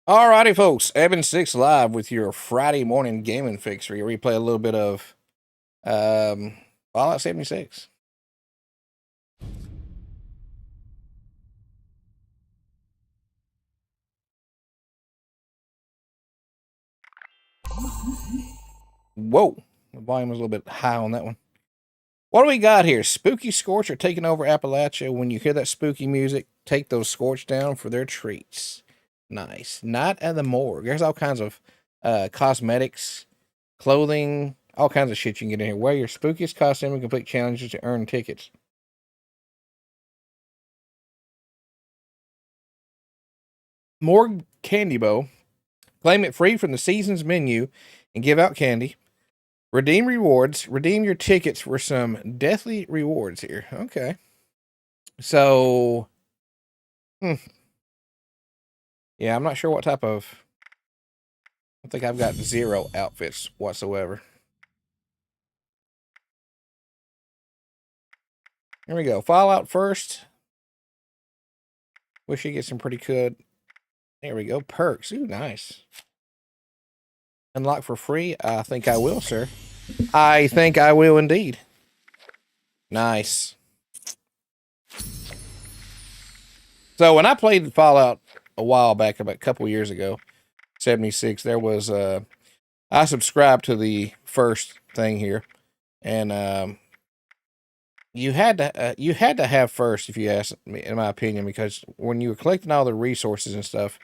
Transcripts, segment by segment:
Alrighty, folks. Evan6 live with your Friday morning gaming fix where you replay a little bit of Fallout 76. Whoa. The volume was a little bit high on that one. What do we got here? Spooky Scorch are taking over Appalachia. When you hear that spooky music, take those Scorch down for their treats. Nice. Not at the morgue. There's all kinds of cosmetics, clothing, all kinds of shit you can get in here. Wear your spookiest costume and complete challenges to earn tickets. Morgue Candy Bow. Claim it free from the season's menu and give out candy. Redeem rewards. Redeem your tickets for some deathly rewards here. Okay. So, yeah, I'm not sure what type of. I think I've got 0 outfits whatsoever. Here we go. Fallout first. Wish you get some pretty good. There we go. Perks. Ooh, nice. Unlock for free. I think I will, sir. I think I will indeed. Nice. So when I played Fallout a while back, about a couple years ago, 76, there was I subscribed to the first thing here, and you had to have first, if you ask me, in my opinion, because when you were collecting all the resources and stuff,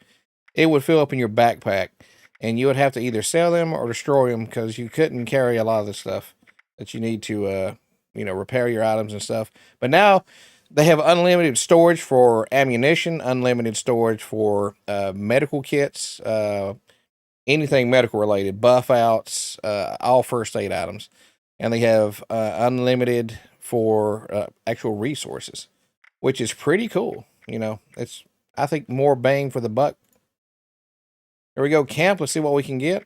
it would fill up in your backpack, and you would have to either sell them or destroy them because you couldn't carry a lot of the stuff that you need to repair your items and stuff. But now they have unlimited storage for ammunition, unlimited storage for medical kits, anything medical related, buff outs, all first aid items. And they have unlimited for actual resources, which is pretty cool. It's, I think, more bang for the buck. Here we go, camp. Let's see what we can get.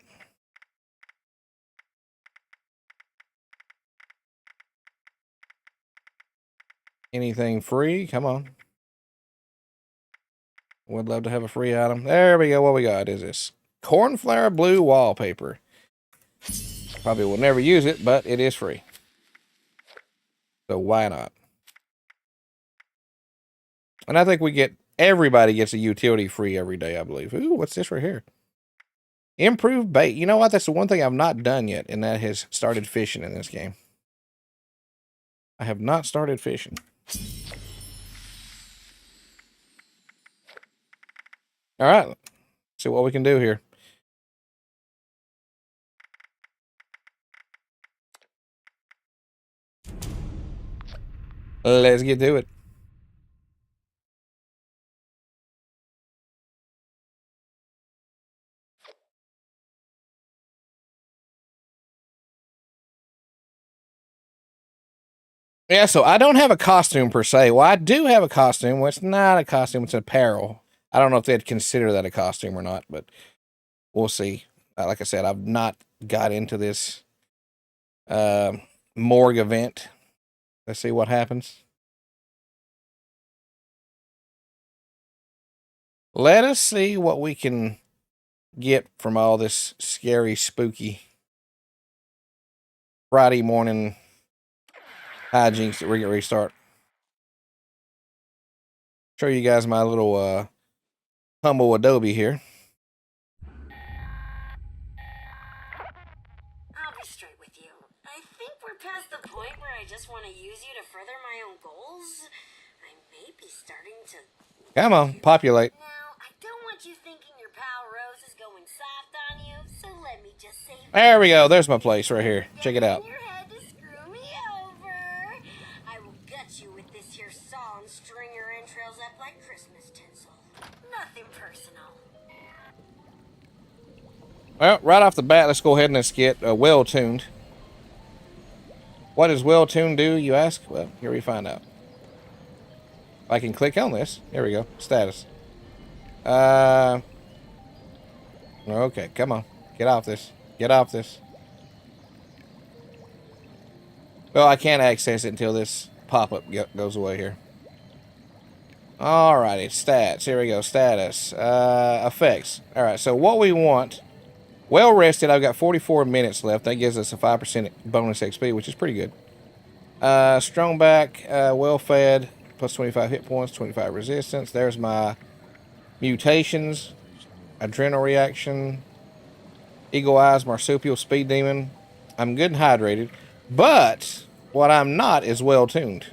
Anything free? Come on. Would love to have a free item. There we go. What we got is this cornflower blue wallpaper. Probably will never use it, but it is free. So why not? And I think everybody gets a utility free every day, I believe. Ooh, what's this right here? Improved bait. You know what? That's the one thing I've not done yet, and that has started fishing in this game. I have not started fishing. All right. Let's see what we can do here. Let's get to it. Yeah, so I don't have a costume per se. Well, I do have a costume. Well, it's not a costume, it's apparel. I don't know if they'd consider that a costume or not, but we'll see. Like I said, I've not got into this morgue event. Let's see what happens. Let us see what we can get from all this scary, spooky Friday morning hijinks that we're going to restart. Show you guys my little humble Adobe here. I'll be straight with you. I think we're past the point where I just want to use you to further my own goals. I may be starting to... Come on, populate. Now, I don't want you thinking your pal Rose is going soft on you, so let me just say... There we go. There's my place right here. Check it out. ...your head to screw me over. I will gut you with this here saw and string your entrails up like Christmas tinsel. Nothing personal. Well, right off the bat, let's go ahead and let's get well-tuned. What does well-tuned do, you ask? Well, here we find out. I can click on this. Here we go. Status. Okay, come on. Get off this. Get off this. Well, I can't access it until this pop-up goes away here. Alrighty, stats. Here we go. Status. Effects. Alright, so what we want. Well rested, I've got 44 minutes left. That gives us a 5% bonus XP, which is pretty good. Strong back, well fed, plus 25 hit points, 25 resistance. There's my mutations. Adrenal reaction. Eagle eyes, marsupial, speed demon. I'm good and hydrated. But what I'm not is well tuned.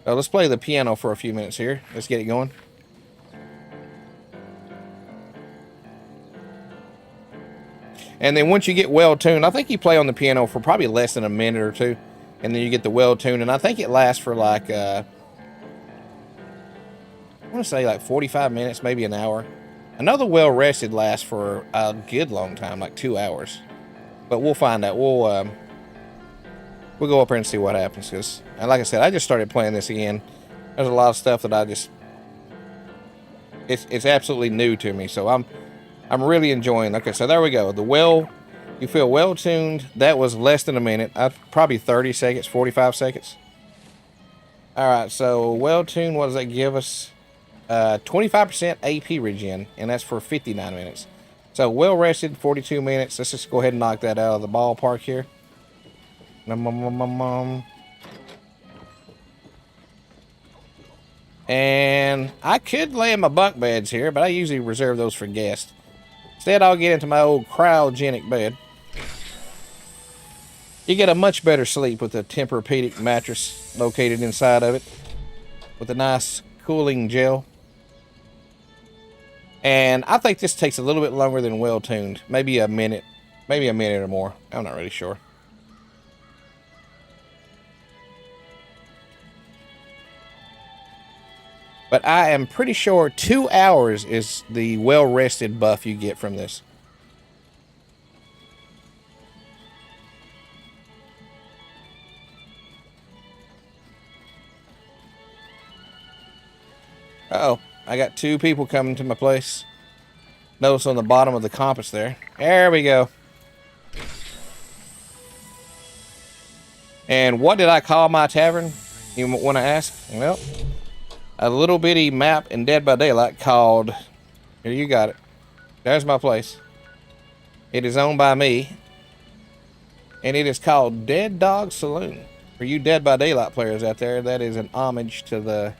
So let's play the piano for a few minutes here. Let's get it going. And then once you get well tuned, I think you play on the piano for probably less than a minute or two. And then you get the well tuned. And I think it lasts for like, I want to say like 45 minutes, maybe an hour. Another well rested lasts for a good long time, like 2 hours. But we'll find out. We'll go up there and see what happens. Cause, and like I said, I just started playing this again. There's a lot of stuff that I just, it's absolutely new to me. So I'm really enjoying. Okay, so there we go. You feel well tuned. That was less than a minute. Probably 30 seconds, 45 seconds. All right, so well tuned. What does that give us? 25% AP regen, and that's for 59 minutes. So well rested, 42 minutes. Let's just go ahead and knock that out of the ballpark here. And I could lay in my bunk beds here, but I usually reserve those for guests. Instead, I'll get into my old cryogenic bed. You get a much better sleep with a Tempur-Pedic mattress located inside of it, with a nice cooling gel. And I think this takes a little bit longer than well tuned. Maybe a minute or more. I'm not really sure. But I am pretty sure 2 hours is the well-rested buff you get from this. Uh-oh. I got 2 people coming to my place. Notice on the bottom of the compass there. There we go. And what did I call my tavern? You want to ask? Well, a little bitty map in Dead by Daylight called... Here, you got it. There's my place. It is owned by me. And it is called Dead Dog Saloon. For you Dead by Daylight players out there, that is an homage to the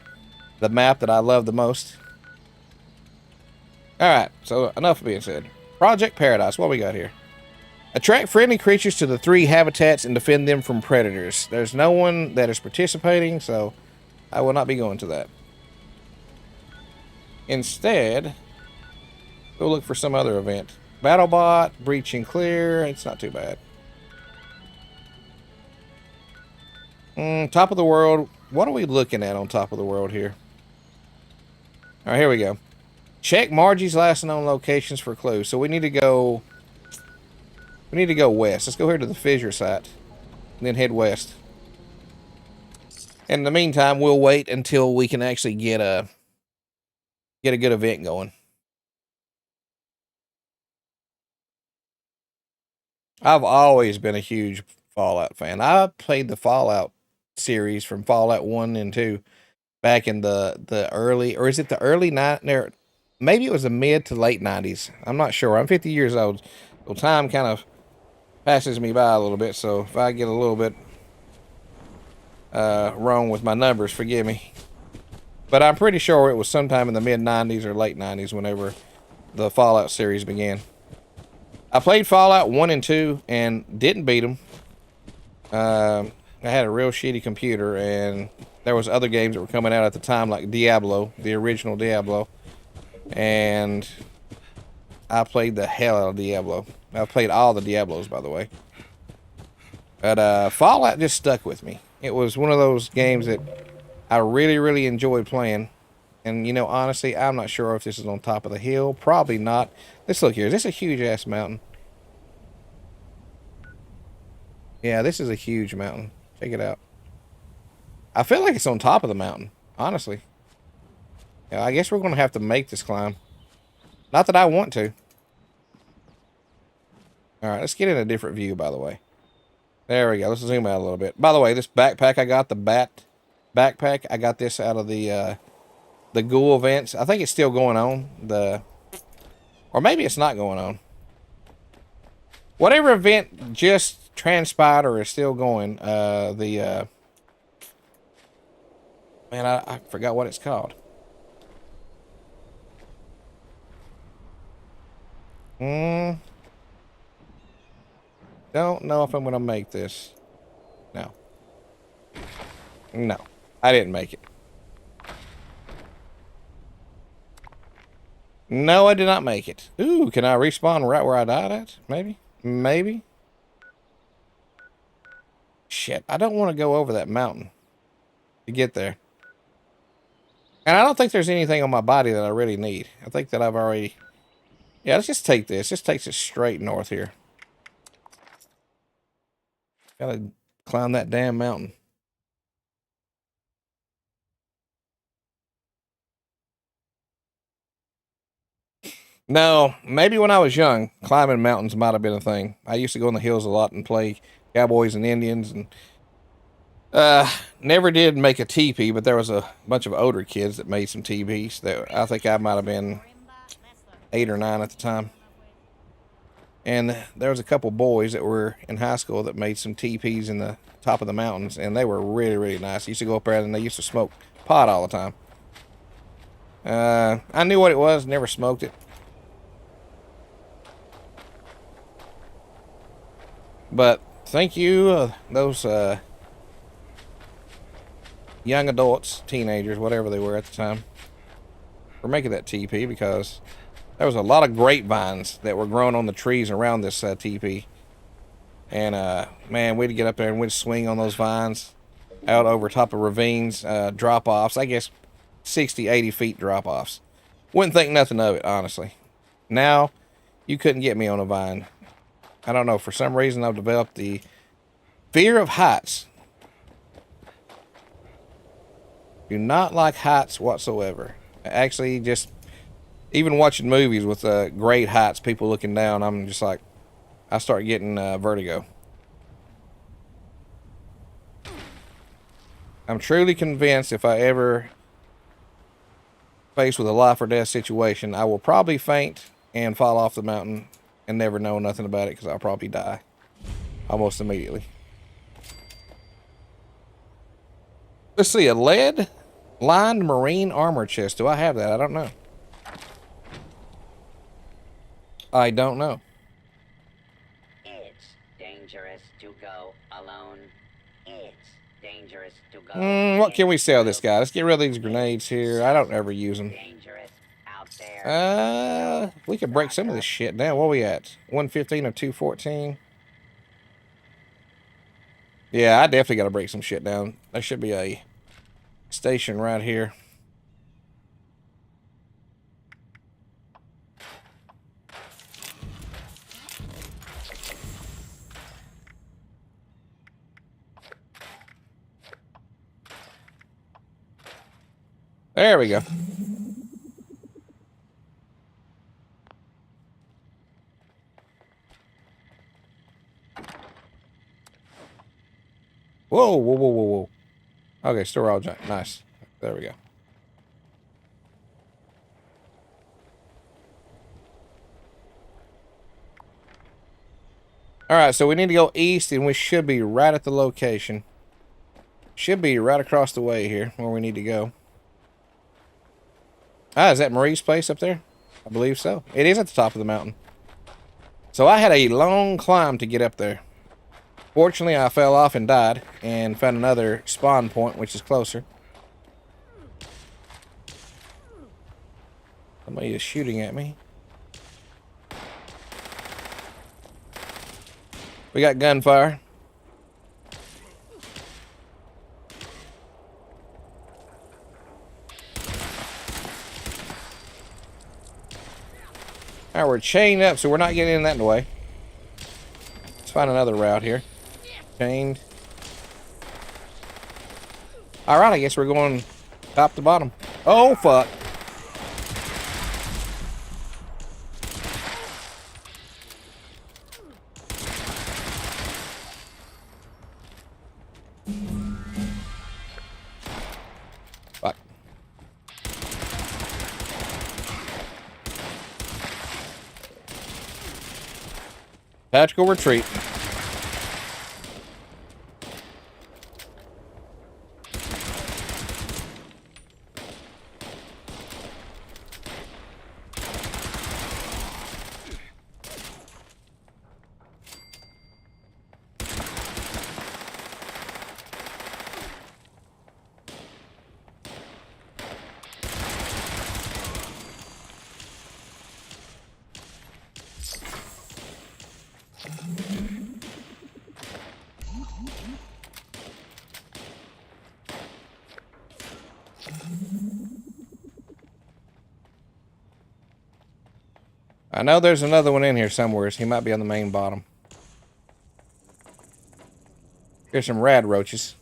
map that I love the most. Alright, so enough being said. Project Paradise, what we got here? Attract friendly creatures to the 3 habitats and defend them from predators. There's no one that is participating, so I will not be going to that. Instead, go look for some other event. BattleBot, Breach and Clear, it's not too bad. Top of the world, what are we looking at on top of the world here? Alright, here we go. Check Margie's last known locations for clues. So we need to go west. Let's go here to the fissure site. And then head west. And in the meantime, we'll wait until we can actually get a good event going. I've always been a huge Fallout fan. I played the Fallout series from Fallout 1 and 2 back in the early, or is it the early maybe it was the mid to late 90s. I'm not sure. I'm 50 years old. So time kind of passes me by a little bit. So if I get a little bit wrong with my numbers, forgive me. But I'm pretty sure it was sometime in the mid 90s or late 90s whenever the Fallout series began. I played Fallout 1 and 2 and didn't beat them. I had a real shitty computer, and there was other games that were coming out at the time, like Diablo, the original Diablo. And I played the hell out of Diablo. I've played all the Diablos, by the way. But Fallout just stuck with me. It was one of those games that I really, really enjoyed playing. And, you know, honestly, I'm not sure if this is on top of the hill. Probably not. Let's look here. Is this a huge-ass mountain? Yeah, this is a huge mountain. Check it out. I feel like it's on top of the mountain, honestly. Yeah, I guess we're going to have to make this climb. Not that I want to. Alright, let's get in a different view, by the way. There we go. Let's zoom out a little bit. By the way, this backpack I got, the Bat backpack, I got this out of the the ghoul events. I think it's still going on. Or maybe it's not going on. Whatever event just transpired or is still going, man, I forgot what it's called. Don't know if I'm gonna make this. No. No. I didn't make it. No, I did not make it. Ooh, can I respawn right where I died at? Maybe? Maybe? Shit, I don't want to go over that mountain to get there. And I don't think there's anything on my body that I really need. I think that I've already... Yeah, let's just take this. This takes us straight north here. Gotta climb that damn mountain. No, maybe when I was young, climbing mountains might have been a thing. I used to go in the hills a lot and play cowboys and Indians, and never did make a teepee, but there was a bunch of older kids that made some teepees. That I think I might have been 8 or 9 at the time. And there was a couple boys that were in high school that made some teepees in the top of the mountains, and they were really, really nice. I used to go up there and they used to smoke pot all the time. I knew what it was, never smoked it. But thank you, those young adults, teenagers, whatever they were at the time, for making that teepee, because there was a lot of grapevines that were growing on the trees around this teepee. And, man, we'd get up there and we'd swing on those vines out over top of ravines, drop-offs, I guess 60, 80 feet drop-offs. Wouldn't think nothing of it, honestly. Now, you couldn't get me on a vine. I don't know, for some reason I've developed the fear of heights. Do not like heights whatsoever. Actually, just even watching movies with great heights, people looking down, I'm just like, I start getting vertigo. I'm truly convinced if I ever faced with a life or death situation, I will probably faint and fall off the mountain and never know nothing about it, because I'll probably die almost immediately. Let's see, a lead-lined marine armor chest. Do I have that? I don't know. I don't know. It's dangerous to go alone. It's dangerous to go. What can we sell this guy? Let's get rid of these grenades here. I don't ever use them. Dangerous out there. We could break some of this shit down. What are we at? 115 or 214? Yeah, I definitely got to break some shit down. There should be a station right here. There we go. Whoa, whoa, whoa, whoa, whoa. Okay, store all junk. Nice. There we go. Alright, so we need to go east, and we should be right at the location. Should be right across the way here, where we need to go. Ah, is that Marie's place up there? I believe so. It is at the top of the mountain. So I had a long climb to get up there. Fortunately, I fell off and died, and found another spawn point, which is closer. Somebody is shooting at me. We got gunfire. Alright, we're chained up, so we're not getting in that way. Let's find another route here. Chained. Alright, I guess we're going top to bottom. Oh, fuck. Fuck. Tactical retreat. I know there's another one in here somewhere. He might be on the main bottom. Here's some rad roaches.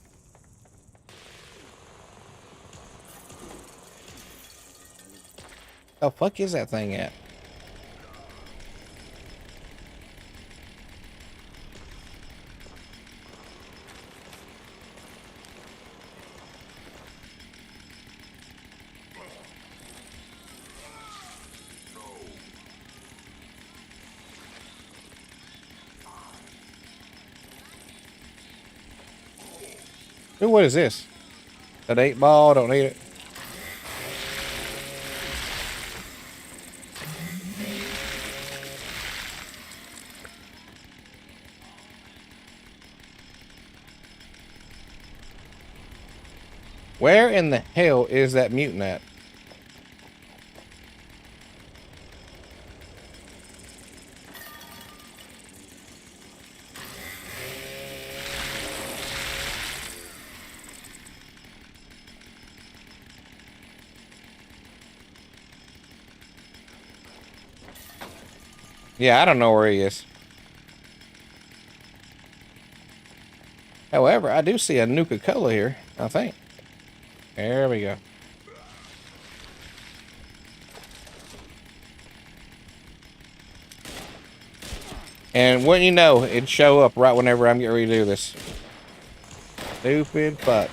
The fuck is that thing at? Ooh, what is this? That 8-ball, don't need it. Where in the hell is that mutant at? Yeah, I don't know where he is. However, I do see a Nuka-Cola here, I think. There we go. And wouldn't you know, it'd show up right whenever I'm getting ready to do this. Stupid fuck.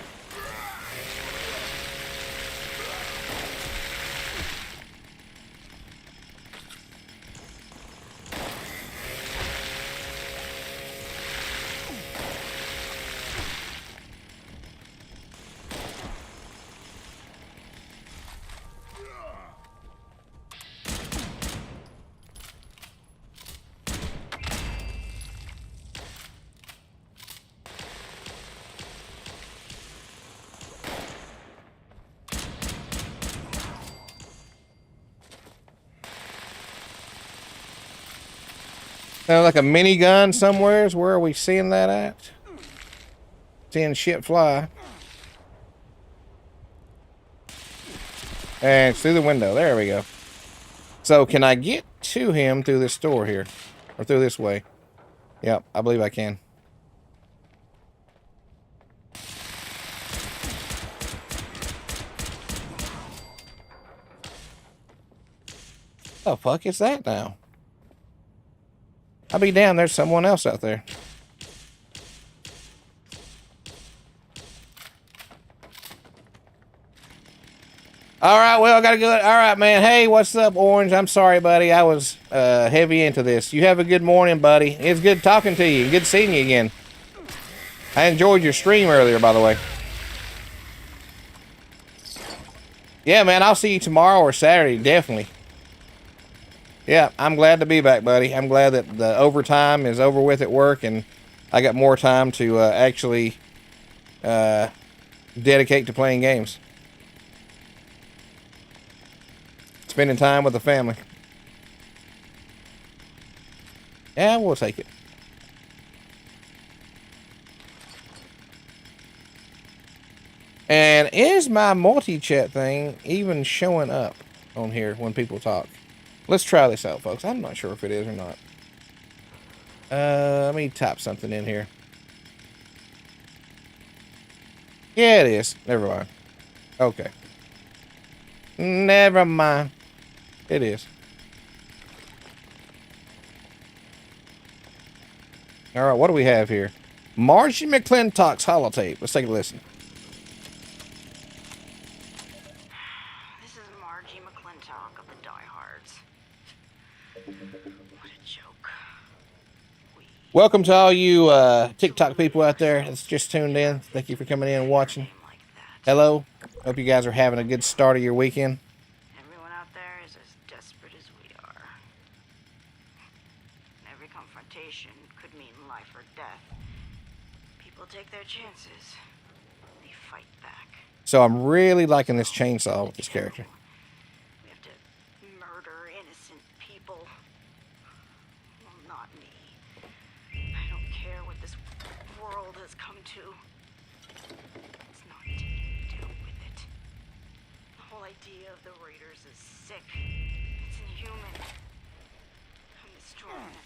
Sounds like a minigun somewhere. Where are we seeing that at? Seeing shit fly. And it's through the window. There we go. So can I get to him through this door here? Or through this way? Yep, I believe I can. What the fuck is that now? I'll be damned, there's someone else out there. All right, well, I gotta go. All right, man. Hey, what's up, Orange? I'm sorry, buddy. I was heavy into this. You have a good morning, buddy. It's good talking to you. Good seeing you again. I enjoyed your stream earlier, by the way. Yeah, man, I'll see you tomorrow or Saturday, definitely. Yeah, I'm glad to be back, buddy. I'm glad that the overtime is over with at work, and I got more time to actually dedicate to playing games. Spending time with the family. Yeah, we'll take it. And is my multi-chat thing even showing up on here when people talk? Let's try this out, folks. I'm not sure if it is or not. Let me type something in here. Yeah, it is. Never mind. Okay. Never mind. It is. All right, what do we have here? Margie McClintock's holotape. Let's take a listen. This is Margie McClintock of the Diehards. What a joke. Welcome to all you TikTok people out there that's just tuned in. Thank you for coming in and watching. Name like that. Hello. Hope you guys are having a good start of your weekend. Everyone out there is as desperate as we are. Every confrontation could mean life or death. People take their chances. They fight back. So I'm really liking this chainsaw with this character. We have to murder innocent people. Well, not me. I don't care what this world has come to. It's not taking me down with it. The whole idea of the Raiders is sick. It's inhuman. I'm destroying that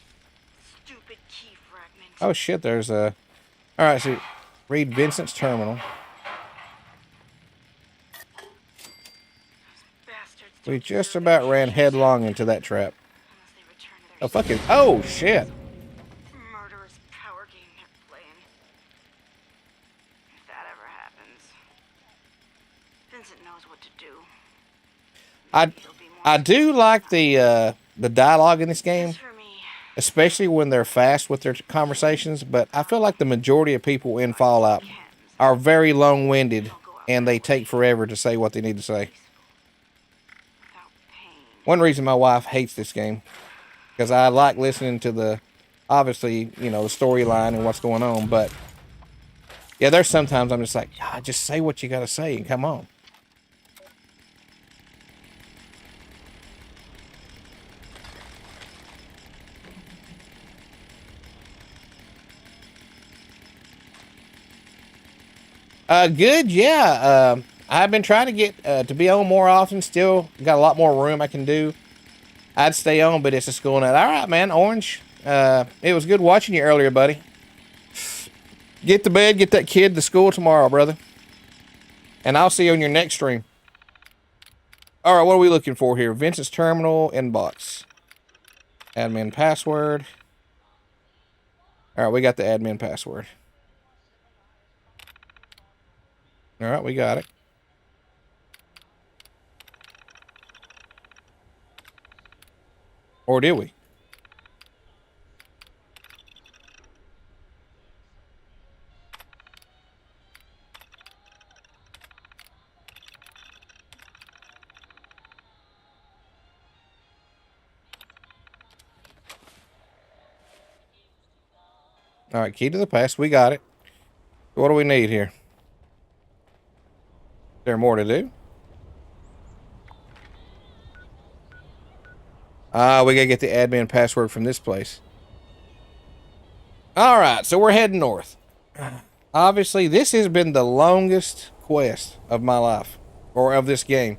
stupid key fragment. Oh shit, there's a... Alright, so read Vincent's terminal. Bastards We don't just deserve their about ran chances headlong into that trap. unless they return to their Oh fucking... Oh shit. murderous power game they're playing. If that ever happens, Vincent knows what to do. I do like the dialogue in this game, As for me, especially when they're fast with their conversations, but I feel like the majority of people in Fallout are very long-winded and they take forever to say what they need to say. without pain. One reason my wife hates this game, because I like listening to the, obviously, you know, the storyline and what's going on, but yeah, there's sometimes I'm just like, God, just say what you gotta say and come on. Good, yeah. I've been trying to get to be on more often. Still got a lot more room I can do. I'd stay on, but it's a school night. All right, man. Orange. It was good watching you earlier, buddy. Get to bed. Get that kid to school tomorrow, brother. And I'll see you on your next stream. All right, what are we looking for here? Vincent's terminal inbox. Admin password. All right, we got the admin password. All right, we got it. Or did we? All right, key to the past. We got it. What do we need here? Is there more to do? We gotta get the admin password from this place. All right, so we're heading north. Obviously, this has been the longest quest of my life, or of this game.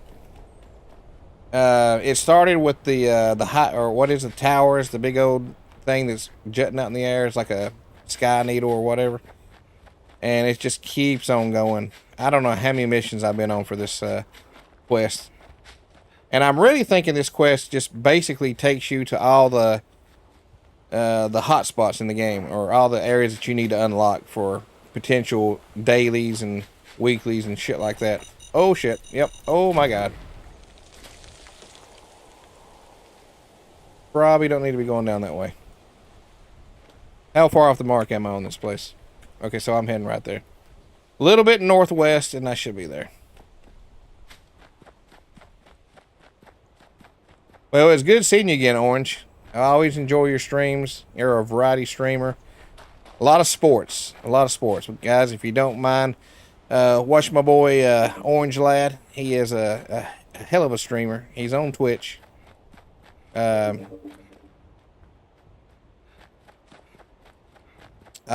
It started with the high, or what is the towers, the big old thing that's jutting out in the air. It's like a sky needle or whatever, and it just keeps on going. I don't know how many missions I've been on for this quest. And I'm really thinking this quest just basically takes you to all the hot spots in the game, or all the areas that you need to unlock for potential dailies and weeklies and shit like that. Oh shit. Yep. Oh my god. Probably don't need to be going down that way. How far off the mark am I on this place? Okay, so I'm heading right there. A little bit northwest and I should be there. Well, it's good seeing you again, Orange. I always enjoy your streams. You're a variety streamer. A lot of sports. A lot of sports. Guys, if you don't mind, watch my boy Orange Lad. He is a hell of a streamer. He's on Twitch. I've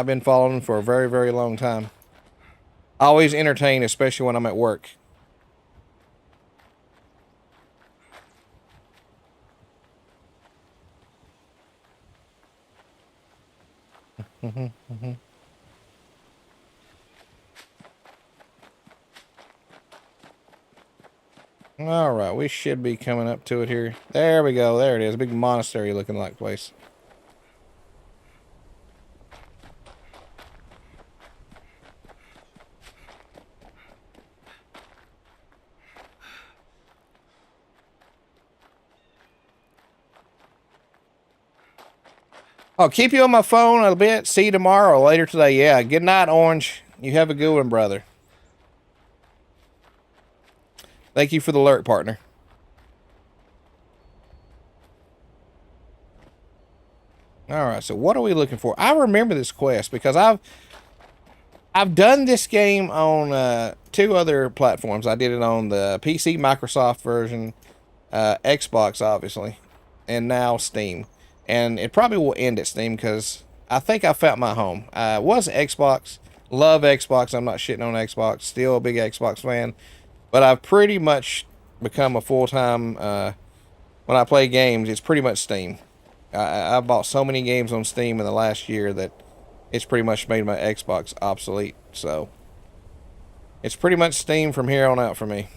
been following him for a very, very long time. Always entertained, especially when I'm at work. All right, we should be coming up to it here. There we go. There it is. A big monastery looking like place. I'll keep you on my phone a bit. See you tomorrow or later today. Yeah, good night, Orange. You have a good one, brother. Thank you for the alert, partner. All right, so what are we looking for? I remember this quest because I've done this game on 2 other platforms. I did it on the PC, Microsoft version, Xbox, obviously, and now Steam. And it probably will end at Steam because I think I found my home. I was Xbox, love Xbox. I'm not shitting on Xbox. Still a big Xbox fan, but I've pretty much become a full-time. When I play games, it's pretty much Steam. I bought so many games on Steam in the last year that it's pretty much made my Xbox obsolete. So it's pretty much Steam from here on out for me.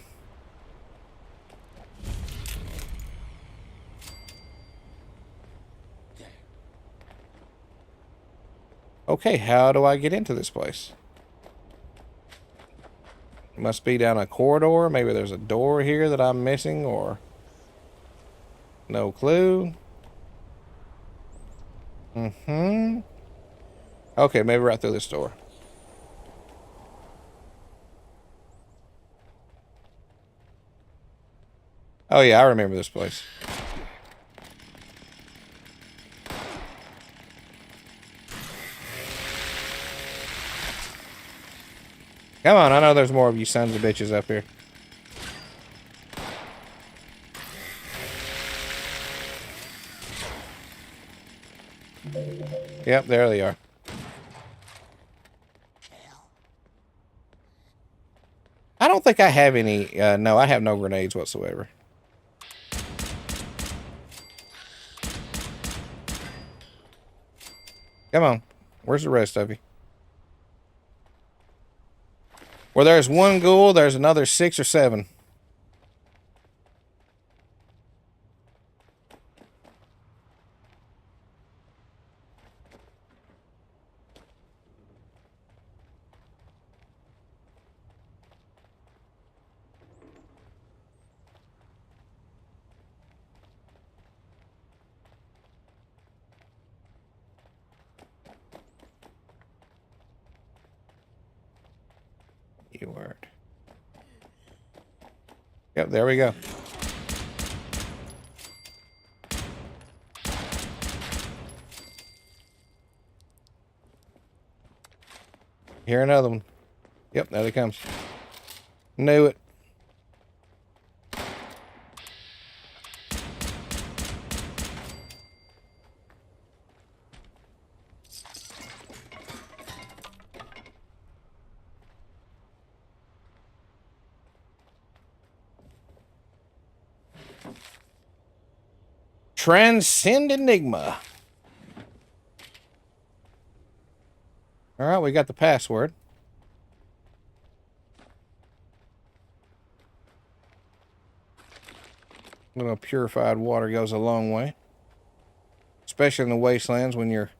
Okay, how do I get into this place? It must be down a corridor. Maybe there's a door here that I'm missing, or no clue. Okay, maybe right through this door. Oh yeah, I remember this place. Come on, I know there's more of you sons of bitches up here. Yep, there they are. I don't think I have any, no, I have no grenades whatsoever. Come on. Where's the rest of you? Where there's 1 ghoul, there's another 6 or 7. Word. Yep, there we go. Here another one. Yep, there they comes. Knew it. Transcend Enigma. All right, we got the password. A little purified water goes a long way. Especially in the wastelands when you're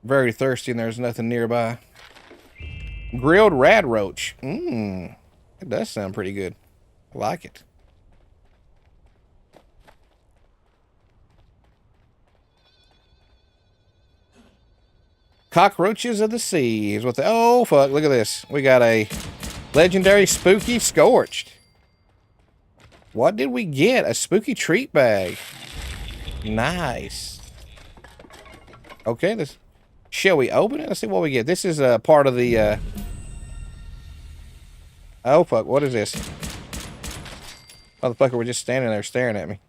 very thirsty and there's nothing nearby. Grilled rad roach. It does sound pretty good. I like it. Cockroaches of the sea is what the... Oh, fuck. Look at this. We got a legendary spooky scorched. What did we get? A spooky treat bag. Nice. Okay, this... Shall we open it? Let's see what we get. This is a part of the... Oh, fuck. What is this? Motherfucker was just standing there staring at me.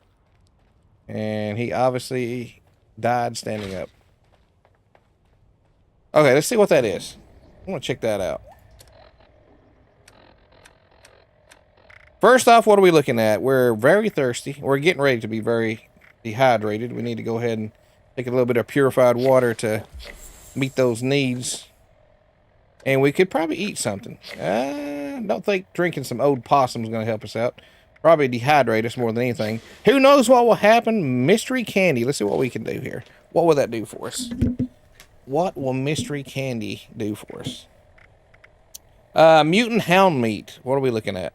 And he obviously died standing up. Okay, let's see what that is. I want to check that out. First off, what are we looking at? We're very thirsty. We're getting ready to be very dehydrated. We need to go ahead and take a little bit of purified water to meet those needs. And we could probably eat something. I don't think drinking some old possum is going to help us out. Probably dehydrate us more than anything. Who knows what will happen? Mystery candy. Let's see what we can do here. What will that do for us? What will mystery candy do for us? Mutant hound meat. What are we looking at?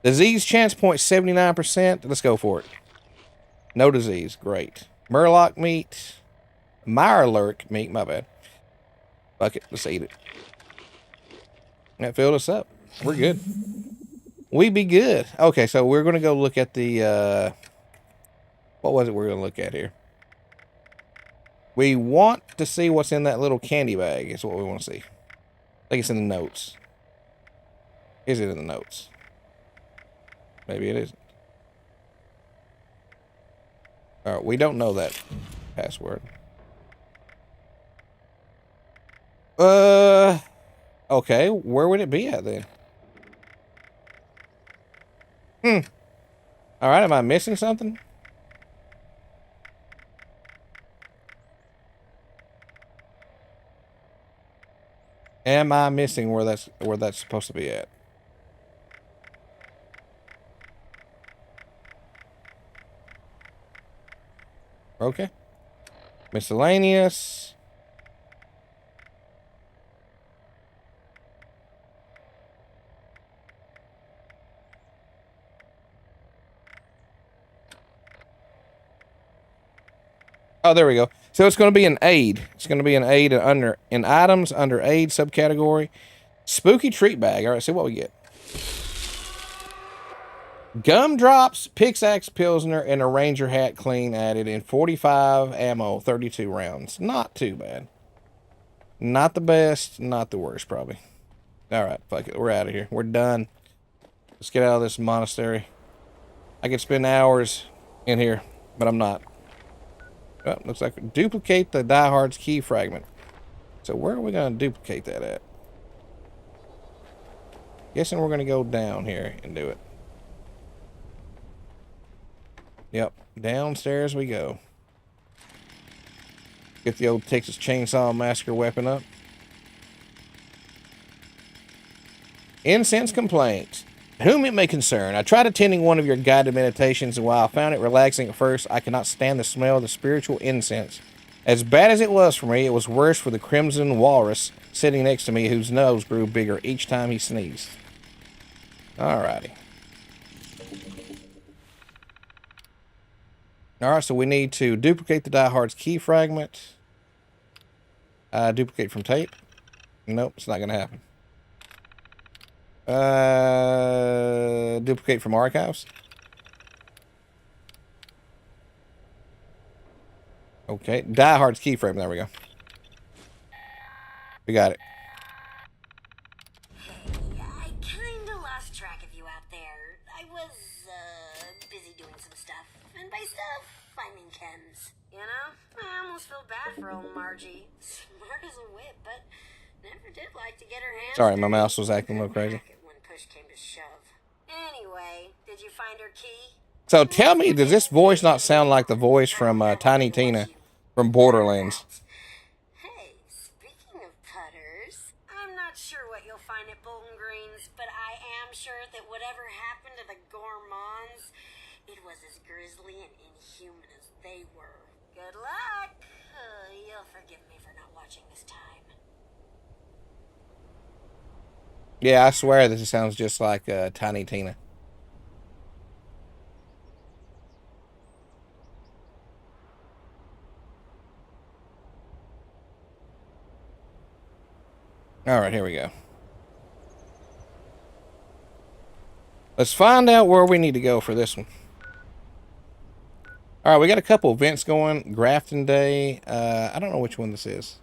Disease chance 0.79%. Let's go for it. No disease. Great. Murloc meat. Mirelurk meat, my bad. Fuck it, let's eat it. That filled us up. We're good. We be good. Okay, so we're gonna go look at the what was it we're gonna look at here? We want to see what's in that little candy bag, is what we want to see. I think it's in the notes. Is it in the notes? Maybe it isn't. Alright, we don't know that password. Okay, where would it be at then? Alright, am I missing something? Am I missing where that's supposed to be at? Okay. Miscellaneous. Oh, there we go. So it's going to be an aid. It's going to be an aid in items under aid subcategory. Spooky treat bag. All right, see what we get. Gumdrops, Pixaxe Pilsner, and a Ranger hat clean added in 45 ammo, 32 rounds. Not too bad. Not the best, not the worst, probably. All right, fuck it. We're out of here. We're done. Let's get out of this monastery. I could spend hours in here, but I'm not. Oh, looks like duplicate the diehard's key fragment. So where are we going to duplicate that at? Guessing we're going to go down here and do it. Yep, downstairs we go. Get the old Texas Chainsaw Massacre weapon up. Incense complaints. Whom it may concern, I tried attending one of your guided meditations, and while I found it relaxing at first, I could not stand the smell of the spiritual incense. As bad as it was for me, it was worse for the Crimson Walrus sitting next to me, whose nose grew bigger each time he sneezed. Alrighty. Alright, so we need to duplicate the diehard's key fragment. Duplicate from tape. Nope, it's not going to happen. Duplicate from archives. Okay, diehard's keyframe. There we go. We got it. Hey, I kinda lost track of you out there. I was, busy doing some stuff. And by stuff, I mean chems. You know? I almost feel bad for old Margie. Smart as a whip, but never did like to get her hands Sorry, my dirty. mouse was acting a little crazy. When push came to shove. Anyway, did you find her key? So tell me, does this voice not sound like the voice from Tiny Tina from Borderlands? Hey, speaking of putters, I'm not sure what you'll find at Bolton Greens, but I am sure that whatever happened to the Gourmands, it was as grisly and inhuman as they were. Good luck. You'll forgive me for not watching this time. Yeah, I swear this sounds just like Tiny Tina. All right, here we go. Let's find out where we need to go for this one. All right, we got a couple events going. Grafton Day. I don't know which one this is.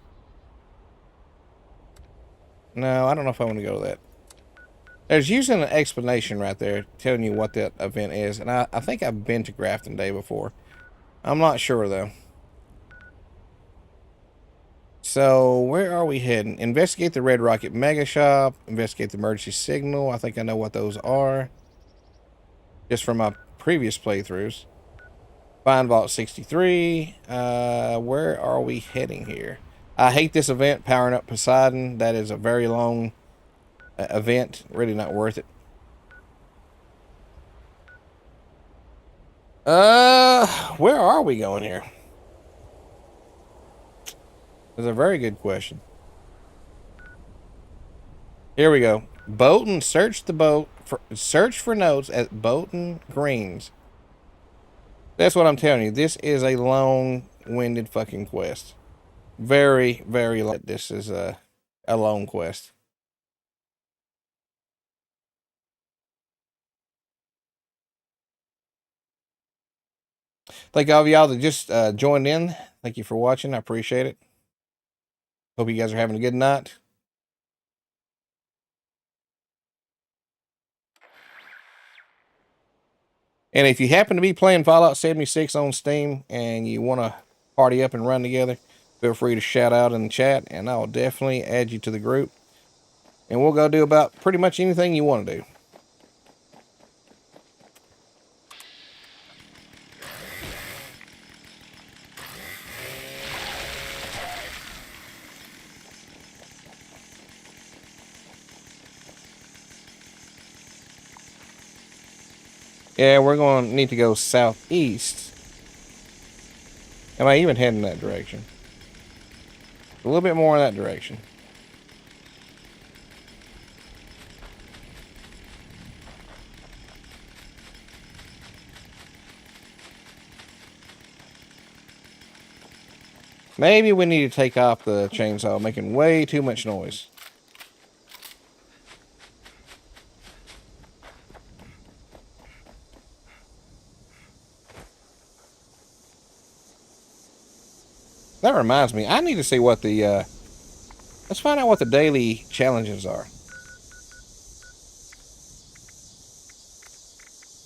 No, I don't know if I want to go to that. There's usually an explanation right there telling you what that event is. And I think I've been to Grafton Day before. I'm not sure, though. So, where are we heading? Investigate the Red Rocket Mega Shop. Investigate the emergency signal. I think I know what those are. Just from my previous playthroughs. Find Vault 63. Where are we heading here? I hate this event, Powering Up Poseidon. That is a very long event. Really not worth it. Where are we going here? That's a very good question. Here we go. Bolton, search for notes at Bolton Greens. That's what I'm telling you. This is a long-winded fucking quest. Very, very light. This is a lone quest. Thank all of y'all that just joined in. Thank you for watching. I appreciate it. Hope you guys are having a good night. And if you happen to be playing Fallout 76 on Steam and you want to party up and run together, feel free to shout out in the chat, and I'll definitely add you to the group. And we'll go do about pretty much anything you want to do. Yeah, we're going to need to go southeast. Am I even heading that direction? A little bit more in that direction. Maybe we need to take off the chainsaw, making way too much noise. That reminds me, I need to see what the, let's find out what the daily challenges are.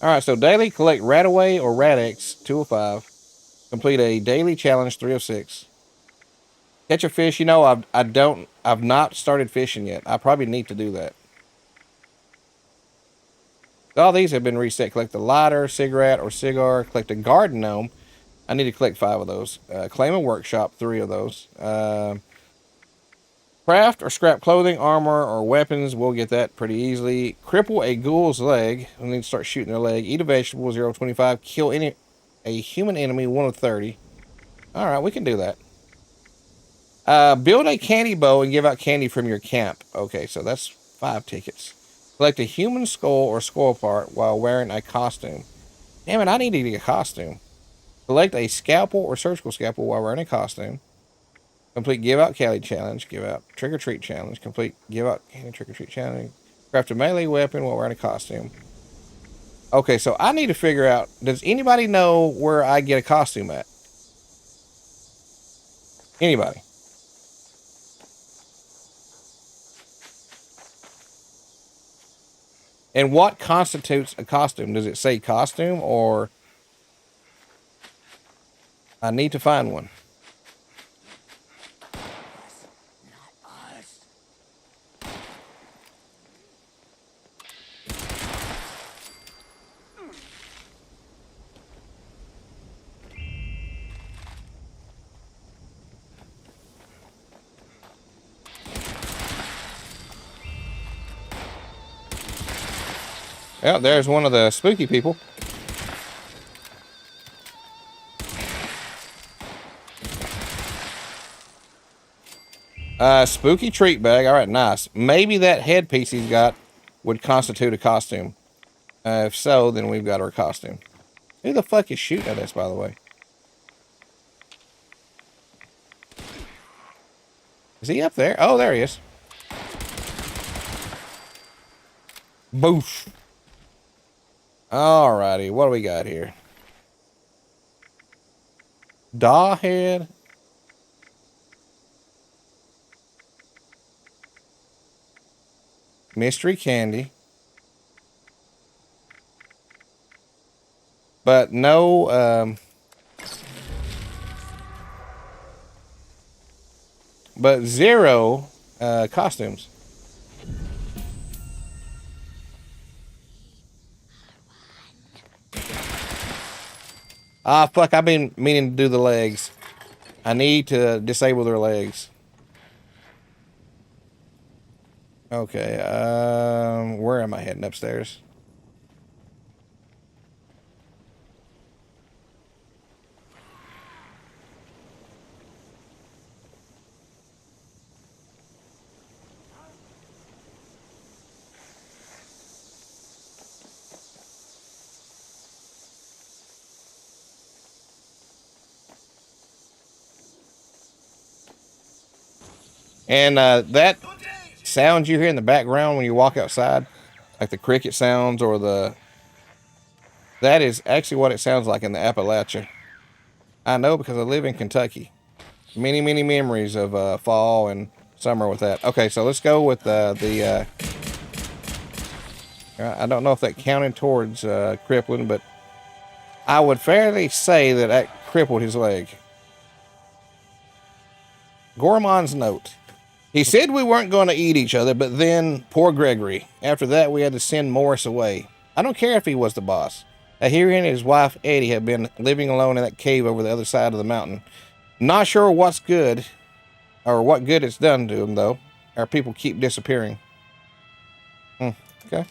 Alright, so daily, collect Radaway or Radix, 205. Complete a daily challenge, 306. Catch a fish, you know, I've not started fishing yet. I probably need to do that. All these have been reset. Collect the lighter, cigarette, or cigar. Collect a garden gnome. I need to collect 5 of those. Claim a workshop, 3 of those. Craft or scrap clothing, armor, or weapons. We'll get that pretty easily. Cripple a ghoul's leg. We need to start shooting their leg. Eat a vegetable, 0 of 25. Kill a human enemy, 1 of 30. Alright, we can do that. Build a candy bow and give out candy from your camp. Okay, so that's 5 tickets. Collect a human skull or skull part while wearing a costume. Damn it, I need to get a costume. Collect a scalpel or surgical scalpel while wearing a costume. Complete give out Cali challenge. Give out trick or treat challenge. Complete give out candy trick or treat challenge. Craft a melee weapon while wearing a costume. Okay, so I need to figure out, does anybody know where I get a costume at? Anybody? And what constitutes a costume? Does it say costume, or I need to find one? Well, there's one of the spooky people. Spooky treat bag. All right, nice. Maybe that headpiece he's got would constitute a costume. If so, then we've got our costume. Who the fuck is shooting at us, by the way? Is he up there? Oh, there he is. Boof. Alrighty, what do we got here? Daw head. Mystery candy. But no, but 0 costumes. Ah, fuck, I've been meaning to do the legs. I need to disable their legs. Okay, where am I heading? Upstairs? And that sounds you hear in the background when you walk outside, like the cricket sounds or that is actually what it sounds like in the Appalachia. I know because I live in Kentucky. Many, many memories of fall and summer with that. Okay, so let's go with I don't know if that counted towards crippling, but I would fairly say that that crippled his leg. Gormon's note. He said we weren't going to eat each other, but then poor Gregory. After that, we had to send Morris away. I don't care if he was the boss. He and his wife Eddie have been living alone in that cave over the other side of the mountain. Not sure what's good or what good it's done to them, though. Our people keep disappearing. Okay.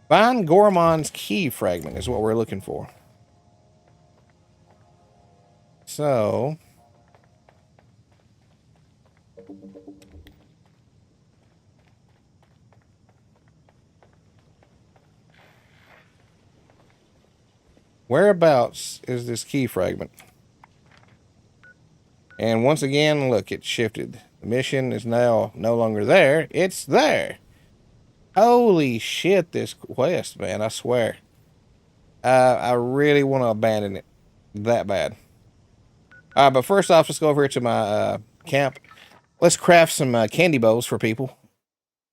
Find Gormon's key fragment is what we're looking for. So, whereabouts is this key fragment? And once again, look, it shifted. The mission is now no longer there. It's there. Holy shit, this quest, man, I swear. I really want to abandon it that bad. All right, but first off, let's go over here to my camp. Let's craft some candy bows for people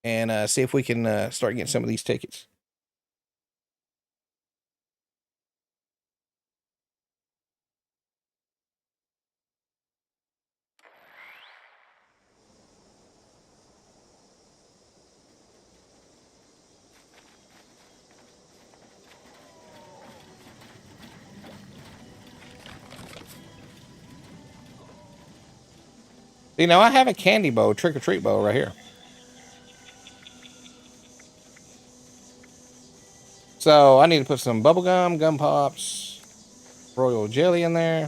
and see if we can start getting some of these tickets. You know, I have a candy bow, trick-or-treat bow right here. So I need to put some bubblegum, gum pops, royal jelly in there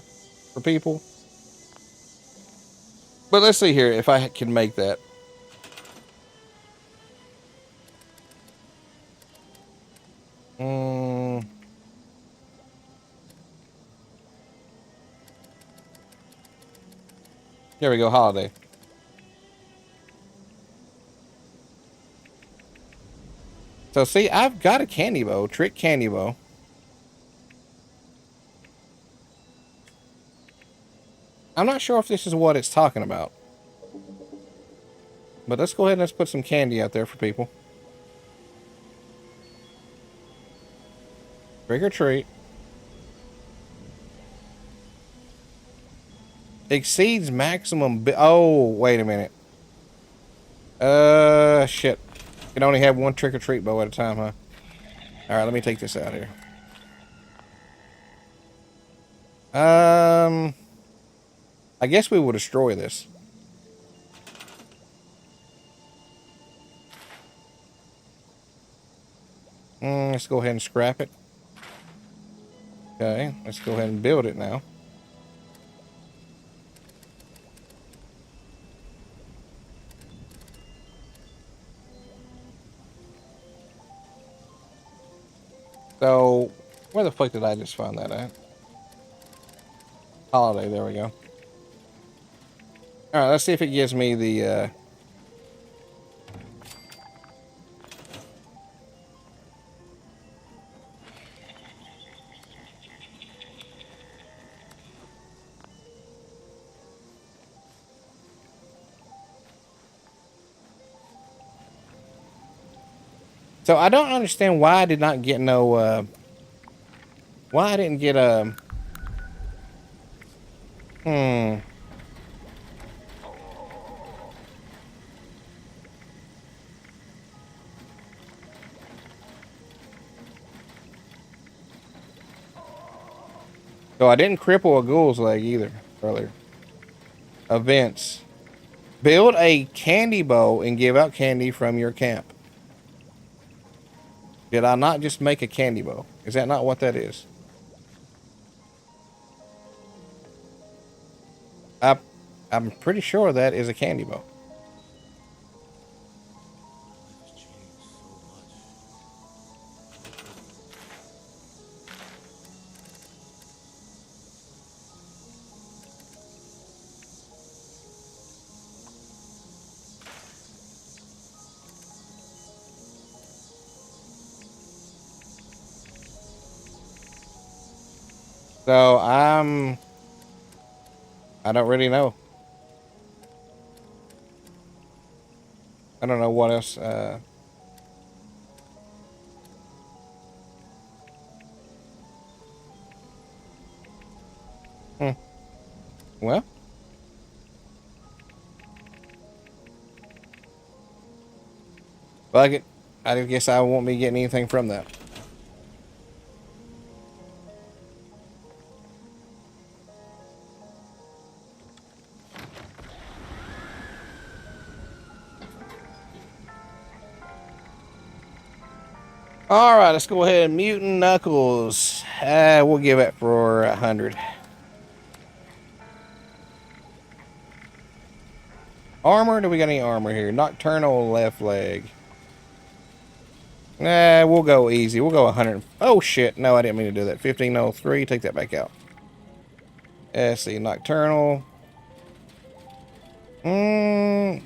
for people. But let's see here if I can make that. Here we go, holiday. So see, I've got a candy bow, trick candy bow. I'm not sure if this is what it's talking about. But let's go ahead and let's put some candy out there for people. Trick or treat. Exceeds maximum. Oh, wait a minute. Shit. You can only have one trick or treat bow at a time, huh? All right, let me take this out here. I guess we will destroy this. Let's go ahead and scrap it. Okay, let's go ahead and build it now. So, where the fuck did I just find that at? Holiday, there we go. Alright, let's see if it gives me the, So I don't understand why I did not get no, why I didn't get a, So I didn't cripple a ghoul's leg either earlier. Events. Build a candy bow and give out candy from your camp. Did I not just make a candy bow? Is that not what that is? I'm pretty sure that is a candy bow. So I don't really know. I don't know what else. Hmm. Well, fuck it. I guess I won't be getting anything from that. All right, let's go ahead and Mutant Knuckles. We'll give it for 100. Armor? Do we got any armor here? Nocturnal left leg. Nah, we'll go easy. We'll go 100. Oh shit! No, I didn't mean to do that. 1503. Take that back out. Let's see. Nocturnal. I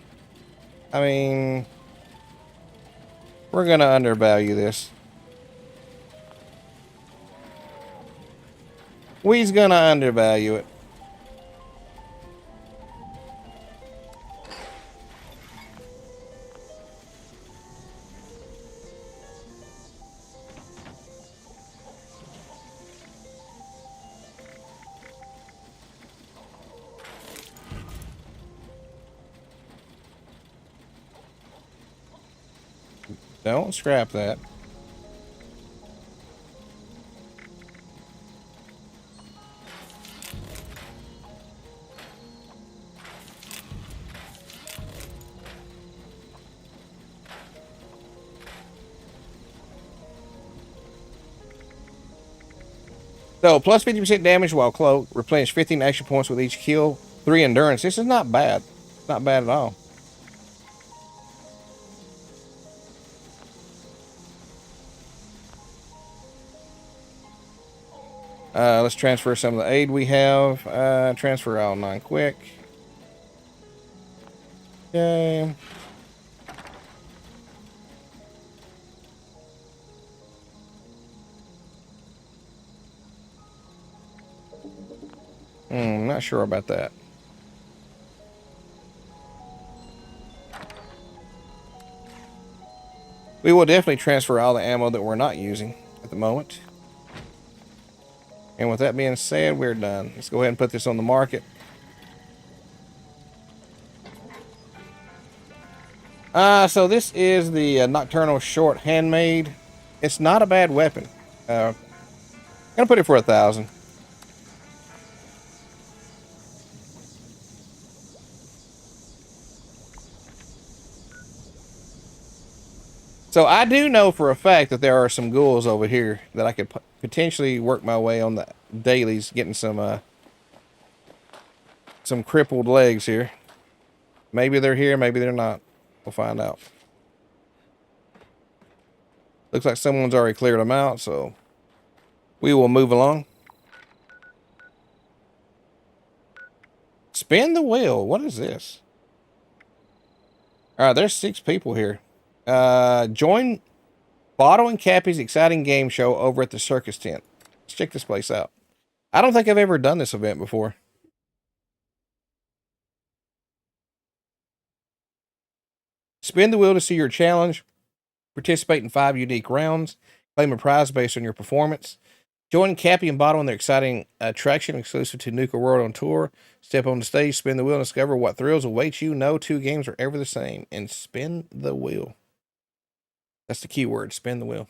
mean, we're gonna undervalue this. We's gonna undervalue it. Don't scrap that. So, plus 50% damage while cloaked. Replenish 15 action points with each kill. 3 endurance. This is not bad. Not bad at all. Let's transfer some of the aid we have. Transfer all 9 quick. Okay. Not sure about that. We will definitely transfer all the ammo that we're not using at the moment. And with that being said, we're done. Let's go ahead and put this on the market. So this is the Nocturnal Short Handmade. It's not a bad weapon. I'm gonna put it for 1,000. So I do know for a fact that there are some ghouls over here that I could potentially work my way on the dailies, getting some crippled legs here. Maybe they're here, maybe they're not. We'll find out. Looks like someone's already cleared them out, so we will move along. Spin the wheel. What is this? All right, there's 6 people here. Join Bottle and Cappy's exciting game show over at the circus tent. Let's check this place out. I don't think I've ever done this event before. Spin the wheel to see your challenge. Participate in 5 unique rounds. Claim a prize based on your performance. Join Cappy and Bottle in their exciting attraction exclusive to Nuka World on tour. Step on the stage, spin the wheel, and discover what thrills await you. No 2 games are ever the same. And spin the wheel. That's the key word, spin the wheel.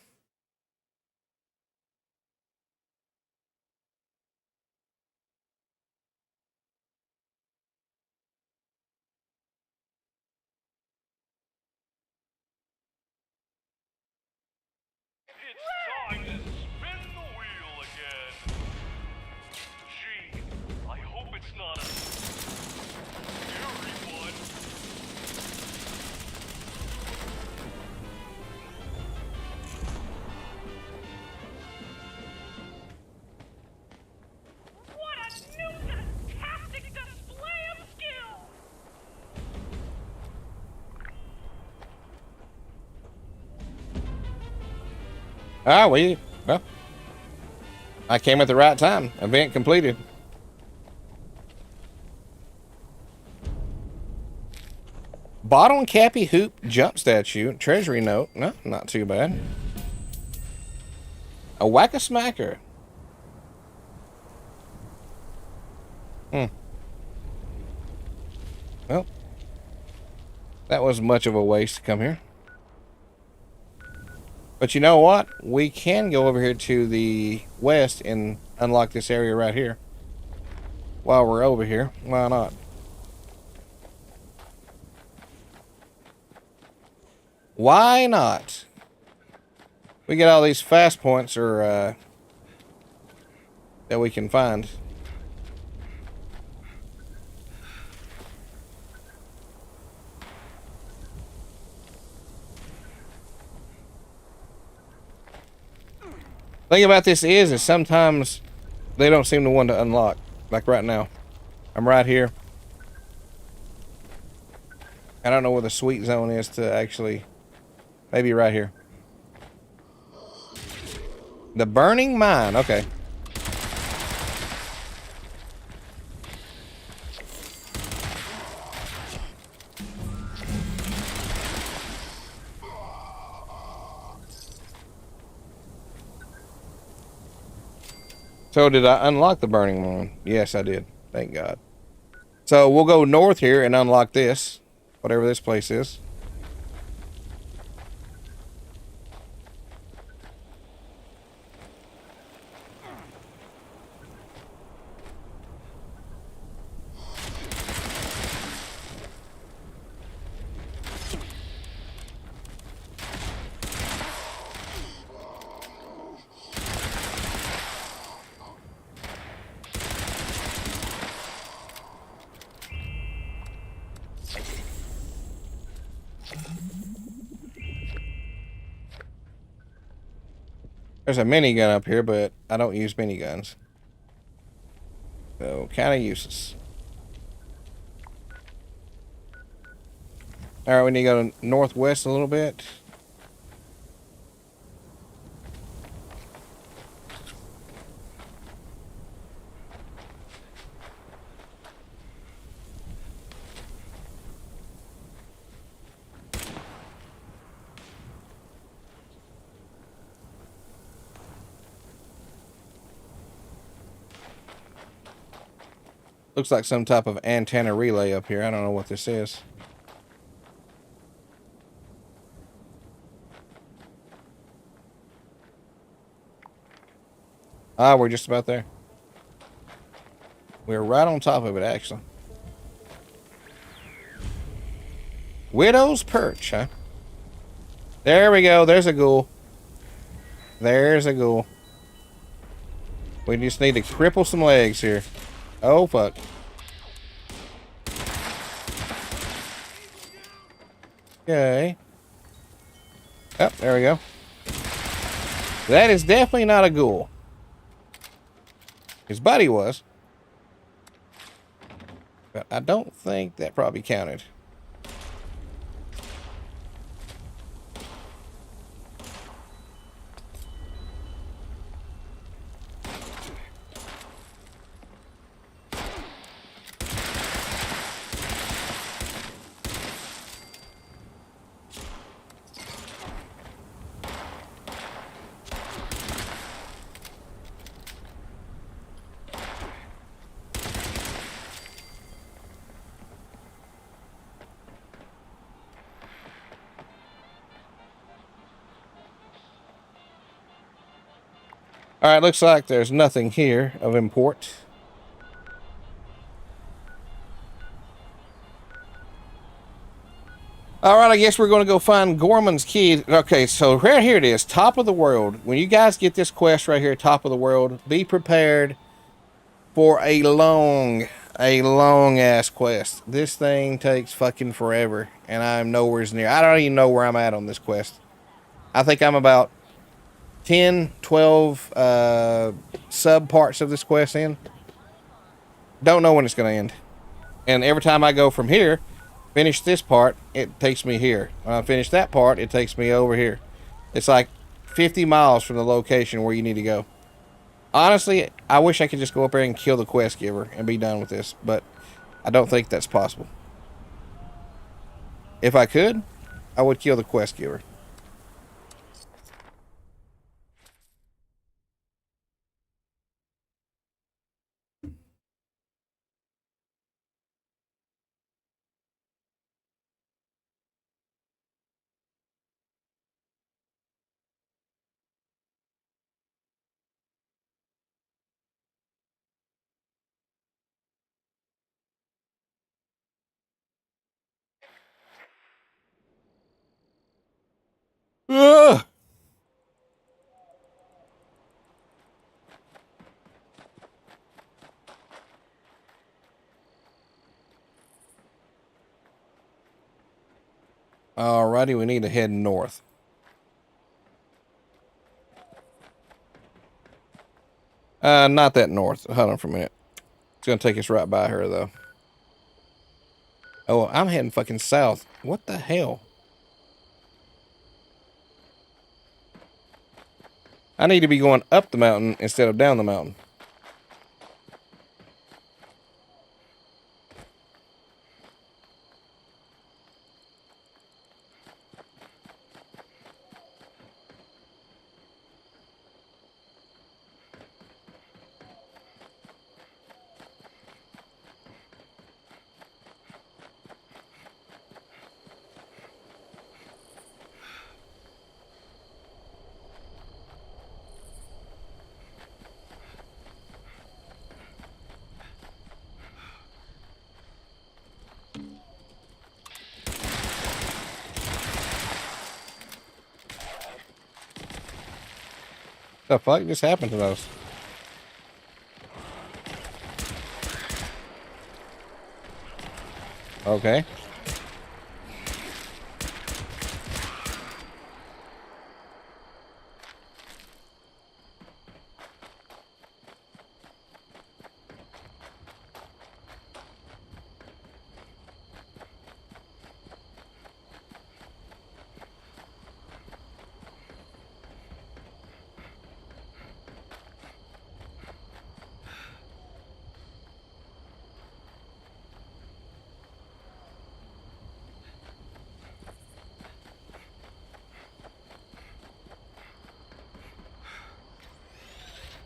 It's time to spin the wheel again. Gee, I hope it's not a scary one. What a new-tastic display of skill! Well, I came at the right time. Event completed. Bottle Cappy Hoop jump statue. Treasury note. No, not too bad. A Whack-a-Smacker. Well, that was much of a waste to come here. But you know what? We can go over here to the west and unlock this area right here. While we're over here. Why not? Why not? We get all these fast points or that we can find. Thing about this is sometimes they don't seem to want to unlock. Like right now. I'm right here. I don't know where the sweet zone is to actually... Maybe right here. The burning mine. Okay. So did I unlock the burning one? Yes, I did. Thank God. So we'll go north here and unlock this. Whatever this place is. There's a minigun up here, but I don't use miniguns. So, kind of useless. Alright, we need to go northwest a little bit. Looks like some type of antenna relay up here. I don't know what this is. Ah, we're just about there. We're right on top of it, actually. Widow's Perch, huh? There we go. There's a ghoul. There's a ghoul. We just need to cripple some legs here. Oh, fuck. Okay. Oh, there we go. That is definitely not a ghoul. His buddy was. But I don't think that probably counted. Alright, looks like there's nothing here of import. Alright, I guess we're going to go find Gorman's key. Okay, so right here it is. Top of the world. When you guys get this quest right here, top of the world, be prepared for a long ass quest. This thing takes fucking forever, and I'm nowhere near. I don't even know where I'm at on this quest. I think I'm about 10, 12 sub parts of this quest in. Don't know when it's going to end. And every time I go from here, finish this part, it takes me here. When I finish that part, it takes me over here. It's like 50 miles from the location where you need to go. Honestly, I wish I could just go up there and kill the quest giver and be done with this, but I don't think that's possible. If I could, I would kill the quest giver. Ugh. Alrighty, we need to head north. Not that north. Hold on for a minute. It's gonna take us right by her though. Oh, I'm heading fucking south. What the hell? I need to be going up the mountain instead of down the mountain. The fuck just happened to those? Okay.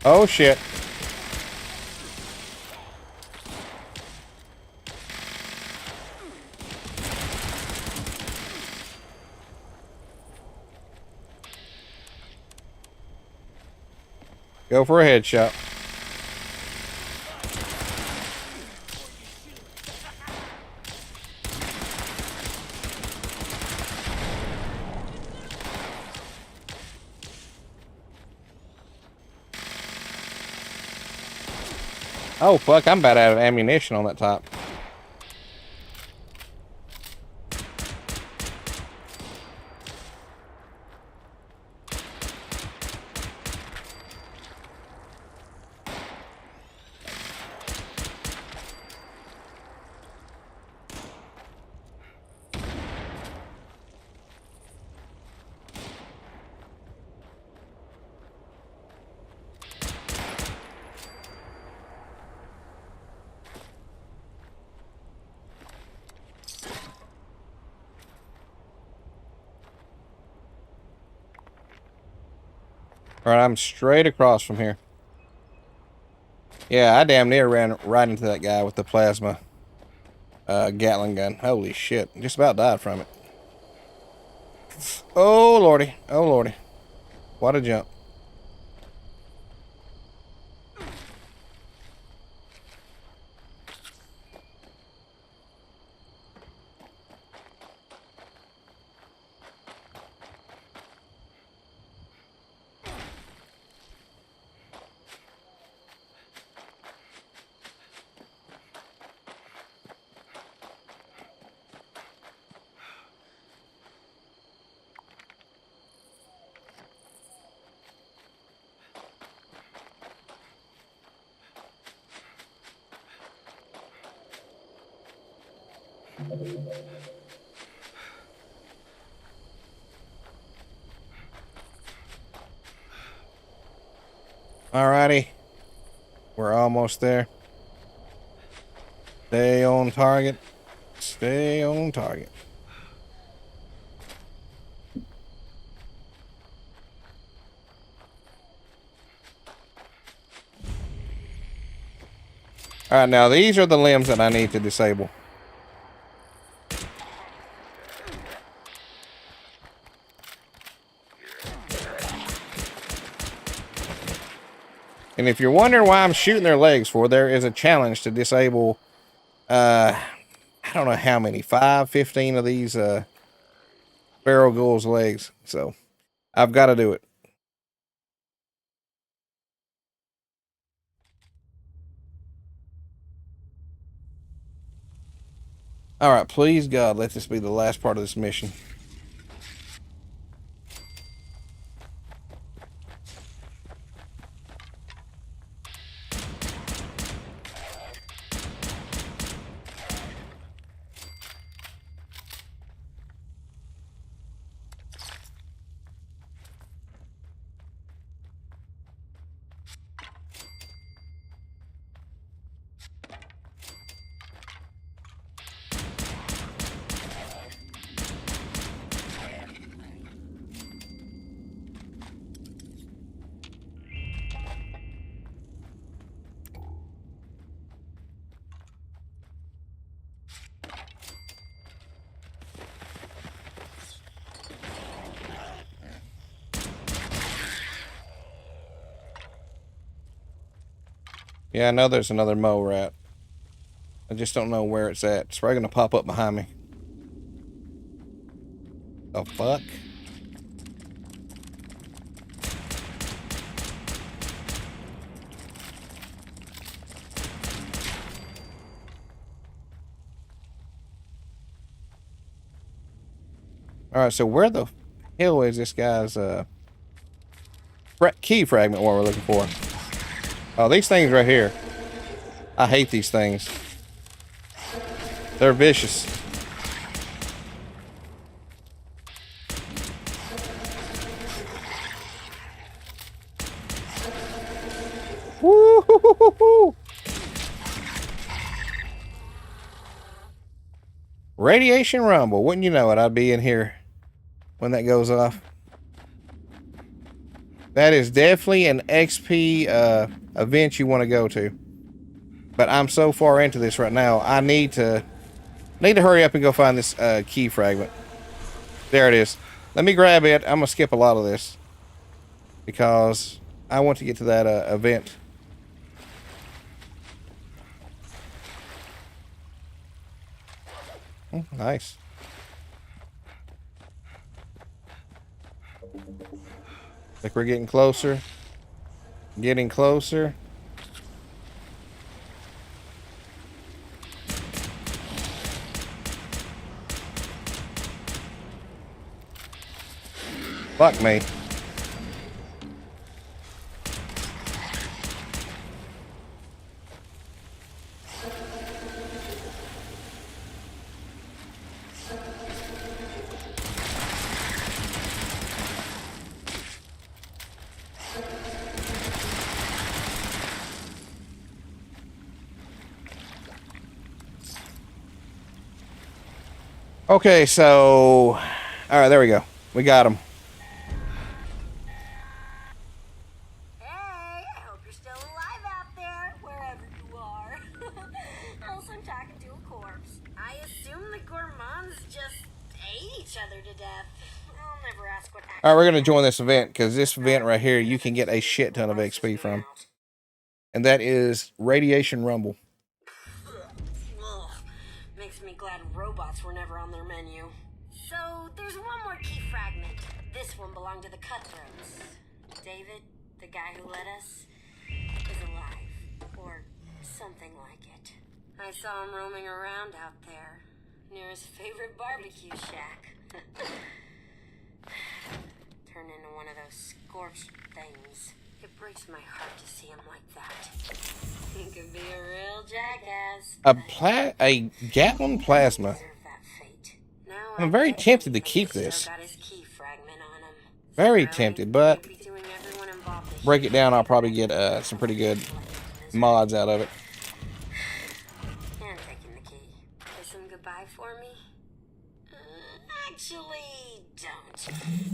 Oh shit. Go for a headshot. Oh fuck, I'm about out of ammunition on that top. Alright, I'm straight across from here. Yeah, I damn near ran right into that guy with the plasma Gatling gun. Holy shit. Just about died from it. Oh lordy. Oh lordy. What a jump. Alrighty. We're almost there. Stay on target. Stay on target. Alright, now these are the limbs that I need to disable. And if you're wondering why I'm shooting their legs for, there is a challenge to disable, I don't know how many, 5, 15 of these Feral Ghoul's legs. So, I've got to do it. Alright, please God, let this be the last part of this mission. Yeah, I know there's another mole rat. I just don't know where it's at. It's probably going to pop up behind me. The fuck? Alright, so where the hell is this guy's key fragment what we're looking for? Oh, these things right here. I hate these things. They're vicious. Woo-hoo-hoo-hoo-hoo. Radiation rumble. Wouldn't you know it? I'd be in here when that goes off. That is definitely an XP event you want to go to. But I'm so far into this right now, I need to hurry up and go find this key fragment. There it is. Let me grab it. I'm gonna skip a lot of this because I want to get to that event. Oh, nice. Like we're getting closer. Getting closer. Fuck me. Okay, so... Alright, there we go. We got him. Hey, I hope you're still alive out there, wherever you are. Else I'm talking to a corpse. I assume the gourmands just ate each other to death. I'll never ask what happened. Alright, we're going to join this event, because this event right here, you can get a shit ton of XP from. And that is Radiation Rumble. Ugh, makes me glad robots were never on their menu. So, there's one more key fragment. This one belonged to the cutthroats. David, the guy who led us, is alive. Or something like it. I saw him roaming around out there, near his favorite barbecue shack. Turned into one of those scorched things. It breaks my heart to see him like that. He could be a real jackass. A Gatlin plasma. Deserve that fate. Now I'm I very bet tempted to he keep still this. got his key fragment on him. Very Well, tempted, but he'd be doing everyone involved a break it down, I'll shame. probably get some pretty good mods out of it. And taking the key. Kiss him goodbye for me? Actually, don't.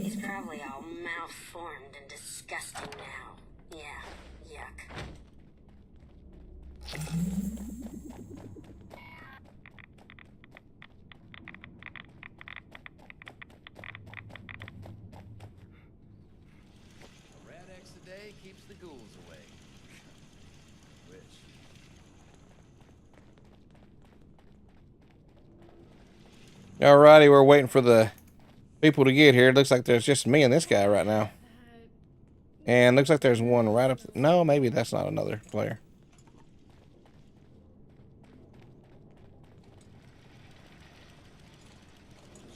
He's probably all malformed and disgusting now. Yeah, yuck. A rat X a day keeps the ghouls away. Wish. Alrighty, we're waiting for the people to get here. It looks like there's just me and this guy right now. And looks like there's one right up. No, maybe that's not another player.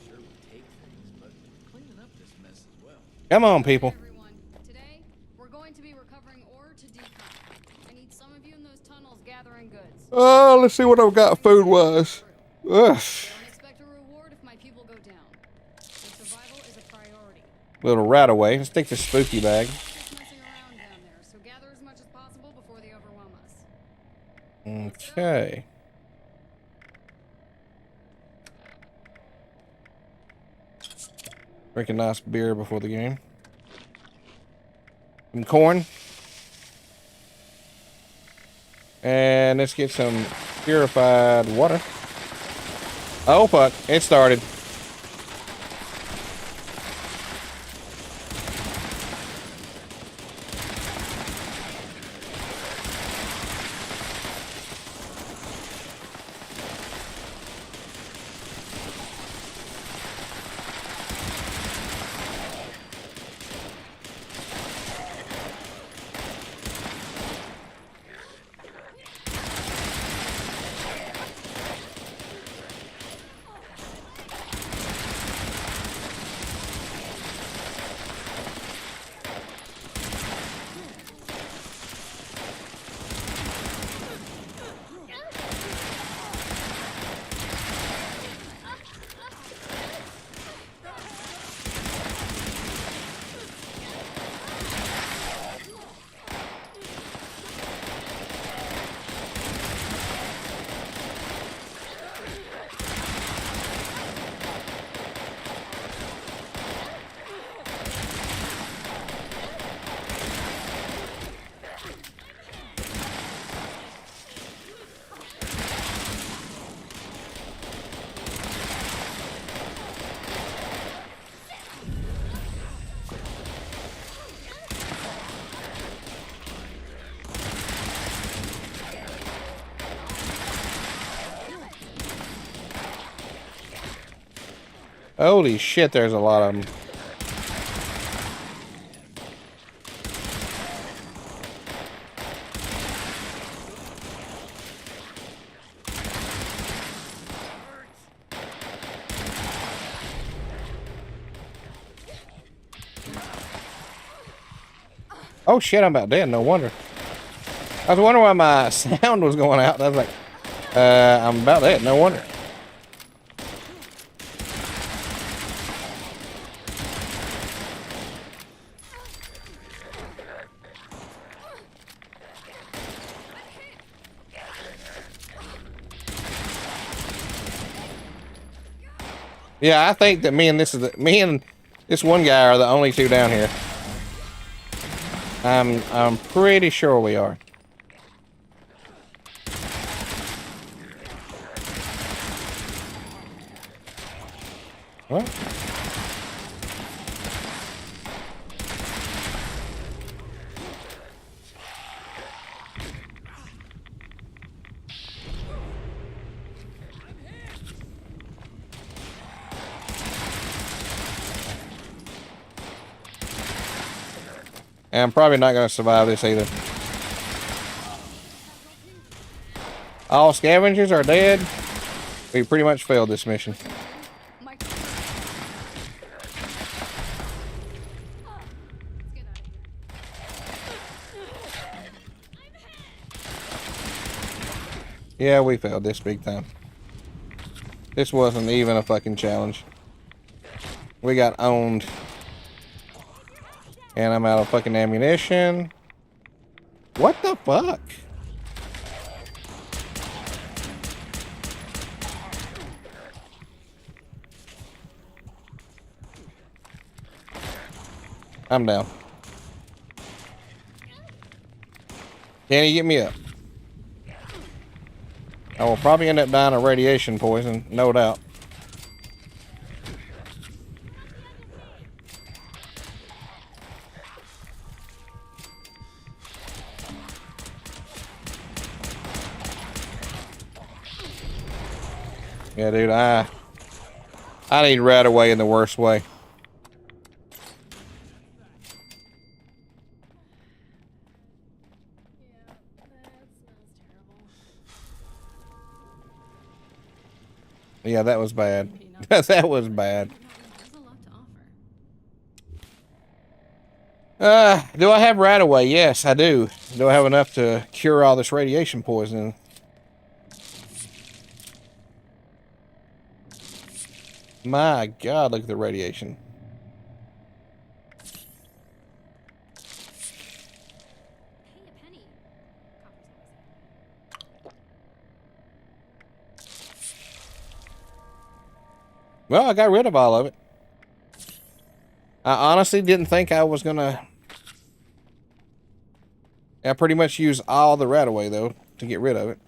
Sure would take things, but cleaning up this mess as well. Come on, people. Everyone, today we're going to be recovering ore to decon. I need some of you in those tunnels gathering goods. Oh, let's see what I've got food-wise. Ugh. Don't expect a reward if my people go down. Their survival is a priority. Little rat away. Let's take the spooky bag. Just messing around down there, so gather as much as possible before they overwhelm us. Okay. Drink a nice beer before the game. Some corn. And let's get some purified water. Oh, fuck. It started. Holy shit, there's a lot of them. Oh shit, I'm about dead, no wonder. I was wondering why my sound was going out. I was like, I'm about dead, no wonder. Yeah, I think that me and this one guy are the only two down here. I'm pretty sure we are. What? And I'm probably not going to survive this either. All scavengers are dead. We pretty much failed this mission. My Yeah, we failed this big time. This wasn't even a fucking challenge. We got owned. And I'm out of fucking ammunition. What the fuck? I'm down. Can you get me up? I will probably end up dying of radiation poison, no doubt. Yeah, dude, I need right away in the worst way. Yeah, that smells terrible. Yeah, that was bad. Maybe not. That was bad. There's a lot to offer. Do I have right away? Yes, I do. Do I have enough to cure all this radiation poisoning? My God, look at the radiation. Hey, a penny. Well, I got rid of all of it. I honestly didn't think I was gonna. I pretty much used all the right away though to get rid of it.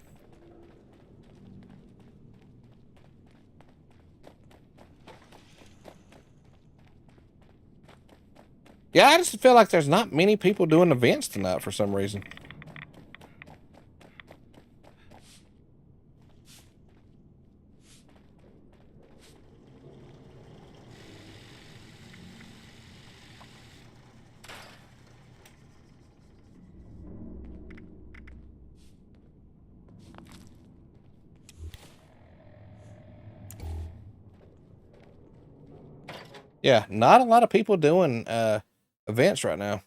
Yeah, I just feel like there's not many people doing events tonight for some reason. Yeah, not a lot of people doing events right now.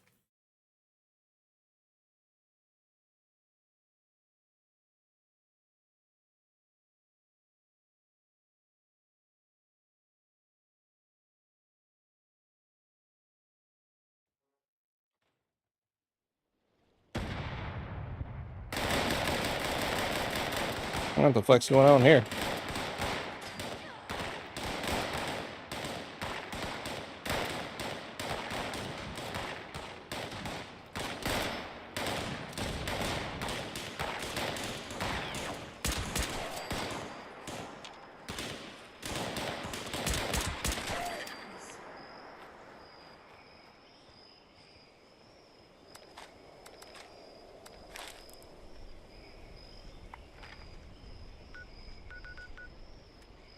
What the fuck's going on here?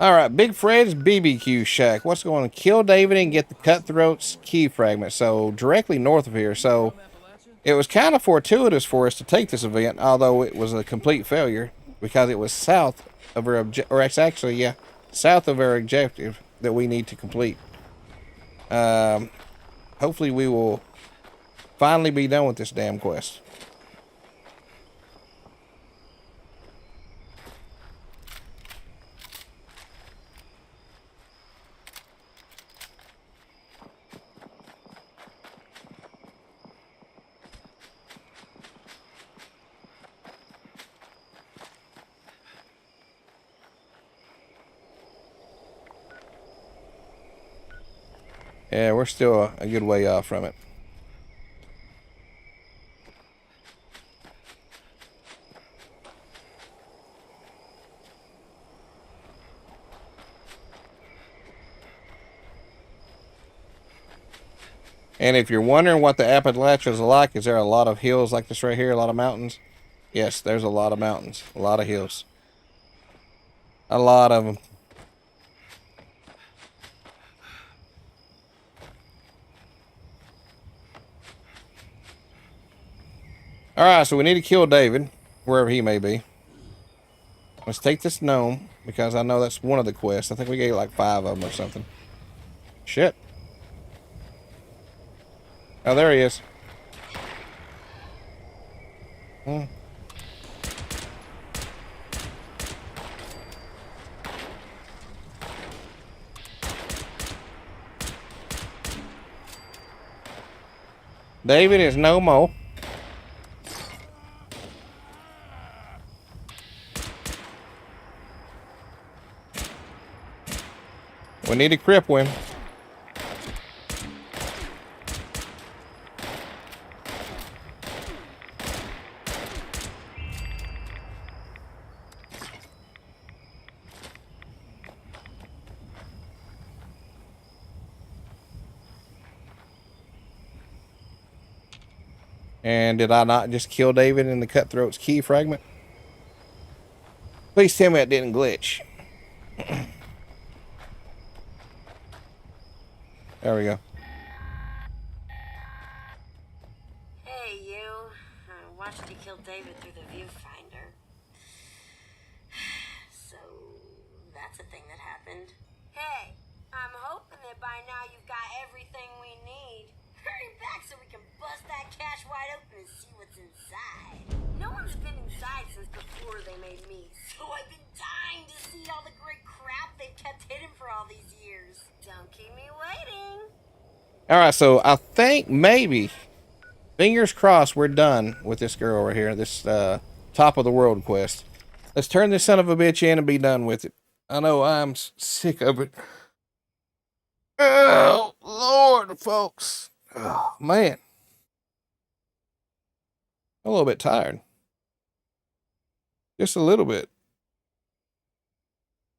All right, Big Fred's BBQ Shack. What's going on? Kill David and get the Cutthroat's key fragment. So directly north of here. So it was kind of fortuitous for us to take this event, although it was a complete failure because it was south of our or it's actually south of our objective that we need to complete. Hopefully we will finally be done with this damn quest. Yeah, we're still a good way off from it. And if you're wondering what the Appalachians are like, is there a lot of hills like this right here, a lot of mountains? Yes, there's a lot of mountains, a lot of hills. A lot of them. Alright, so we need to kill David, wherever he may be. Let's take this gnome, because I know that's one of the quests. I think we gave like 5 of them or something. Shit. Oh, there he is. David is no more. We need to cripple him. And did I not just kill David in the Cutthroat's key fragment? Please tell me it didn't glitch. There we go. Hey, you. I watched you kill David through the viewfinder. So, that's a thing that happened. Hey, I'm hoping that by now you've got everything we need. Hurry back so we can bust that cache wide open and see what's inside. No one's been inside since before they made me, so I've been dying to see all the great crap they've kept hidden for all these years. Don't keep me waiting. Alright, so I think maybe, fingers crossed, we're done with this girl right here. This top of the world quest. Let's turn this son of a bitch in and be done with it. I know I'm sick of it. Oh, Lord, folks. Oh, man. I'm a little bit tired. Just a little bit.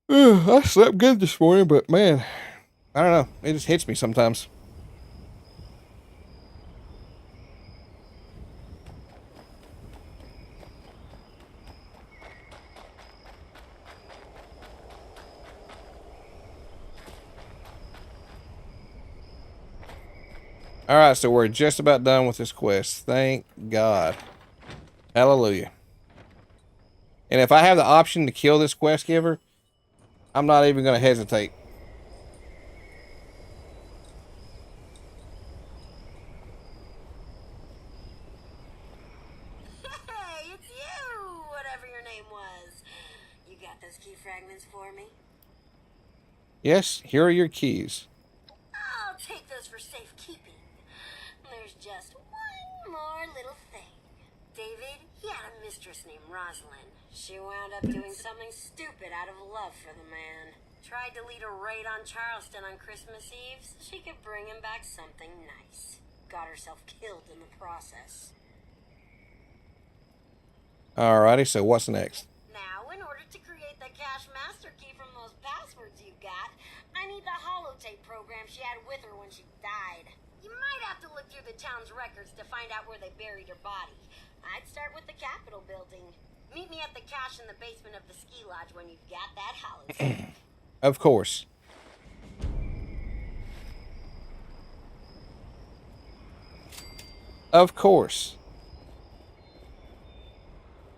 I slept good this morning, but man, I don't know. It just hits me sometimes. Alright, so we're just about done with this quest. Thank God. Hallelujah. And if I have the option to kill this quest giver, I'm not even going to hesitate. Hey, it's you, whatever your name was. You got those key fragments for me? Yes, here are your keys. I'll take those for safekeeping. There's just one more little thing. David, he had a mistress named Rosalind. She wound up doing something stupid out of love for the man. Tried to lead a raid on Charleston on Christmas Eve so she could bring him back something nice. Got herself killed in the process. Alrighty, so what's next? Now, in order to create the cache master key from those passwords you got, I need the holotape program she had with her when she died. You might have to look through the town's records to find out where they buried her body. I'd start with the Capitol building. Meet me at the cache in the basement of the ski lodge when you've got that holotape. Of course. Of course.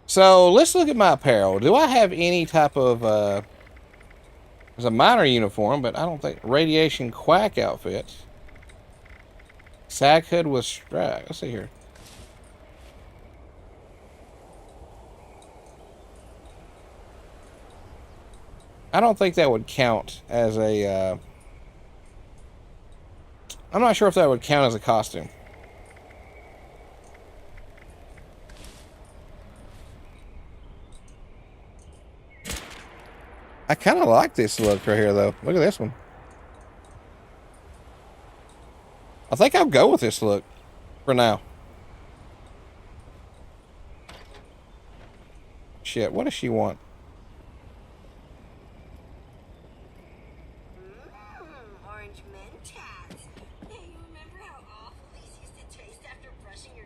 So let's look at my apparel. Do I have any type of there's a minor uniform, but I don't think radiation quack outfit. Sack hood with strap. Let's see here. I don't think that would count as a I'm not sure if that would count as a costume. I kind of like this look right here, though. Look at this one. I think I'll go with this look for now. Shit, what does she want? Orange Mentats. Hey, you remember how awful these used to taste after brushing your...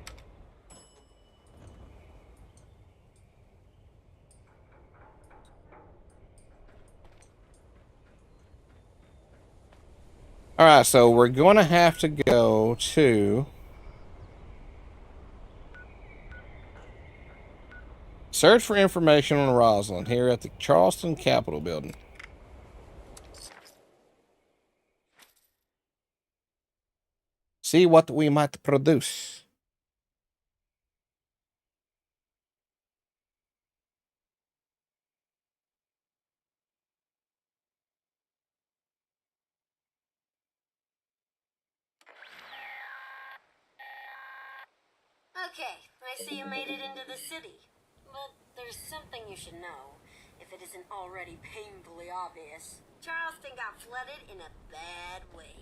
Alright, so we're going to have to go to... Search for information on Rosalind here at the Charleston Capitol building. See what we might produce. Okay, I see you made it into the city. But there's something you should know, if it isn't already painfully obvious. Charleston got flooded in a bad way.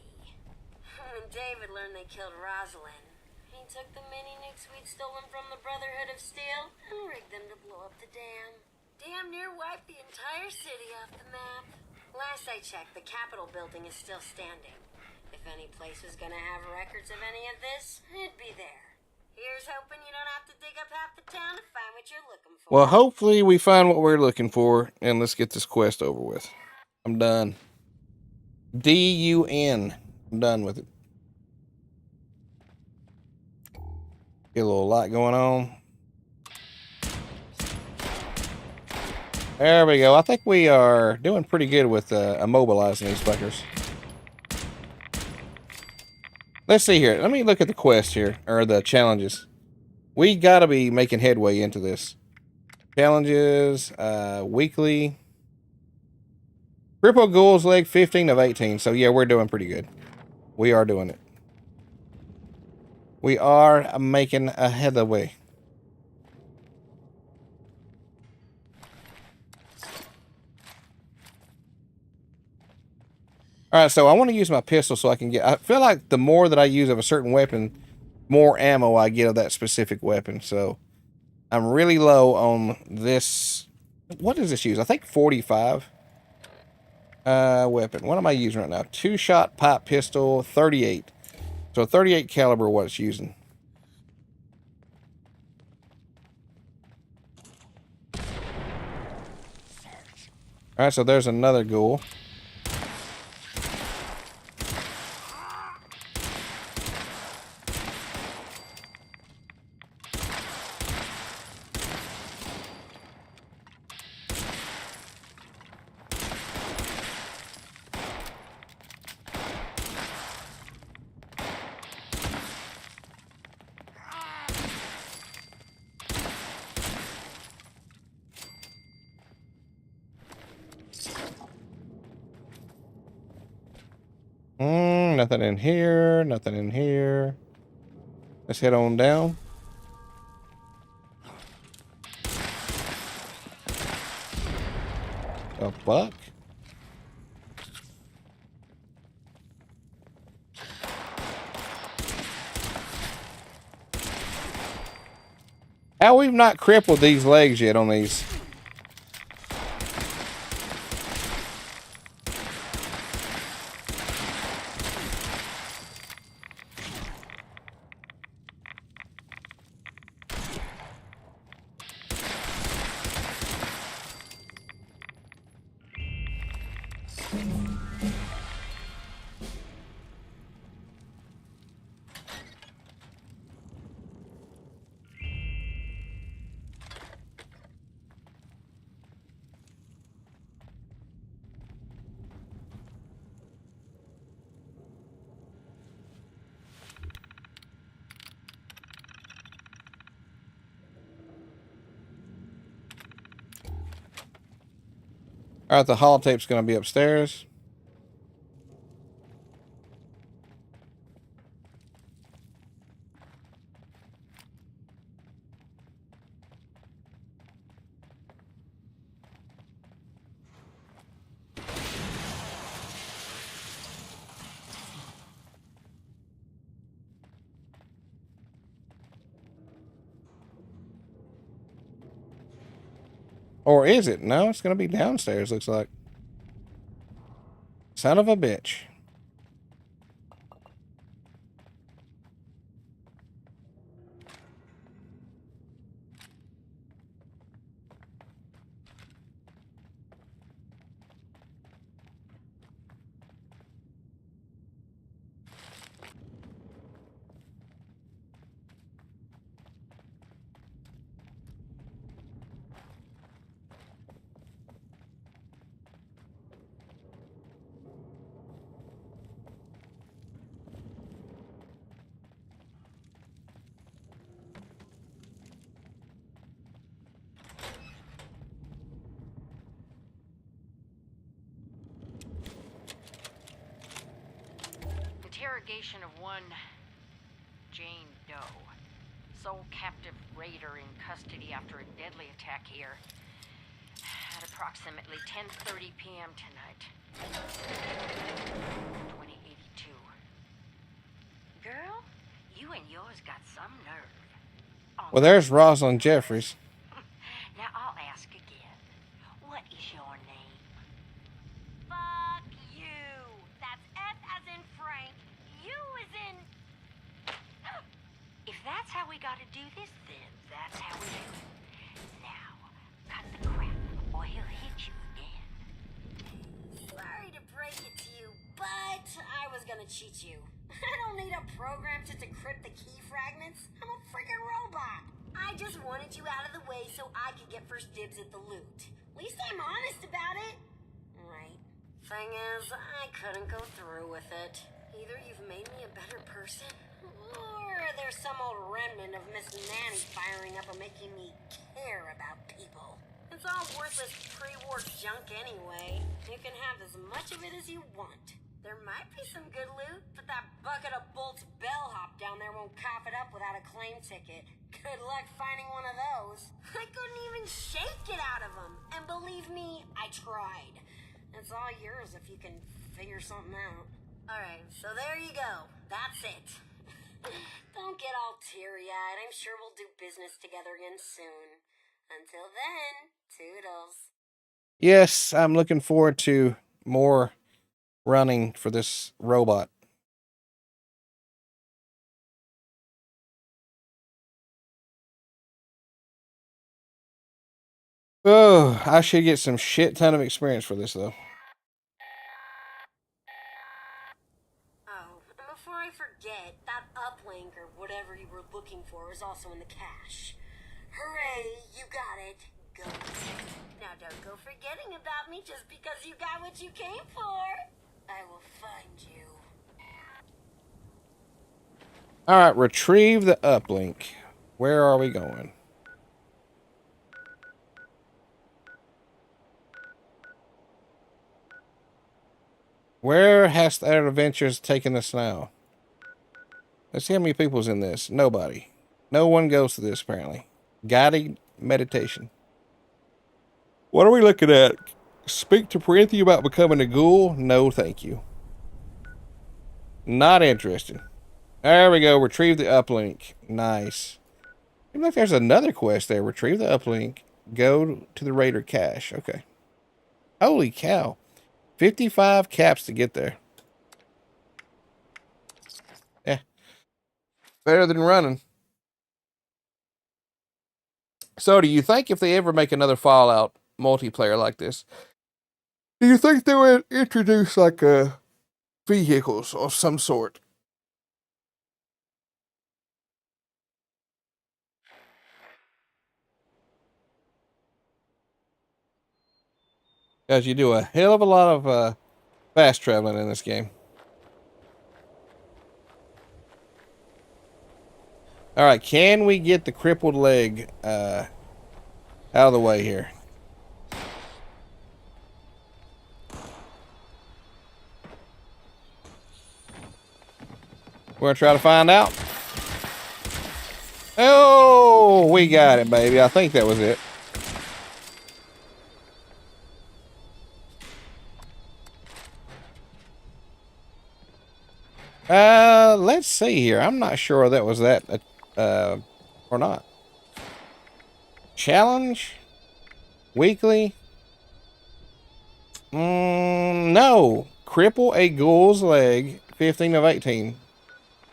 When David learned they killed Rosalind, he took the mini nukes we'd stolen from the Brotherhood of Steel and rigged them to blow up the dam. Damn near wiped the entire city off the map. Last I checked, the Capitol building is still standing. If any place was gonna have records of any of this, it'd be there. Here's hoping you don't have to dig up half the town to find what you're looking for. Well, hopefully we find what we're looking for, and let's get this quest over with. I'm done. D-U-N. I'm done with it. Get a little light going on. There we go. I think we are doing pretty good with immobilizing these fuckers. Let's see here. Let me look at the quest here, or the challenges. We gotta be making headway into this. Challenges, weekly. Cripple Ghoul's leg 15 of 18. So yeah, we're doing pretty good. We are doing it. We are making a headway. Alright, so I want to use my pistol so I can get... I feel like the more that I use of a certain weapon, more ammo I get of that specific weapon. So I'm really low on this. What does this use? I think 45 weapon. What am I using right now? 2-shot pipe pistol, 38. So 38 caliber what it's using. Alright, so there's another ghoul. Nothing in here. Nothing in here. Let's head on down. A buck. How we've not crippled these legs yet on these. Alright, the holotape's going to be upstairs. Or is it? No, it's going to be downstairs, looks like. Son of a bitch. Interrogation of one Jane Doe, sole captive raider in custody after a deadly attack here at approximately 10:30 p.m. tonight. 2082. Girl, you and yours got some nerve. Well, there's Rosalind Jeffries. Now I'll ask again. What is your name? Fuck you. That's F as in Frank. You as in... If that's That's how we gotta do this then. That's how we do it. Now, cut the crap or he'll hit you again. Sorry to break it to you, but I was gonna cheat you. I don't need a program to decrypt the key fragments. I'm a freaking robot. I just wanted you out of the way so I could get first dibs at the loot. At least I'm honest about it. Right. Thing is, I couldn't go through with it. Either you've made me a better person, or there's some old remnant of Miss Nanny firing up and making me care about people. It's all worthless pre-war junk anyway. You can have as much of it as you want. There might be some good loot, but that bucket of bolts bellhop down there won't cough it up without a claim ticket. Good luck finding one of those. I couldn't even shake it out of them. And believe me, I tried. It's all yours if you can figure something out. Alright, so there you go. That's it. Don't get all teary-eyed. I'm sure we'll do business together again soon. Until then, toodles. Yes, I'm looking forward to more running for this robot. Oh, I should get some shit ton of experience for this though. Oh, and before I forget, that uplink or whatever you were looking for is also in the cache. Hooray, you got it. Go. Now don't go forgetting about me just because you got what you came for. I will find you. Alright, retrieve the uplink. Where are we going? Where has our adventures taken us now? Let's see how many people's in this. Nobody. No one goes to this, apparently. Guided meditation. What are we looking at? Speak to Parenthi about becoming a ghoul? No, thank you. Not interested. There we go. Retrieve the uplink. Nice. Seems like there's another quest there. Retrieve the uplink. Go to the Raider cache. Okay. Holy cow. 55 caps to get there. Yeah. Better than running. So, do you think if they ever make another Fallout multiplayer like this, do you think they would introduce like vehicles of some sort? Because you do a hell of a lot of fast traveling in this game. Alright, can we get the crippled leg out of the way here? We're going to try to find out. Oh, we got it, baby. I think that was it. Let's see here. I'm not sure that was that or not. Challenge? Weekly? No. Cripple a ghoul's leg. 15 of 18.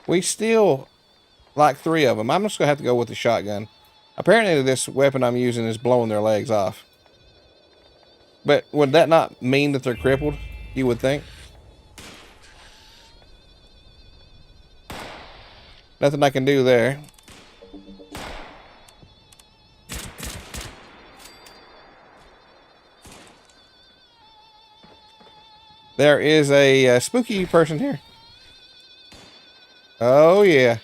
We still like 3 of them. I'm just going to have to go with the shotgun. Apparently this weapon I'm using is blowing their legs off. But would that not mean that they're crippled? You would think. Nothing I can do there. There is a spooky person here. Oh, yeah.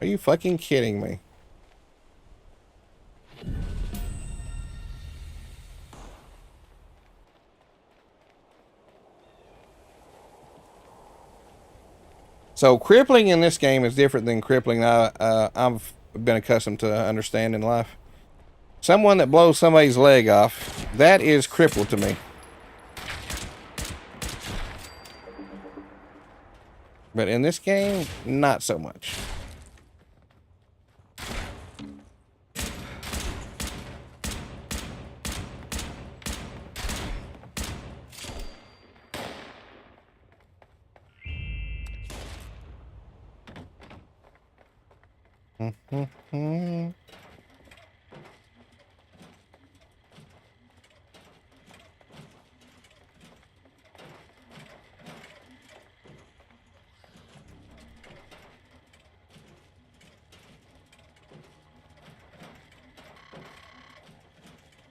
Are you fucking kidding me? So crippling in this game is different than crippling I've been accustomed to understand in life. Someone that blows somebody's leg off, that is crippled to me. But in this game, not so much.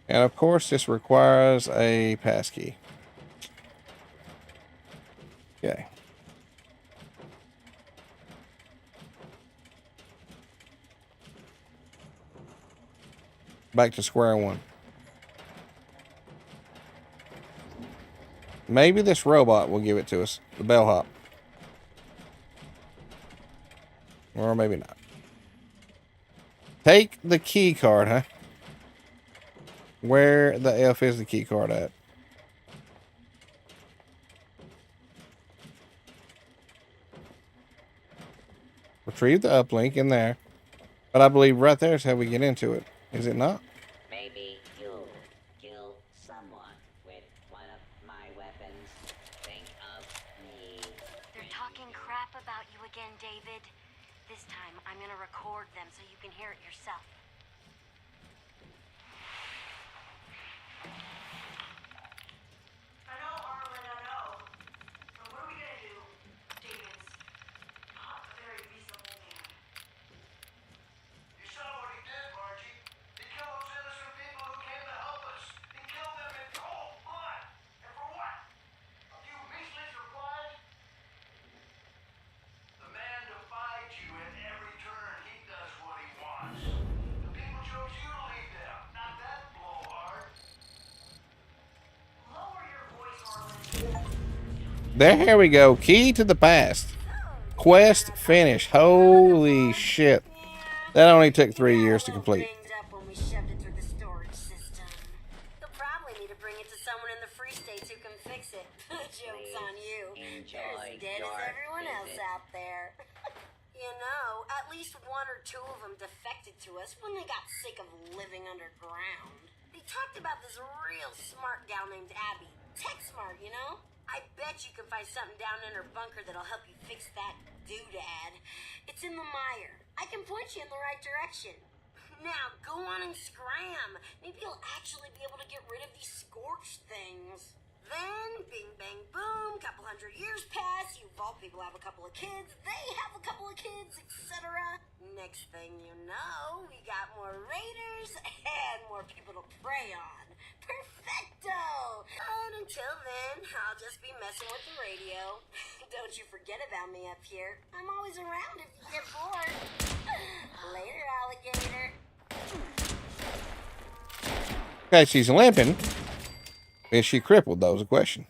And of course, this requires a passkey. Okay. Back to square one. Maybe this robot will give it to us. The bellhop. Or maybe not. Take the key card, huh? Where the F is the key card at? Retrieve the uplink in there. But I believe right there is how we get into it. Is it not? Maybe you'll kill someone with one of my weapons. Think of me. They're talking crap about you again, David. This time, I'm gonna record them so you can hear it yourself. I know, Arlen, I know. But what are we gonna do? David's not a very reasonable man. You saw what he did, Margie. He killed those innocent people who came to help us. He killed them in cold blood. And for what? A few measly replies? The man defied you at every turn. He does what he wants. The people chose you to lead them, not that blowhard. Lower your voice, Arlen. There we go. Key to the past. Quest finish. Holy shit. That only took 3 years to complete. Banged up when we shoved it through the storage system. You'll probably need to bring it to someone in the Free States who can fix it. Joke's on you. You're as dead as everyone else out there. You know, at least 1 or 2 of them defected to us when they got sick of living underground. They talked about this real smart gal named Abby. Tech smart, you know? I bet you can find something down in her bunker that'll help you fix that doodad. It's in the mire. I can point you in the right direction. Now, go on and scram. Maybe you'll actually be able to get rid of these scorched things. Then, bing, bang, boom, couple hundred years pass, you vault people have a couple of kids, they have a couple of kids, etc. Next thing you know, we got more raiders and more people to prey on. Perfecto! And until then, I'll just be messing with the radio. Don't you forget about me up here. I'm always around if you get bored. Later, alligator. Okay, she's limping. Is she crippled? That was a question.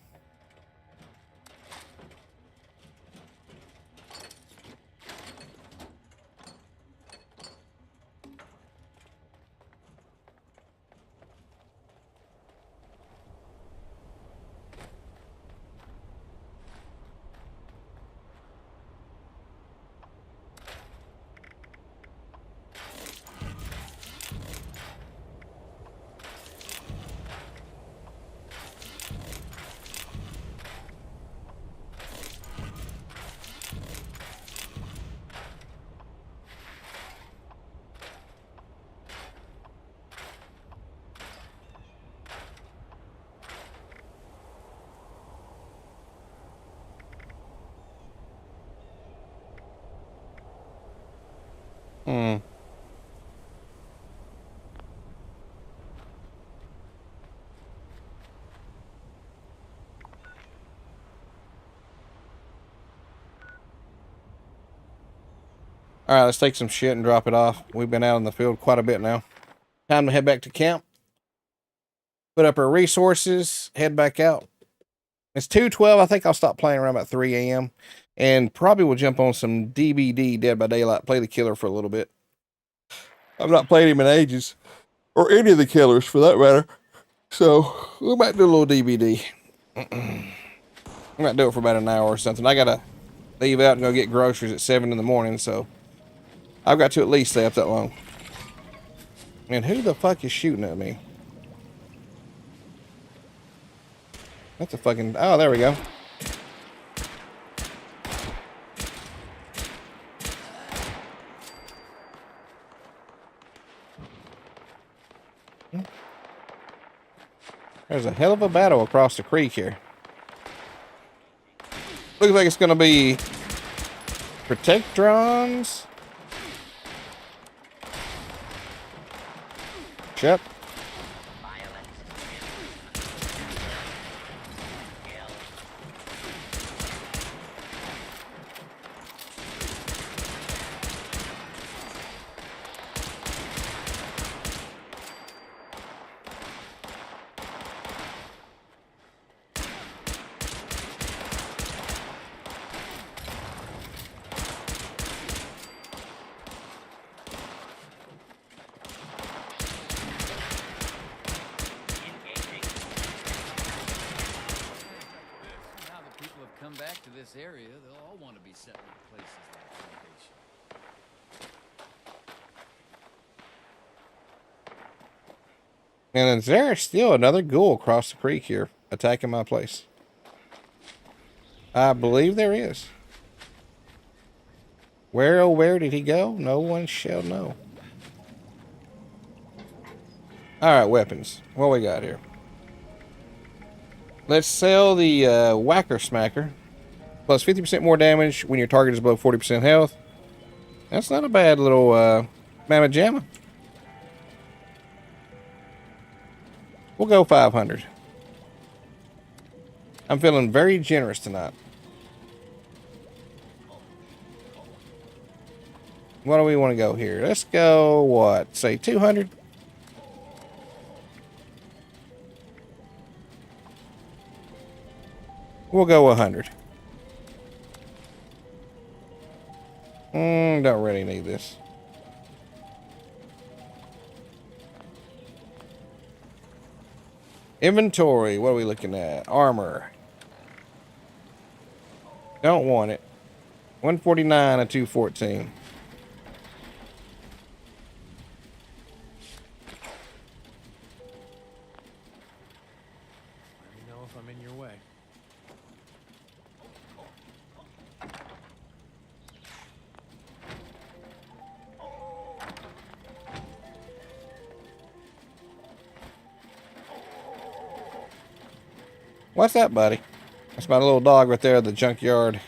All right, let's take some shit and drop it off. We've been out in the field quite a bit now. Time to head back to camp. Put up our resources, head back out. It's 2:12. I think I'll stop playing around about 3 a.m. And probably will jump on some DBD, Dead by Daylight, play the killer for a little bit. I've not played him in ages. Or any of the killers, for that matter. So, we might do a little DBD. I might do it for about an hour or something. I gotta leave out and go get groceries at 7 in the morning, so I've got to at least stay up that long. And who the fuck is shooting at me? That's a fucking... Oh, there we go. There's a hell of a battle across the creek here. Looks like it's going to be Protectrons. Shut. Now that people have come back to this area, they'll all want to be settling places like Foundation. And is there still another ghoul across the creek here attacking my place? I believe there is. Where, oh, where did he go? No one shall know. Alright, weapons. What we got here? Let's sell the Whacker Smacker. Plus 50% more damage when your target is below 40% health. That's not a bad little mamma jamma. We'll go 500. I'm feeling very generous tonight. What do we want to go here? Let's go, what? Say 200? We'll go 100. Don't really need this. Inventory. What are we looking at? Armor. Don't want it. 149 and 214. Let me know if I'm in your way. What's that, buddy? That's my little dog right there, the junkyard.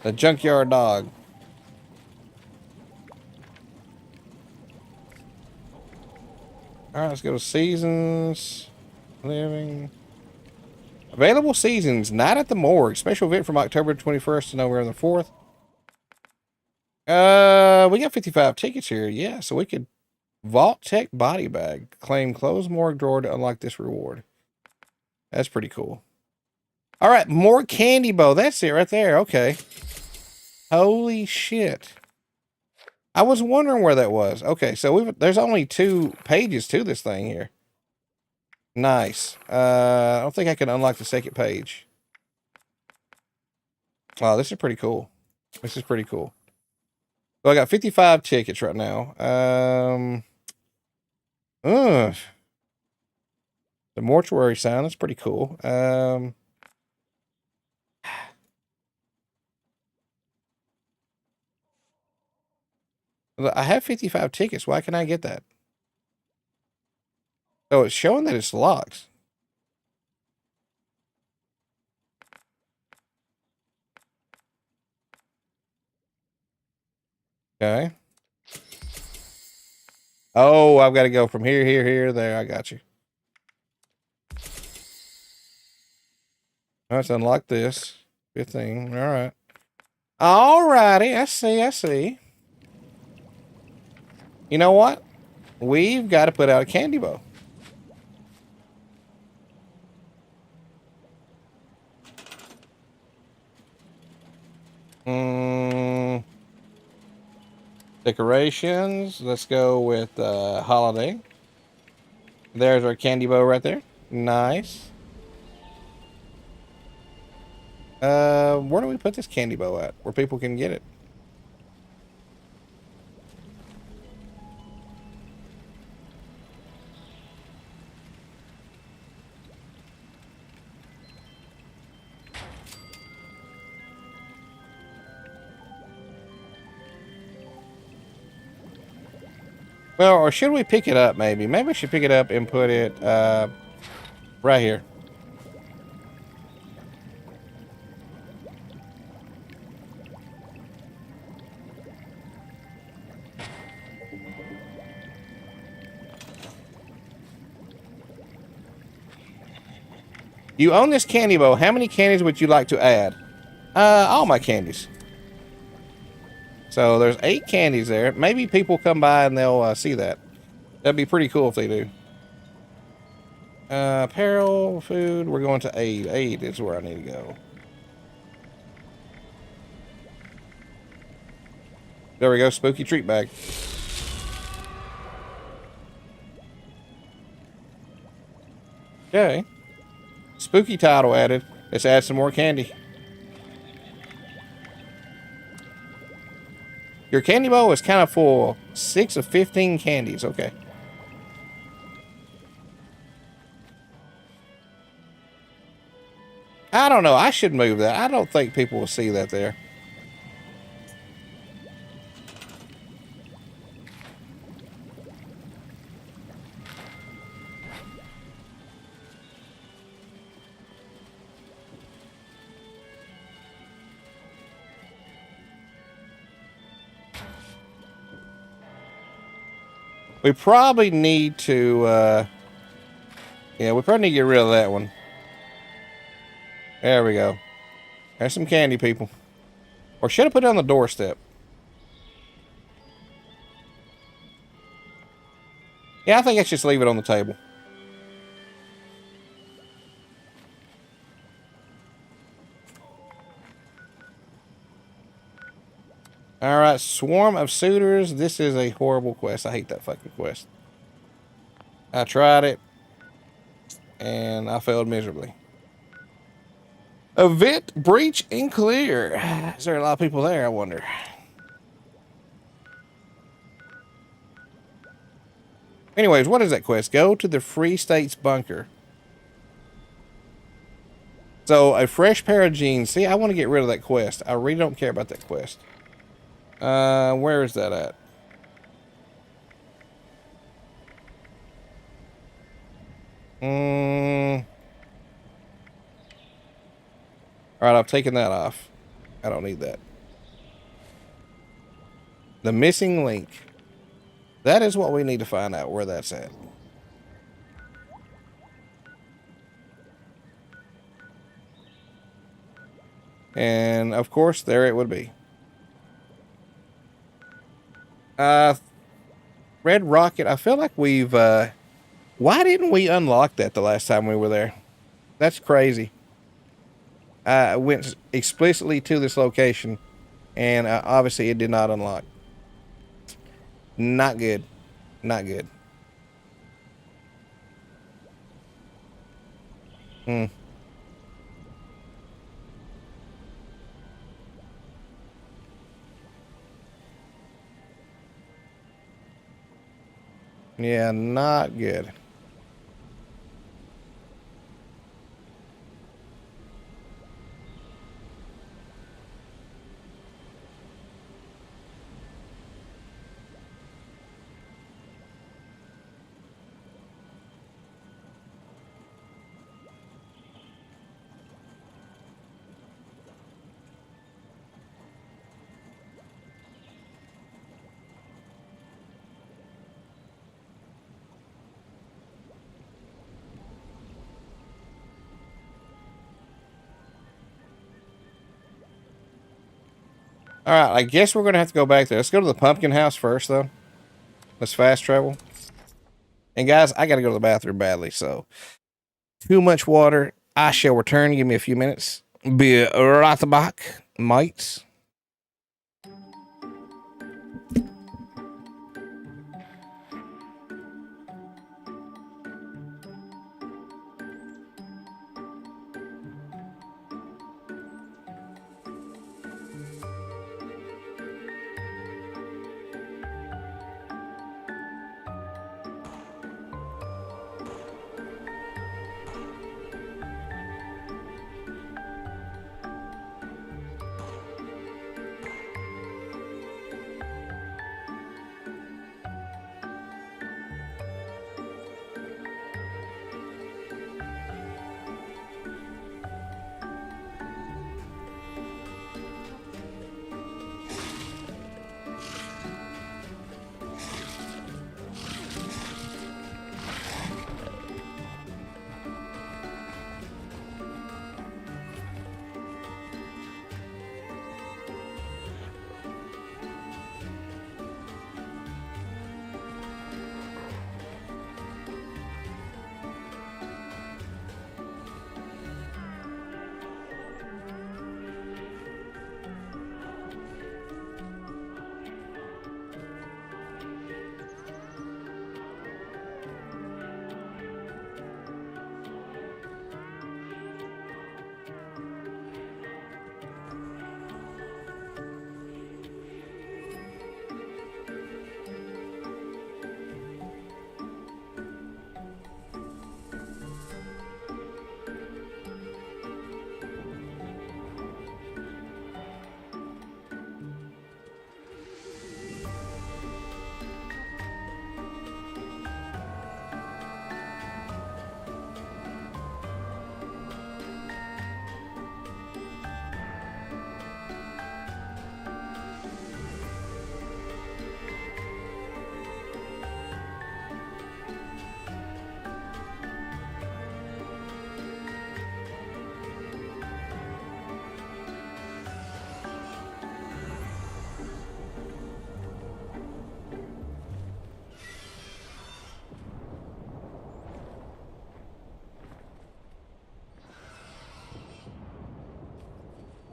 The junkyard dog. Alright, let's go to seasons. Living. Available seasons. Night at the Morgue. Special event from October 21st to November the 4th. We got 55 tickets here. Yeah, so we could Vault Tech Body Bag. Claim closed morgue drawer to unlock this reward. That's pretty cool. All right, more candy bow. That's it right there. Okay. Holy shit. I was wondering where that was. Okay, so there's only 2 pages to this thing here. Nice. I don't think I can unlock the second page. Wow, this is pretty cool. This is pretty cool. So I got 55 tickets right now. The mortuary sign, that's pretty cool. I have 55 tickets. Why can I get that? Oh, it's showing that it's locked. Okay. Oh, I've got to go from here, here, here, there. I got you. Let's unlock this. 15. All right. All righty. I see. I see. You know what? We've got to put out a candy bow. Decorations. Let's go with holiday. There's our candy bow right there. Nice. Where do we put this candy bow at? Where people can get it? Well, or should we pick it up maybe? Maybe we should pick it up and put it right here. You own this candy bowl. How many candies would you like to add? All my candies. So there's 8 candies there. Maybe people come by and they'll see that. That'd be pretty cool if they do. Apparel, food. We're going to aid. Aid is where I need to go. There we go. Spooky treat bag. Okay. Spooky title added. Let's add some more candy. Your candy bowl is kind of full. 6 of 15 candies. Okay. I don't know. I should move that. I don't think people will see that there. We probably need to, yeah, we probably need to get rid of that one. There we go. There's some candy, people. Or should I put it on the doorstep? Yeah, I think I should just leave it on the table. Alright, Swarm of Suitors. This is a horrible quest. I hate that fucking quest. I tried it, and I failed miserably. Event, breach, and clear. Is there a lot of people there, I wonder? Anyways, what is that quest? Go to the Free States bunker. So, a fresh pair of jeans. See, I want to get rid of that quest. I really don't care about that quest. Where is that at? Alright, I've taken that off. I don't need that. The missing link. That is what we need to find out where that's at. And, of course, there it would be. Red Rocket. I feel like we've, why didn't we unlock that the last time we were there? That's crazy. I went explicitly to this location, and obviously it did not unlock. Not good. Not good. Yeah, not good. All right, I guess we're going to have to go back there. Let's go to the pumpkin house first, though. Let's fast travel. And, guys, I got to go to the bathroom badly, so too much water. I shall return. Give me a few minutes. Be right back, mates.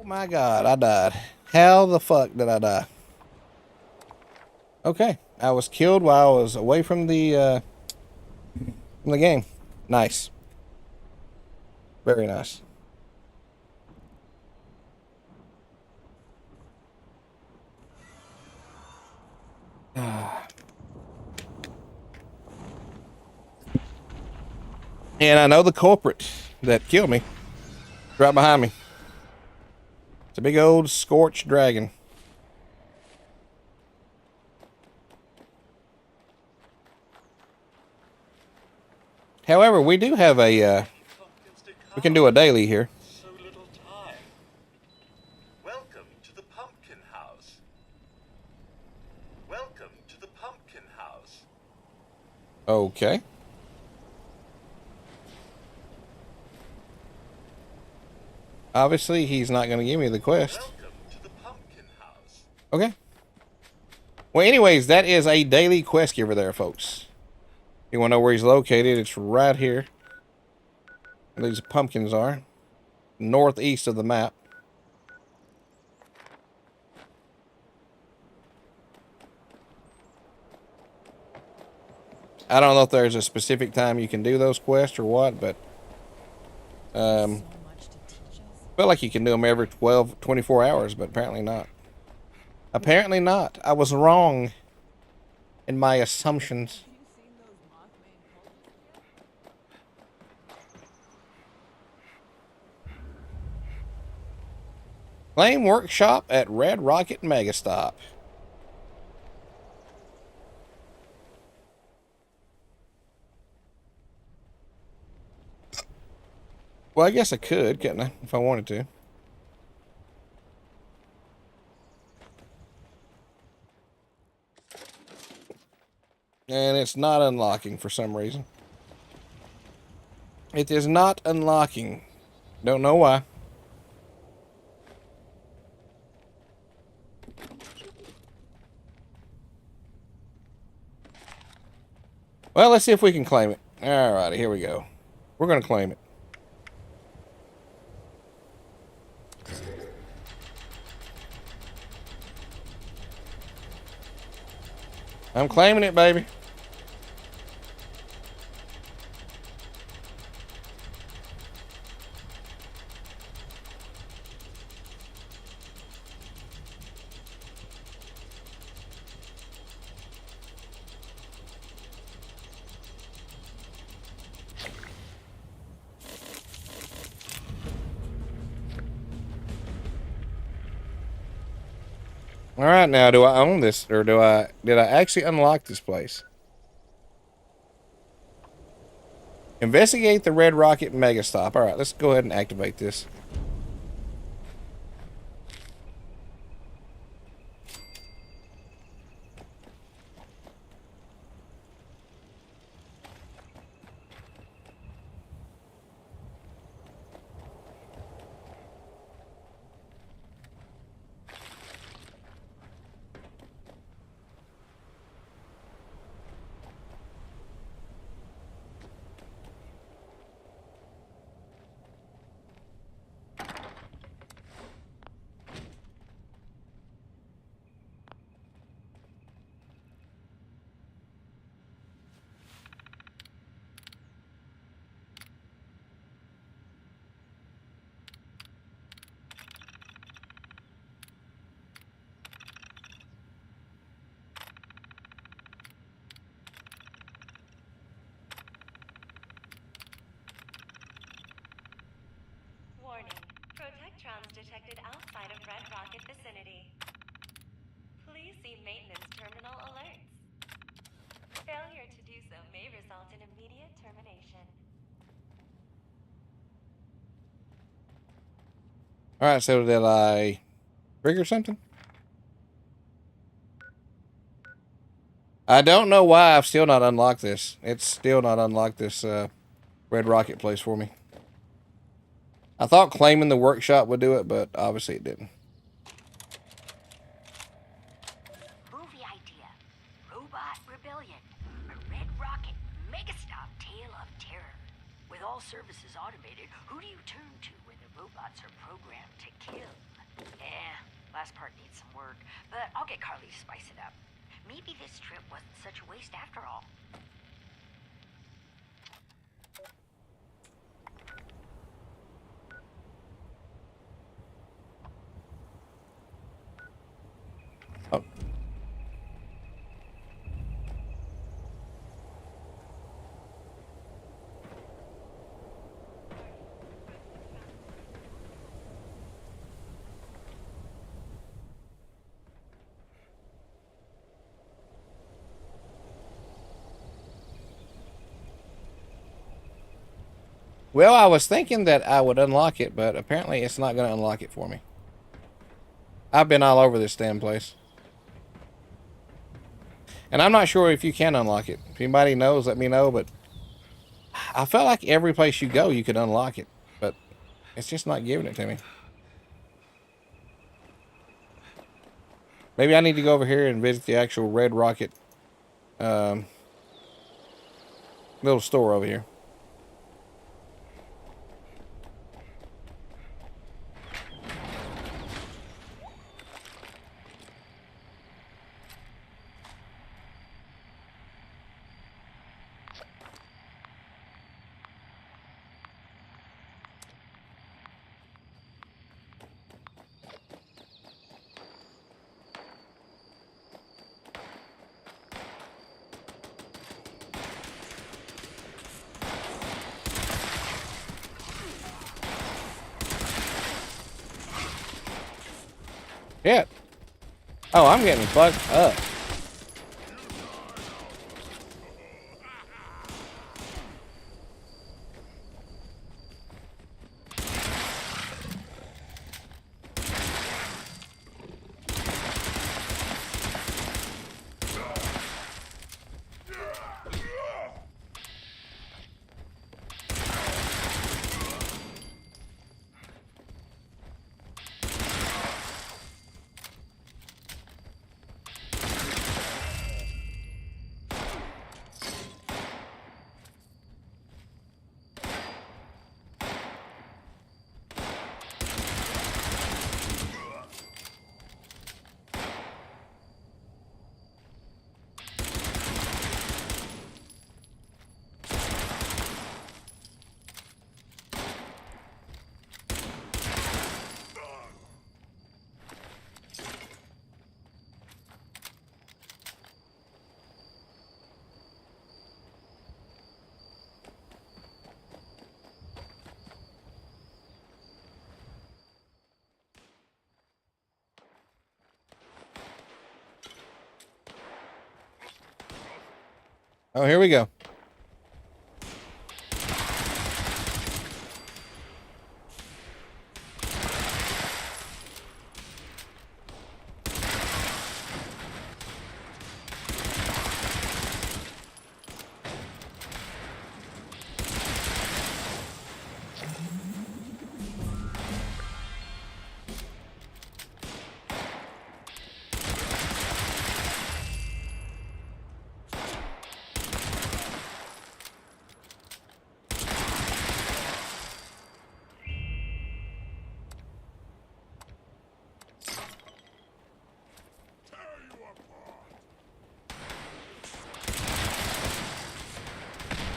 my God, I died. How the fuck did I die? Okay, I was killed while I was away from the game. Nice. Very nice. And I know the culprit that killed me. Right behind me. It's a big old scorched dragon. However, we do have a, we can do a daily here. So little time. Welcome to the pumpkin house. Welcome to the pumpkin house. Okay. Obviously, he's not going to give me the quest. Welcome to the pumpkin house. Okay. Well, anyways, that is a daily quest giver there, folks. You want to know where he's located? It's right here. These pumpkins are. Northeast of the map. I don't know if there's a specific time you can do those quests or what, but feel like you can do them every 24 hours, but apparently not. Apparently not. I was wrong in my assumptions. Claim workshop at Red Rocket Megastop. Well, I guess I could, couldn't I, if I wanted to. And it's not unlocking for some reason. It is not unlocking. Don't know why. Well, let's see if we can claim it. Alrighty, here we go. We're going to claim it. I'm claiming it, baby. All right, now do I own this, or did I actually unlock this place? Investigate the Red Rocket Megastop. All right, let's go ahead and activate this. Warning. Protectrons detected outside of Red Rocket vicinity. Please see maintenance terminal alerts. Failure to do so may result in immediate termination. Alright, so did I trigger something? I don't know why I've still not unlocked this. It's still not unlocked this Red Rocket place for me. I thought claiming the workshop would do it, but obviously it didn't. Movie idea. Robot Rebellion. A Red Rocket Megastop tale of terror. With all services automated, who do you turn to when the robots are programmed to kill? Yeah, last part needs some work, but I'll get Carly to spice it up. Maybe this trip wasn't such a waste after all. Oh. Well, I was thinking that I would unlock it, but apparently it's not going to unlock it for me. I've been all over this damn place. And I'm not sure if you can unlock it. If anybody knows, let me know, but I felt like every place you go, you could unlock it, but it's just not giving it to me. Maybe I need to go over here and visit the actual Red Rocket little store over here. Yeah. Oh, I'm getting fucked up. Oh, here we go.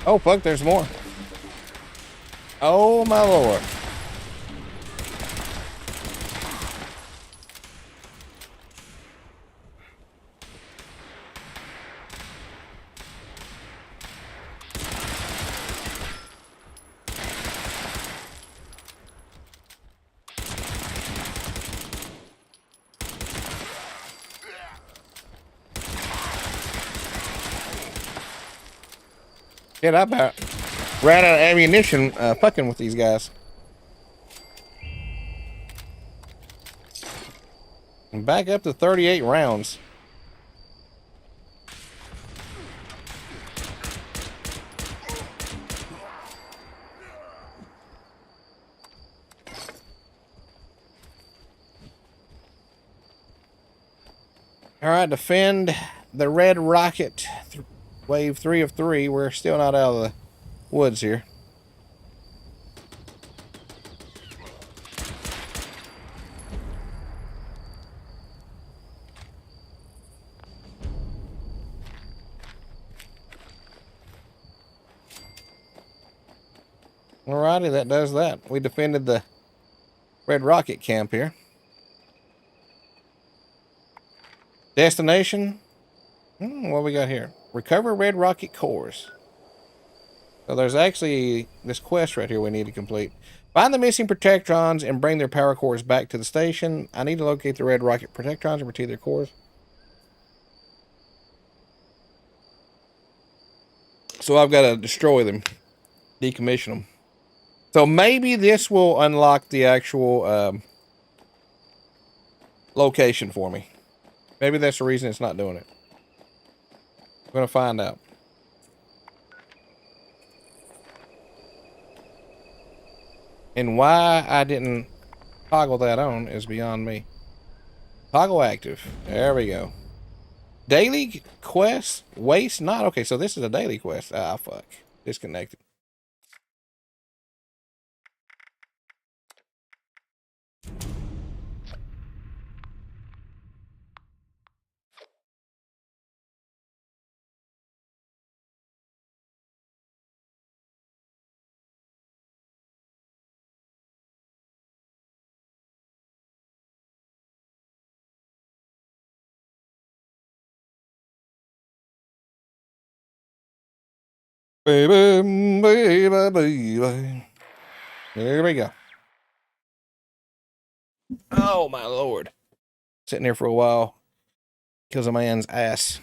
Oh, fuck, there's more. Oh, my lord. Shit, I about ran out of ammunition fucking with these guys. And back up to 38 rounds. All right, defend the Red Rocket. Wave 3 of 3. We're still not out of the woods here. Alrighty, that does that. We defended the Red Rocket camp here. Destination. What we got here? Recover Red Rocket cores. So there's actually this quest right here we need to complete. Find the missing Protectrons and bring their power cores back to the station. I need to locate the Red Rocket Protectrons and retrieve their cores. So I've got to destroy them. Decommission them. So maybe this will unlock the actual location for me. Maybe that's the reason it's not doing it. I'm going to find out. And why I didn't toggle that on is beyond me. Toggle active. There we go. Daily quest. Waste not. Okay, so this is a daily quest. Ah, fuck. Disconnected. Baby, baby, baby. There we go. Oh, my lord. Sitting here for a while because of man's ass.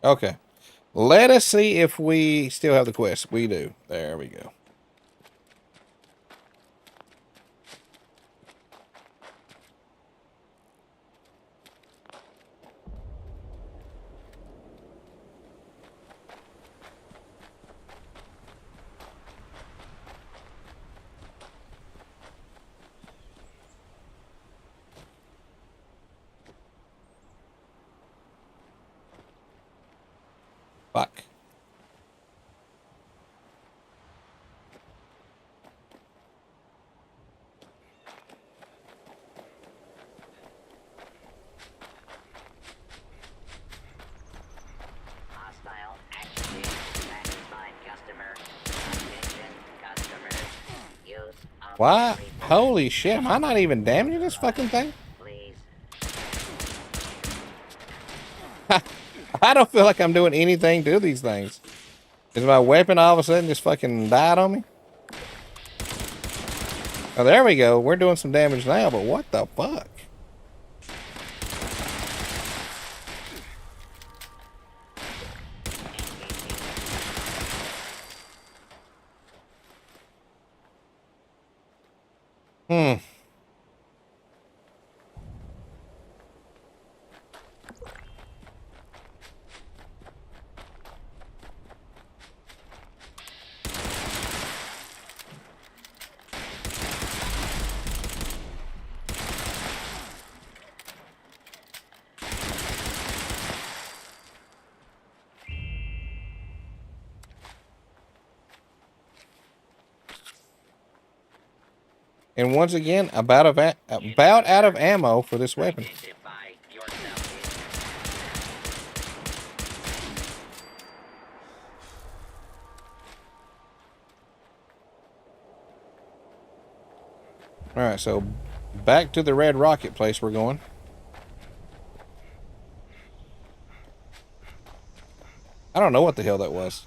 Okay. Let us see if we still have the quest. We do. There we go. Fuck. Hostile activity. Satisfied customer. Attention customers. Use of Why? every Holy shit. Am I not even damaging this fucking thing? please. I don't feel like I'm doing anything to these things. Is my weapon all of a sudden just fucking died on me? Oh, there we go. We're doing some damage now, but what the fuck? Hmm. And once again, about out of ammo for this weapon. Identify yourself. All right, so back to the Red Rocket place we're going. I don't know what the hell that was.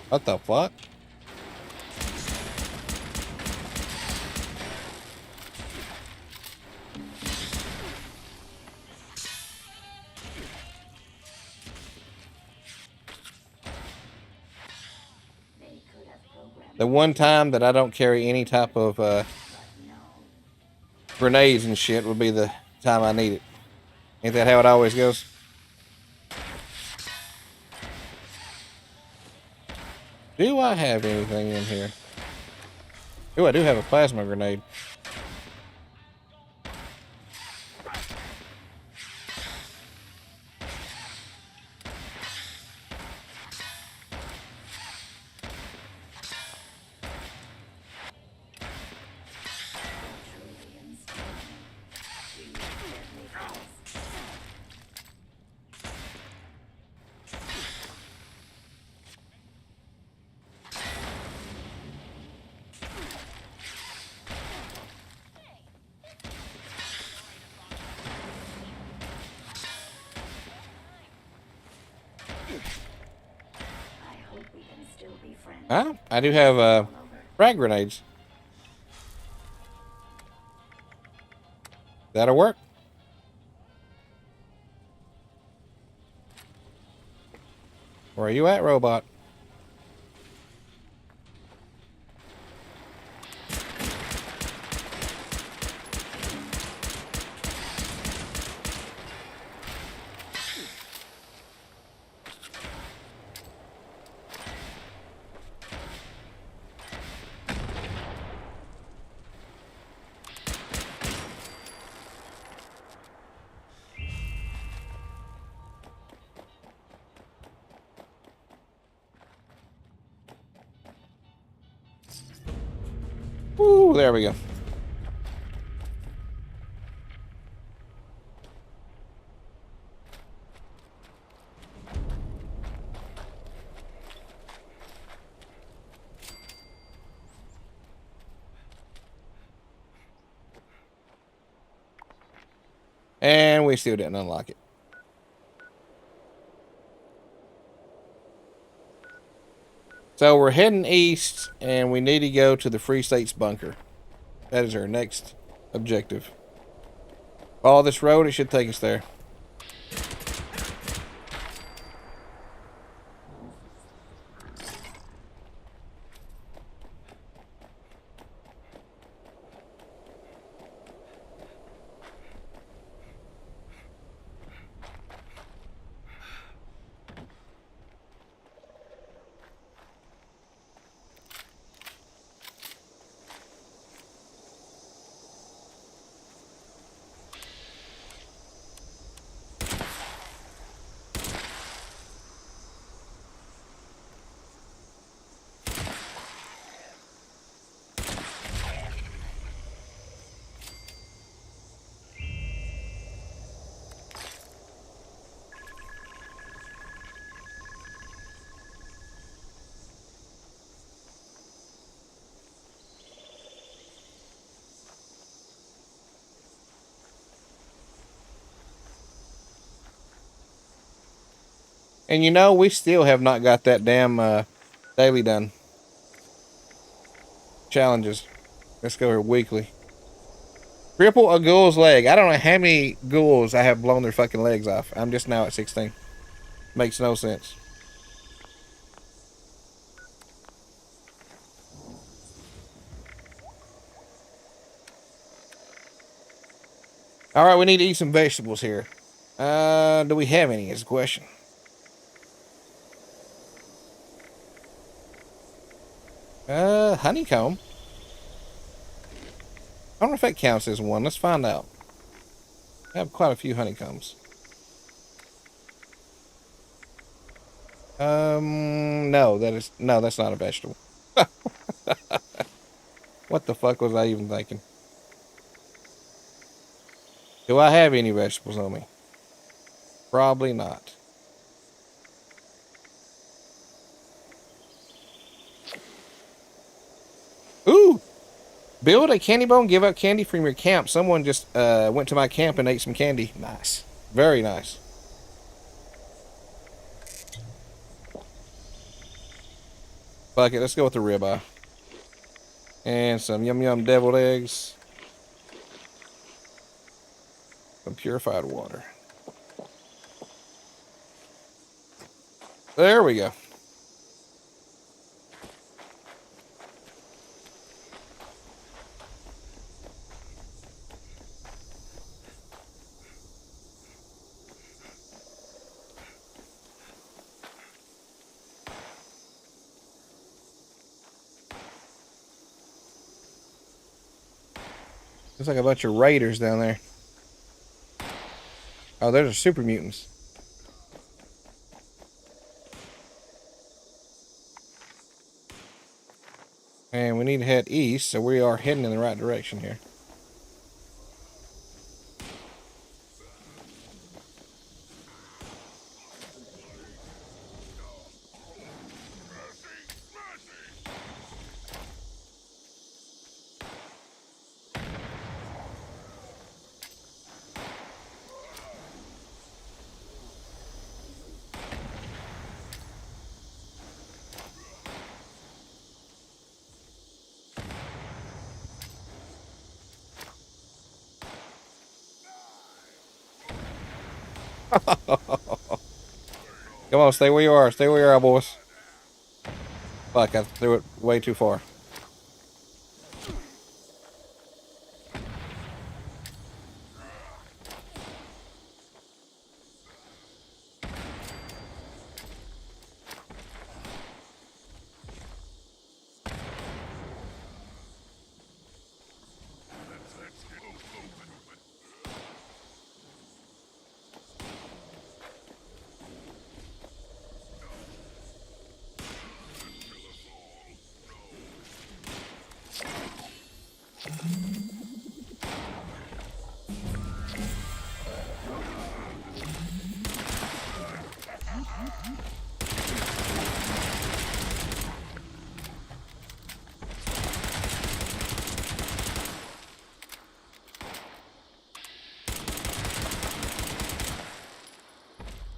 What the fuck? The one time that I don't carry any type of grenades and shit would be the time I need it. Ain't that how it always goes? Do I have anything in here? Oh, I do have a plasma grenade. I do have frag grenades. That'll work. Where are you at, robot? Ooh, there we go. And we still didn't unlock it. So we're heading east, and we need to go to the Free States bunker. That is our next objective. Follow this road, it should take us there. And you know, we still have not got that damn daily done. Challenges. Let's go here weekly. Cripple a ghoul's leg. I don't know how many ghouls I have blown their fucking legs off. I'm just now at 16. Makes no sense. Alright, we need to eat some vegetables here. Do we have any is the question. Honeycomb. I don't know if that counts as one. Let's find out. I have quite a few honeycombs. No, that's not a vegetable. What the fuck was I even thinking? Do I have any vegetables on me? Probably not. Ooh! Build a candy bone, give out candy from your camp. Someone just went to my camp and ate some candy. Nice. Very nice. Fuck it, let's go with the ribeye. And some yum yum deviled eggs. Some purified water. There we go. Looks like a bunch of raiders down there. Oh, there's a super mutants. And we need to head east, so we are heading in the right direction here. Come on, stay where you are. Stay where you are, boys. Fuck, I threw it way too far.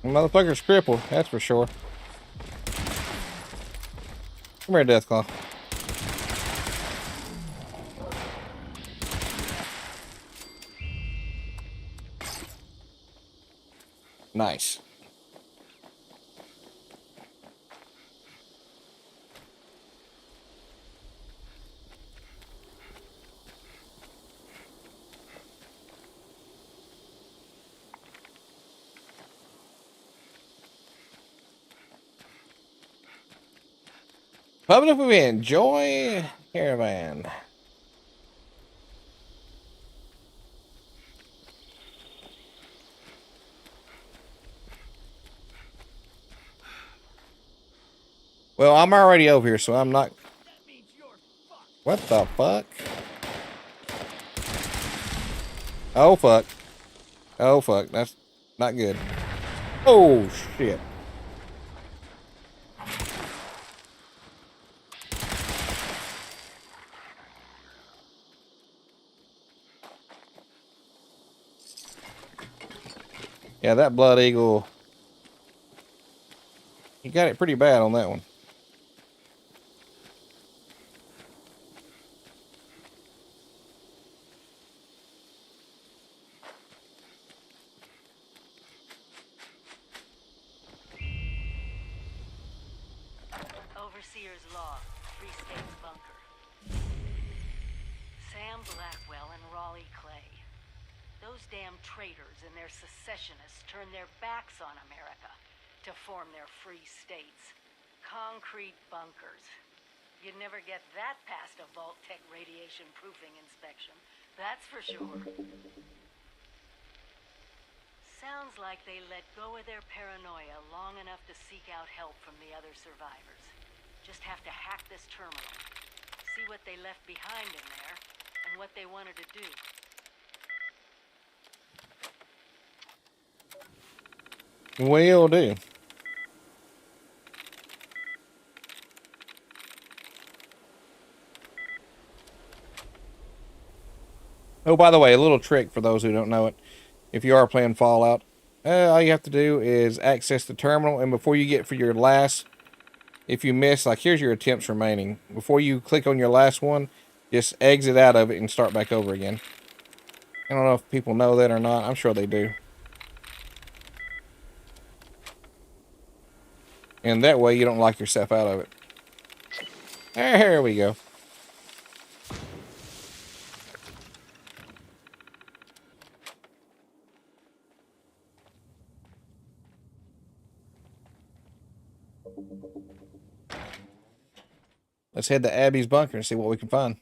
Motherfucker's crippled, that's for sure. Come here, Deathclaw. Nice. Public event, Joy Caravan. Well, I'm already over here, so I'm not. What the fuck? Oh fuck. Oh fuck. That's not good. Oh shit. Yeah, that Blood Eagle. He got it pretty bad on that one. Overseer's log, Free States bunker. Sam Blackwell and Raleigh Clay. Those damn traitors and their secessionists turned their backs on America to form their free states. Concrete bunkers. You'd never get that past a Vault-Tec radiation proofing inspection, that's for sure. Sounds like they let go of their paranoia long enough to seek out help from the other survivors. Just have to hack this terminal, see what they left behind in there, and what they wanted to do. Will do. Oh, by the way, a little trick for those who don't know it. If you are playing Fallout, all you have to do is access the terminal, and before you get for your last, if you miss, like here's your attempts remaining. Before you click on your last one, just exit out of it and start back over again. I don't know if people know that or not. I'm sure they do. And that way you don't lock yourself out of it. There we go. Let's head to Abby's bunker and see what we can find.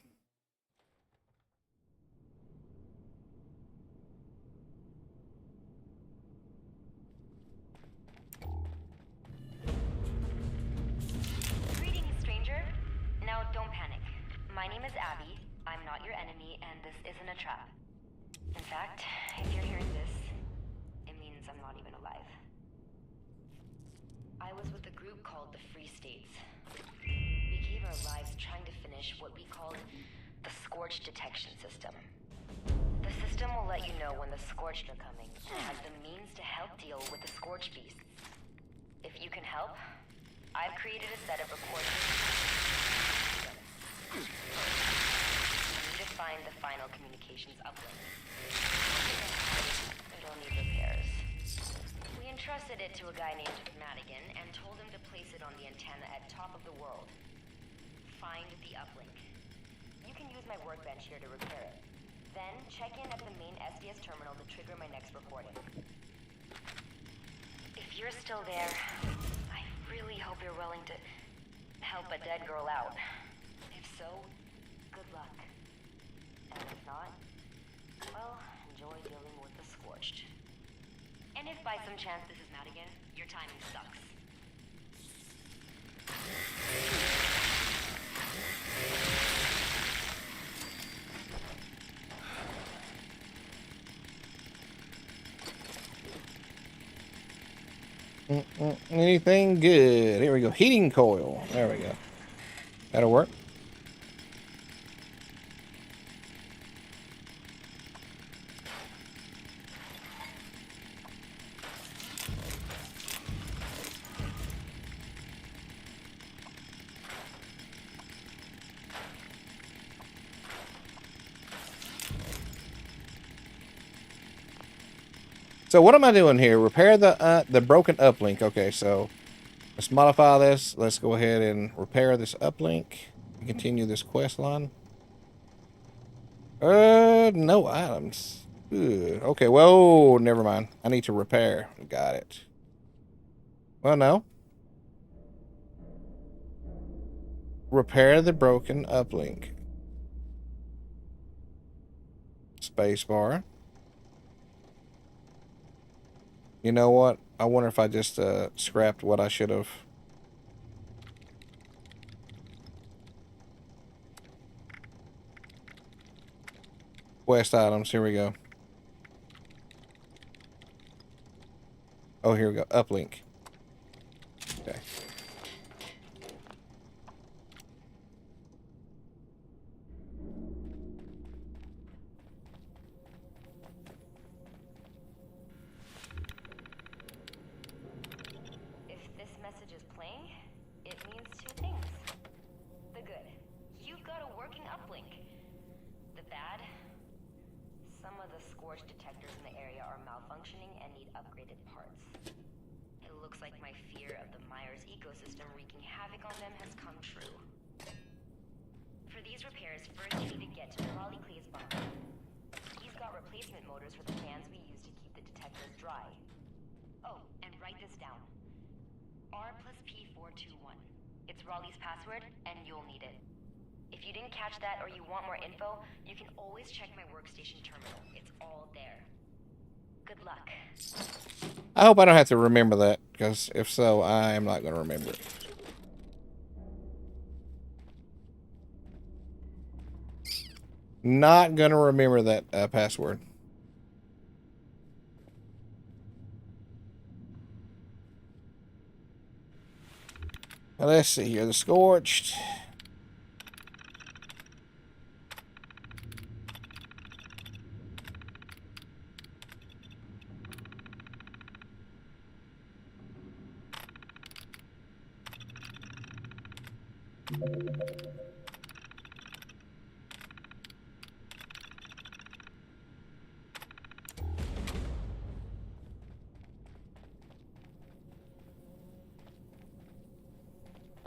and this isn't a trap. In fact, if you're hearing this, it means I'm not even alive. I was with a group called the Free States. We gave our lives trying to finish what we called the Scorched Detection System. The system will let you know when the Scorched are coming and has the means to help deal with the Scorched beasts. If you can help, I've created a set of recordings. I need to find the final communications uplink. It'll need repairs. We entrusted it to a guy named Madigan and told him to place it on the antenna at top of the world. Find the uplink. You can use my workbench here to repair it. Then check in at the main SDS terminal to trigger my next recording. If you're still there, I really hope you're willing to help a dead girl out. If so, good luck. And if not, well, enjoy dealing with the Scorched. And if by some chance this is Madigan, your timing sucks. Anything good? Here we go. Heating coil. There we go. That'll work. So what am I doing here? Repair the broken uplink. Okay, so let's modify this. Let's go ahead and repair this uplink and continue this quest line. No items. Ugh. Okay, whoa, never mind. I need to repair. Got it. Well, no. Repair the broken uplink. Spacebar. You know what? I wonder if I just scrapped what I should have. Quest items. Here we go. Oh, here we go. Uplink. Okay. I hope I don't have to remember that, because if so, I am not going to remember it. Not going to remember that password. Now, let's see here. The Scorched.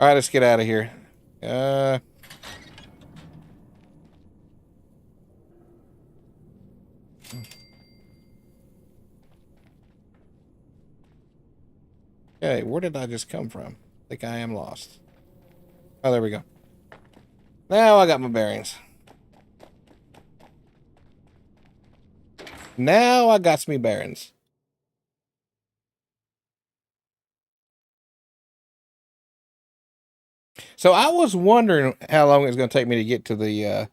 All right, let's get out of here. Okay, where did I just come from? I think I am lost. Oh, there we go. Now I got my bearings. Now I got me bearings. So I was wondering how long it's going to take me to get to the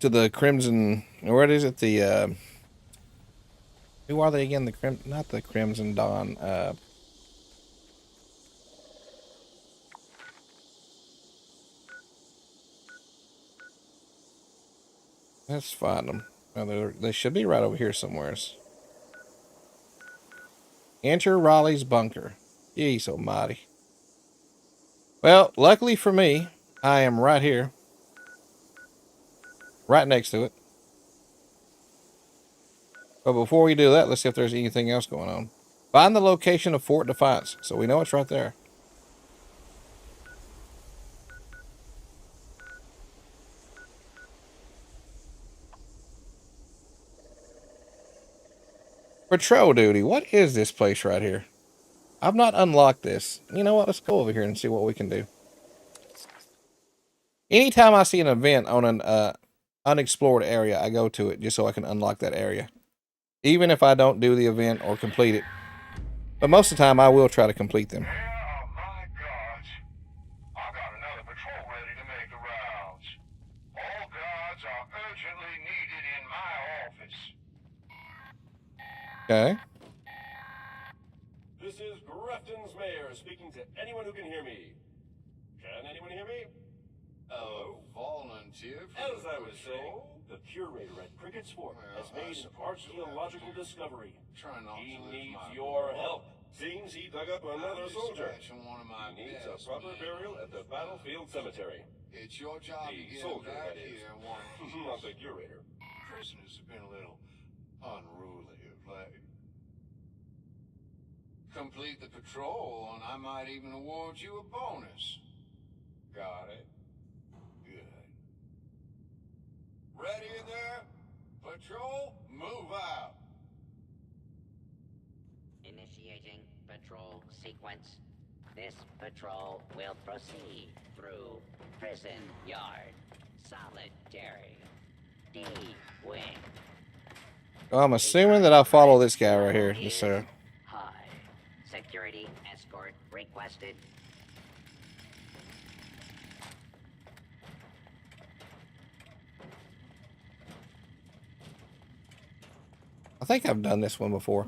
to the Crimson. What is it? The who are they again? Not the Crimson Dawn. Let's find them. Oh, they should be right over here somewhere. Enter Raleigh's bunker. Jeez almighty. Well, luckily for me, I am right here. Right next to it. But before we do that, let's see if there's anything else going on. Find the location of Fort Defiance. So we know it's right there. Patrol duty. What is this place right here? I've not unlocked this. You know what? Let's go over here and see what we can do. Anytime I see an event on an unexplored area, I go to it just so I can unlock that area. Even if I don't do the event or complete it. But most of the time, I will try to complete them. Oh my gods. I've got another patrol ready to make the rounds. All guards are urgently needed in my office. Okay. This is Grafton's mayor speaking to anyone who can hear me. Can anyone hear me? Oh, volunteer. As I was saying, the curator at Cricket Sport has made an archaeological discovery. He needs your help. Seems he dug up another soldier. He needs a proper burial at the battlefield cemetery. It's your job to The get soldier, back that is. here. Not the curator. Prisoners have been a little unruly of late. Complete the patrol, and I might even award you a bonus. Got it? Good. Ready in there? Patrol, move out. Initiating patrol sequence. This patrol will proceed through prison yard, solitary, D-wing. Well, I'm assuming that I'll follow this guy right here. Yes, sir. High. Security escort requested. I think I've done this one before.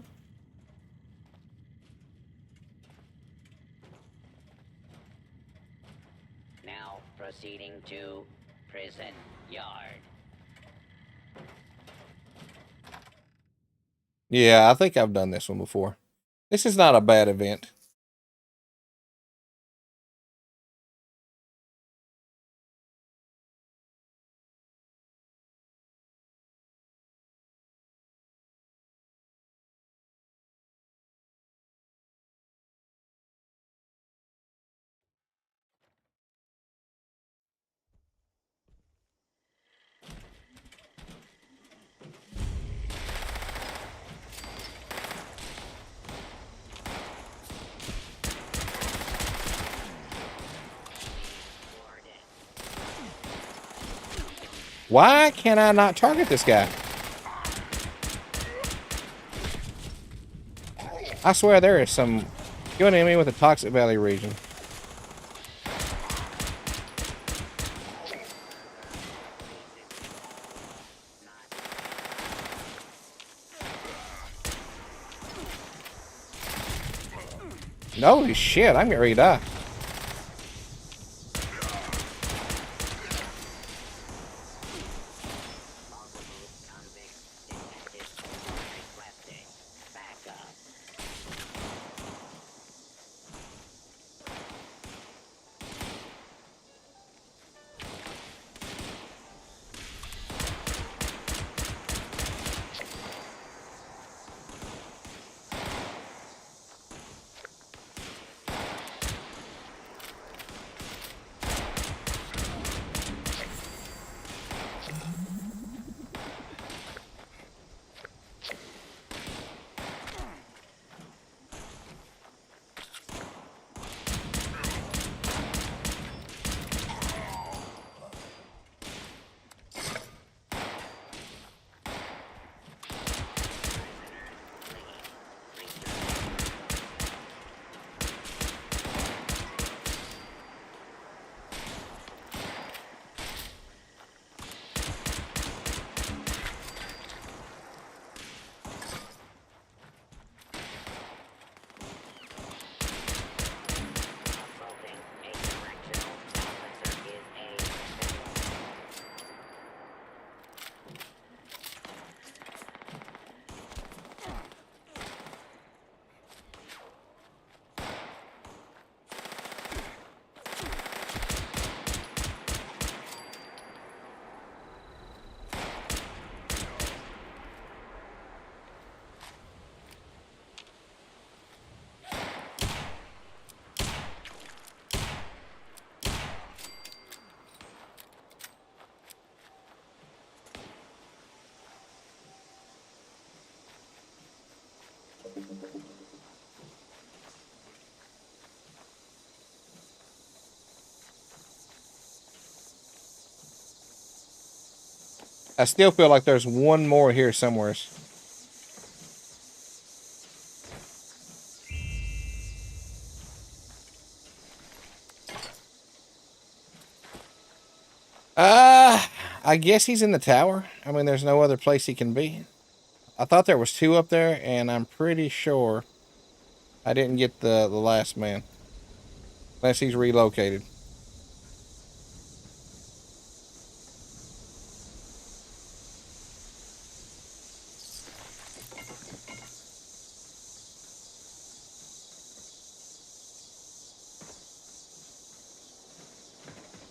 Now proceeding to prison yard. Yeah, I think I've done this one before. This is not a bad event. Why can I not target this guy? I swear there is some good enemy with the Toxic Valley region. Holy shit, I'm getting ready to die. I still feel like there's one more here somewhere. I guess he's in the tower. I mean, there's no other place he can be. I thought there was two up there, and I'm pretty sure I didn't get the last man. Unless he's relocated.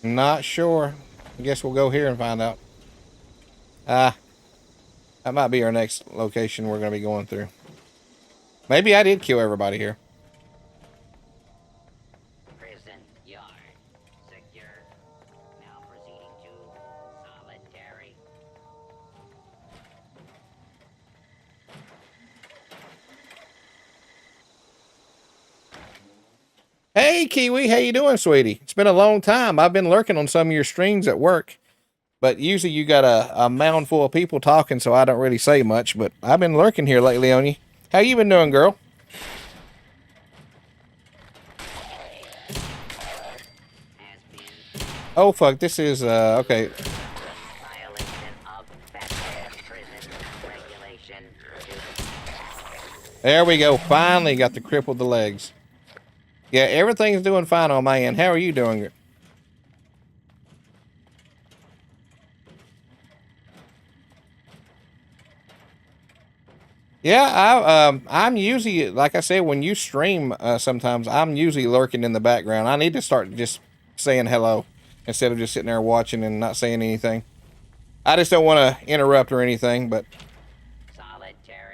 Not sure. I guess we'll go here and find out. That might be our next location we're going to be going through. Maybe I did kill everybody here. Prison yard. Secure. Now proceeding to solitary. Hey, Kiwi, how you doing, sweetie? It's been a long time. I've been lurking on some of your streams at work. But usually you got a mound full of people talking, so I don't really say much. But I've been lurking here lately on you. How you been doing, girl? Oh, fuck. This is, okay. There we go. Finally got the crippled the legs. Yeah, everything's doing fine on my end. How are you doing? Yeah, I'm usually, like I said, when you stream, sometimes I'm usually lurking in the background. I need to start just saying hello instead of just sitting there watching and not saying anything. I just don't want to interrupt or anything, but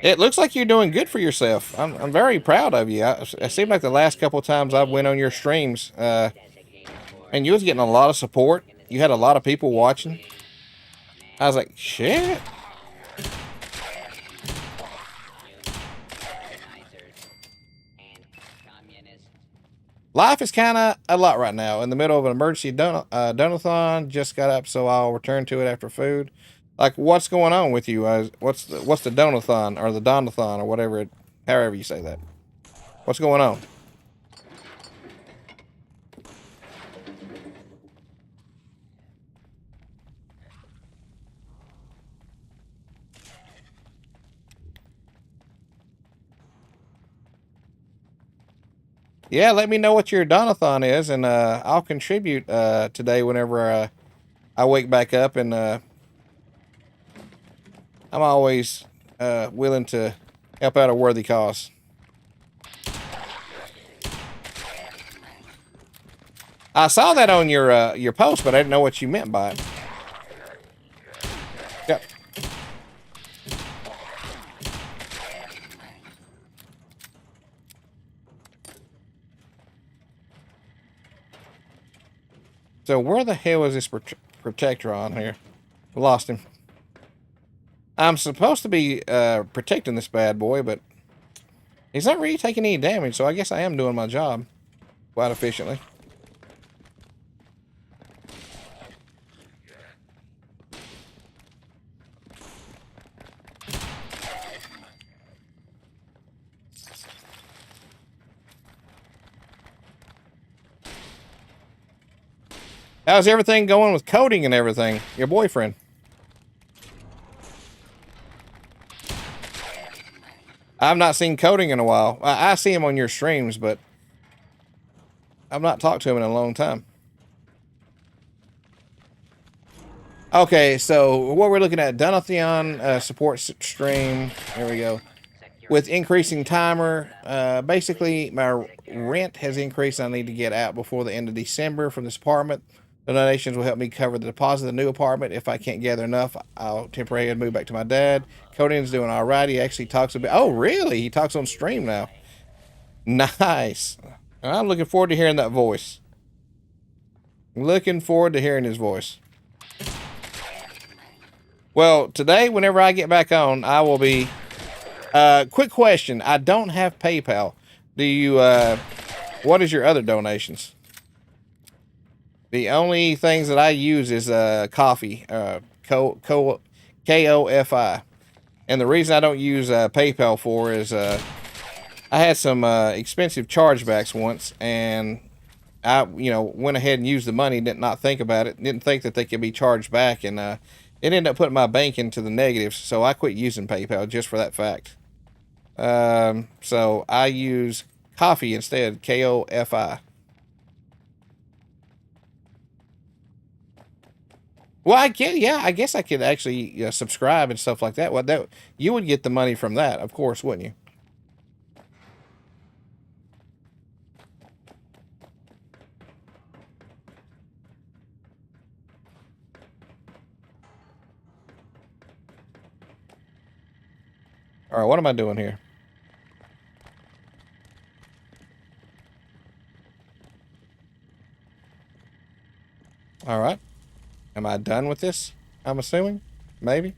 it looks like you're doing good for yourself. I'm very proud of you. It seemed like the last couple of times I've went on your streams, and you was getting a lot of support. You had a lot of people watching. I was like, shit. Life is kind of a lot right now. In the middle of an emergency donathon, just got up, so I'll return to it after food. Like, what's going on with you? What's the donathon or the donathon or whatever however you say that? What's going on? Yeah, let me know what your donathon is, and I'll contribute today whenever I wake back up, and I'm always willing to help out a worthy cause. I saw that on your post, but I didn't know what you meant by it. Yep. So where the hell is this protector on here? Lost him. I'm supposed to be protecting this bad boy, but he's not really taking any damage, so I guess I am doing my job quite efficiently. How's everything going with coding and everything? Your boyfriend? I've not seen coding in a while. I see him on your streams, but I've not talked to him in a long time. Okay, so what we're looking at, Donatheon support stream. There we go. With increasing timer, basically my rent has increased. I need to get out before the end of December from this apartment. The donations will help me cover the deposit of the new apartment. If I can't gather enough, I'll temporarily move back to my dad. Coden's doing all right. He actually talks a bit. Oh, really? He talks on stream now. Nice. I'm looking forward to hearing that voice. Looking forward to hearing his voice. Well, today, whenever I get back on, I will be... quick question. I don't have PayPal. Do you... what is your other donations? The only things that I use is coffee. KOFI. And the reason I don't use PayPal for is I had some expensive chargebacks once, and I went ahead and used the money, did not think about it, didn't think that they could be charged back, and it ended up putting my bank into the negatives. So I quit using PayPal just for that fact. So I use Coffee instead, KOFI. Well, I guess I could actually subscribe and stuff like that. Well, that you would get the money from that, of course, wouldn't you? All right, what am I doing here? All right. Am I done with this? I'm assuming. Maybe.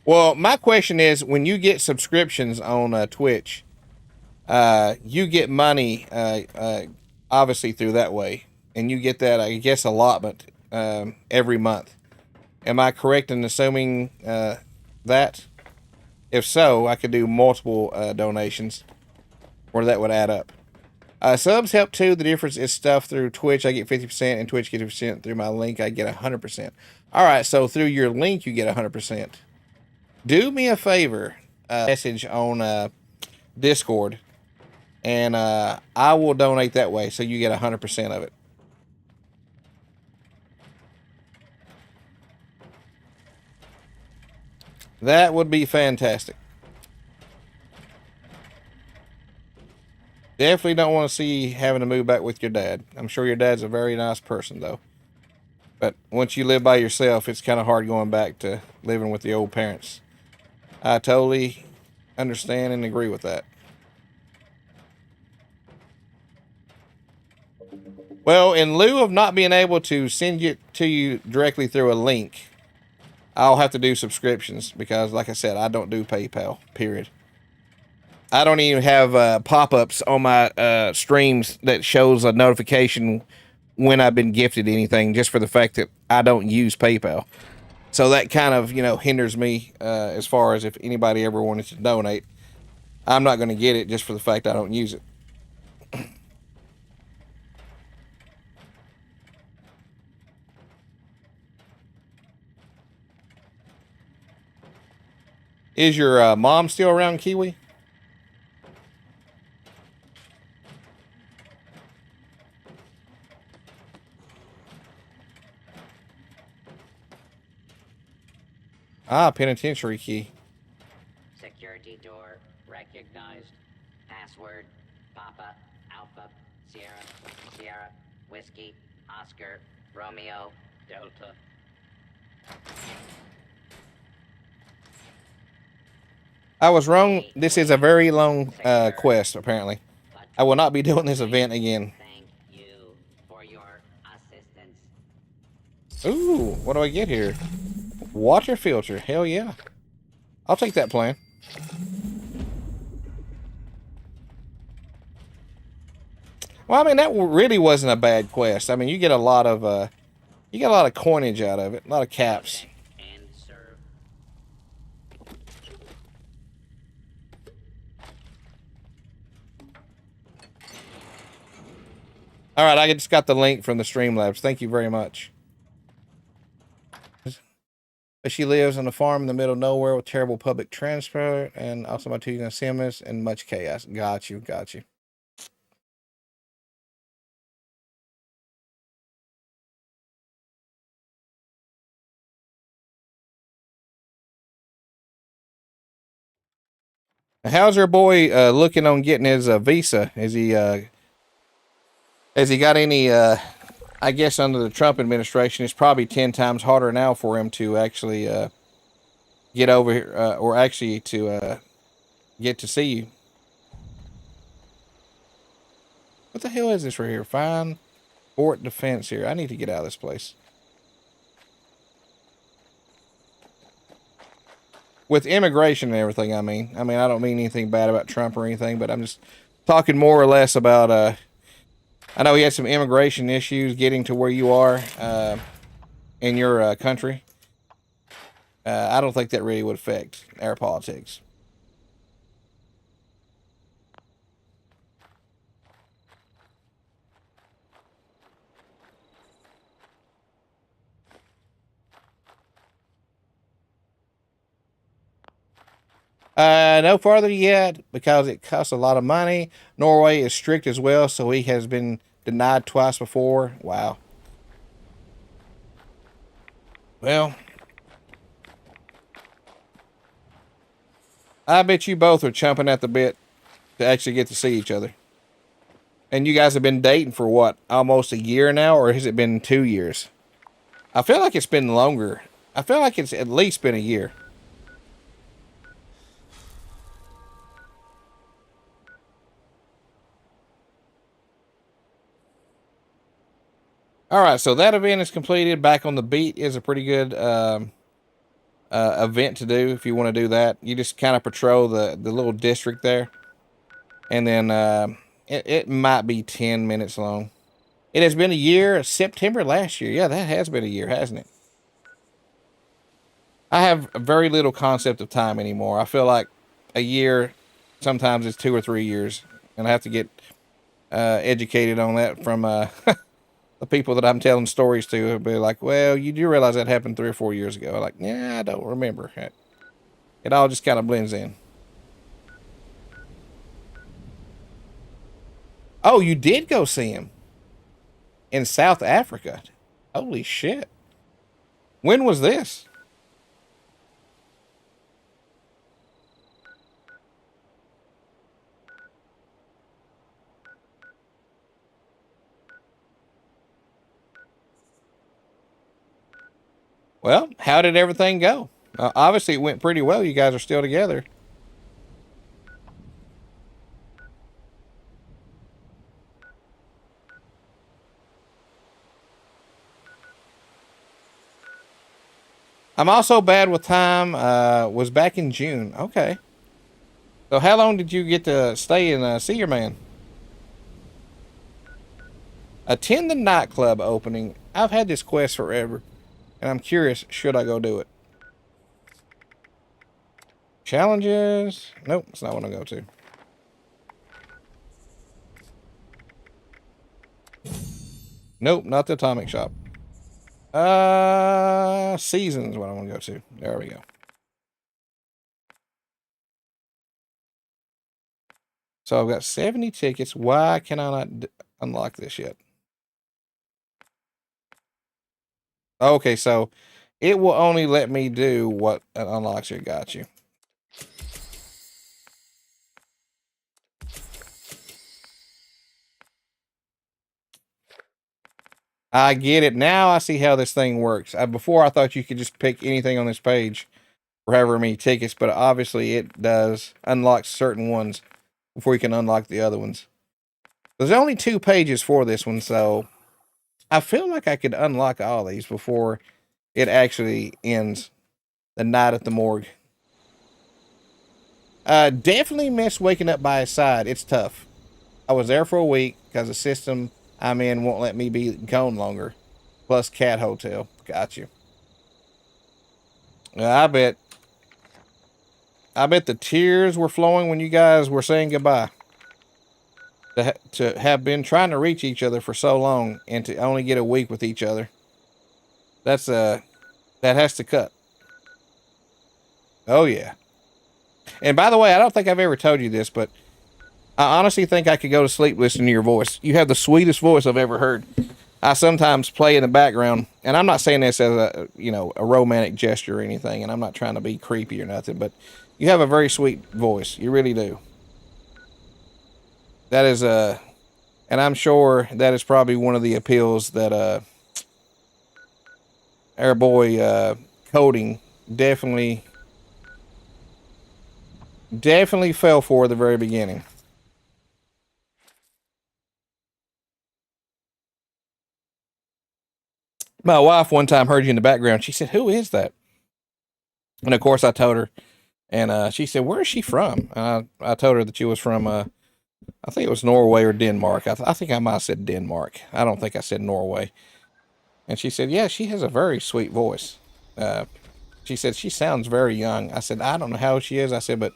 Well, my question is, when you get subscriptions on Twitch, you get money, obviously through that way, and you get that, I guess, allotment every month. Am I correct in assuming that? If so, I could do multiple donations, or that would add up. Subs help too. The difference is stuff through Twitch, I get 50%, and Twitch gets 50%. Through my link, I get 100%. All right, so through your link, you get 100%. Do me a favor, message on Discord, and I will donate that way, so you get 100% of it. That would be fantastic. Definitely don't want to see you having to move back with your dad. I'm sure your dad's a very nice person, though. But once you live by yourself, it's kind of hard going back to living with the old parents. I totally understand and agree with that. Well, in lieu of not being able to send it to you directly through a link, I'll have to do subscriptions because, like I said, I don't do PayPal, period. I don't even have pop-ups on my streams that shows a notification when I've been gifted anything, just for the fact that I don't use PayPal. So that kind of, hinders me as far as if anybody ever wanted to donate. I'm not going to get it just for the fact I don't use it. Is your mom still around, Kiwi? Ah, penitentiary key. Security door recognized. Password Papa Alpha Sierra Sierra Whiskey Oscar Romeo Delta. I was wrong. This is a very long quest, apparently. I will not be doing this event again. Thank you for your assistance. Ooh, what do I get here? Water filter. Hell yeah. I'll take that plan. Well, I mean, that really wasn't a bad quest. I mean, you get a lot of coinage out of it, a lot of caps. All right, I just got the link from the Streamlabs. Thank you very much. But she lives on a farm in the middle of nowhere with terrible public transport and also my two young siblings and much chaos. Got you, got you. How's our boy looking on getting his visa? Has he got any? I guess under the Trump administration, it's probably 10 times harder now for him to actually get over here, or actually to get to see you. What the hell is this right here? Fine Fort Defense here. I need to get out of this place. with immigration and everything. I don't mean anything bad about Trump or anything, but I'm just talking more or less about. I know he had some immigration issues getting to where you are in your country. I don't think that really would affect our politics. No farther yet because it costs a lot of money. Norway is strict as well, so he has been denied twice before. Wow. Well, I bet you both are chomping at the bit to actually get to see each other. And you guys have been dating for what, almost a year now, or has it been 2 years? I feel like it's been longer. I feel like it's at least been a year. All right, so that event is completed. Back on the beat is a pretty good event to do if you want to do that. You just kind of patrol the little district there, and then it might be 10 minutes long. It has been a year, September last year. Yeah, that has been a year, hasn't it? I have very little concept of time anymore. I feel like a year, sometimes it's 2 or 3 years, and I have to get educated on that from the people that I'm telling stories to. Will be like, "Well, you do realize that happened 3 or 4 years ago?" I'm like, yeah, I don't remember. It all just kind of blends in. Oh, you did go see him in South Africa. Holy shit! When was this? Well, how did everything go? Obviously, it went pretty well. You guys are still together. I'm also bad with time. Was back in June. Okay. So how long did you get to stay and see your man? Attend the nightclub opening. I've had this quest forever, and I'm curious, should I go do it? Challenges? Nope, it's not what I go to. Nope, not the atomic shop. Seasons what I want to go to. There we go. So I've got 70 tickets. Why can I not unlock this yet? Okay, so it will only let me do what it unlocks here. Got you. I get it. Now I see how this thing works. Before I thought you could just pick anything on this page for however many tickets, but obviously it does unlock certain ones before you can unlock the other ones. There's only 2 pages for this one, so I feel like I could unlock all these before it actually ends. The night at the morgue. Definitely miss waking up by his side. It's tough. I was there for a week because the system I'm in won't let me be gone longer. Plus cat hotel. Got you. I bet the tears were flowing when you guys were saying goodbye. To have been trying to reach each other for so long and to only get a week with each other. That's that has to cut. Oh yeah. And by the way, I don't think I've ever told you this, but I honestly think I could go to sleep listening to your voice. You have the sweetest voice I've ever heard. I sometimes play in the background, and I'm not saying this as a romantic gesture or anything, and I'm not trying to be creepy or nothing, but you have a very sweet voice. You really do. That is and I'm sure that is probably one of the appeals that our boy Coding definitely fell for at the very beginning. My wife one time heard you in the background. She said, "Who is that?" And of course, I told her And she said, "Where is she from?" I told her that she was from, I think it was Norway or Denmark. I think I might have said Denmark. I don't think I said Norway. And she said, "Yeah, she has a very sweet voice." She said, "She sounds very young." I said, "I don't know how old she is." I said, "But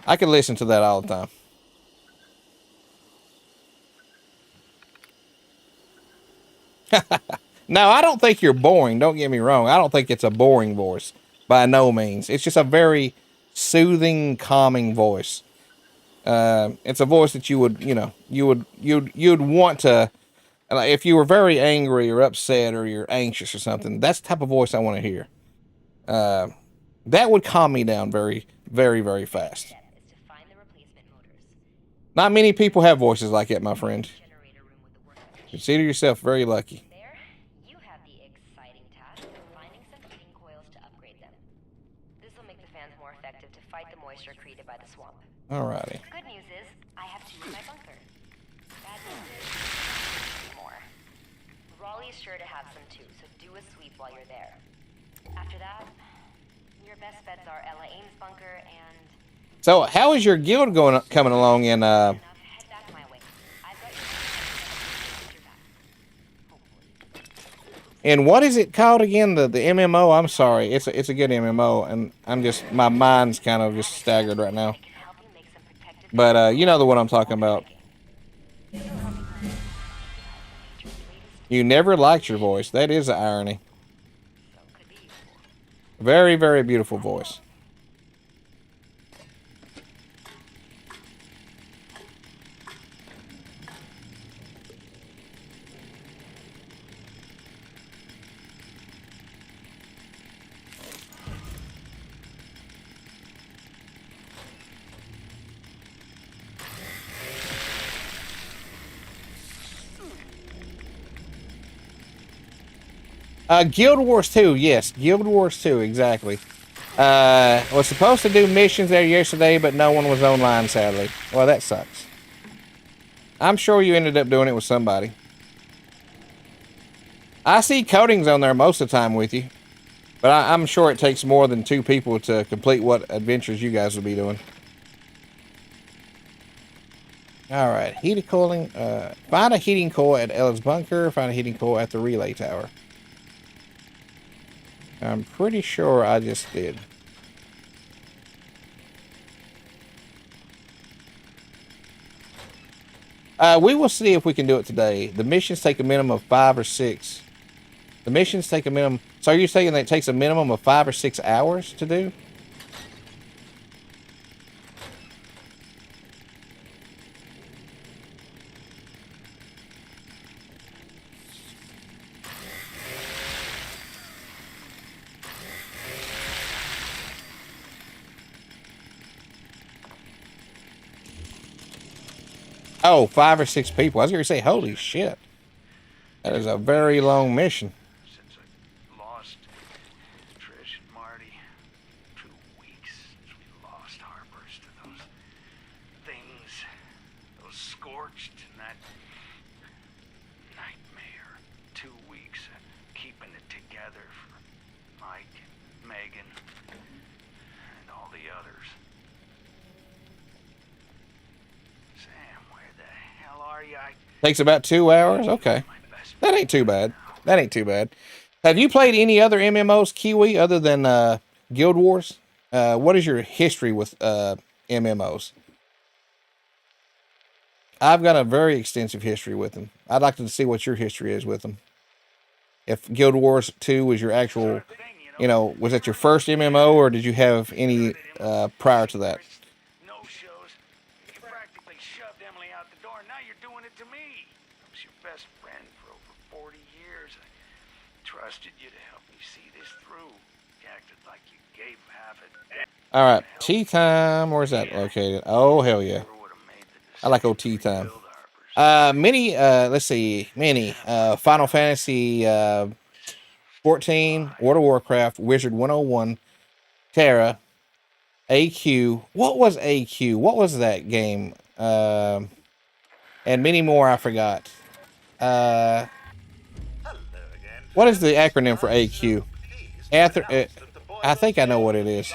I could listen to that all the time." Now, I don't think you're boring. Don't get me wrong. I don't think it's a boring voice by no means. It's just a very soothing, calming voice. It's a voice that you would, you'd want to, like, if you were very angry or upset or you're anxious or something. That's the type of voice I want to hear. Uh, that would calm me down very, very, very fast. Not many people have voices like that, my friend. Consider yourself very lucky. There, you have the exciting task of finding some heating coils to upgrade them. This will make the fans more effective to fight the moisture created by the swamp. Alrighty. Good news is, I have 2 in my bunker. Bad news is, more. Raleigh is sure to have some too, so do a sweep while you're there. After that, your best bets are Ella Ames' bunker and... So, how is your guild coming along in, Head back my way. I've got your back. and what is it called again? The MMO? I'm sorry. It's a good MMO, and my mind's kind of just staggered right now. But you know the one I'm talking about. You never liked your voice. That is the irony. Very, very beautiful voice. Guild Wars 2, yes. Guild Wars 2, exactly. Was supposed to do missions there yesterday, but no one was online, sadly. Well, that sucks. I'm sure you ended up doing it with somebody. I see coatings on there most of the time with you. But I'm sure it takes more than 2 people to complete what adventures you guys will be doing. Alright, heating coiling. Find a heating coil at Ella's bunker. Find a heating coil at the relay tower. I'm pretty sure I just did. We will see if we can do it today. The missions take a minimum of 5 or 6. The missions take a minimum... So are you saying that it takes a minimum of 5 or 6 hours to do? Oh, 5 or 6 people. I was going to say, holy shit. That is a very long mission. Since I lost Trish and Marty, 2 weeks since we lost Harper's to those things, those scorched and that nightmare. 2 weeks of keeping it together for Mike and Megan and all the others. Sam, where the hell are you? Takes about 2 hours? Okay. That ain't too bad. That ain't too bad. Have you played any other MMOs, Kiwi, other than Guild Wars? What is your history with MMOs? I've got a very extensive history with them. I'd like to see what your history is with them. If Guild Wars 2 was your actual, was that your first MMO, or did you have any prior to that? No shows. You practically shoved Emily out the door, and now you're doing it to me. I was your best friend for over 40 years. I trusted you to help me see this through. You acted like you gave half it. All right, tea time. Where's that located? Oh, hell yeah. I like old tea time. Let's see. Final Fantasy 14, World of Warcraft, Wizard 101, Terra, AQ. What was AQ? What was that game? And many more I forgot. What is the acronym for AQ? I think I know what it is.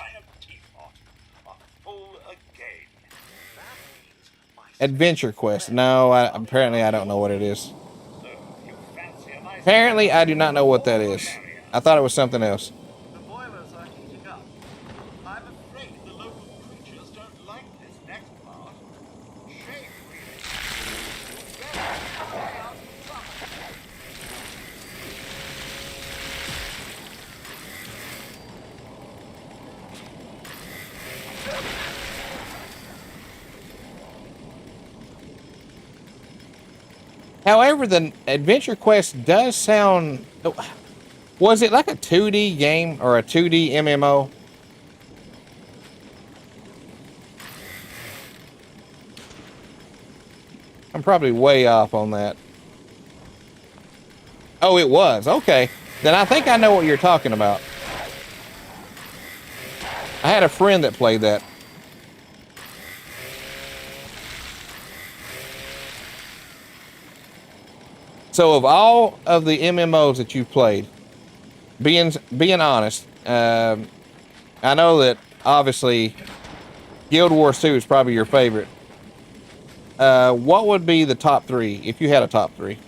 Adventure Quest. No, apparently I don't know what it is. Apparently I do not know what that is. I thought it was something else. The boilers are heating up. I'm afraid the local creatures don't like this next part. Shame, really. Better stay out of trouble. However, the Adventure Quest does sound... Was it like a 2D game or a 2D MMO? I'm probably way off on that. Oh, it was. Okay. Then I think I know what you're talking about. I had a friend that played that. So of all of the MMOs that you've played, being honest, I know that obviously Guild Wars 2 is probably your favorite. What would be the top 3 if you had a top 3?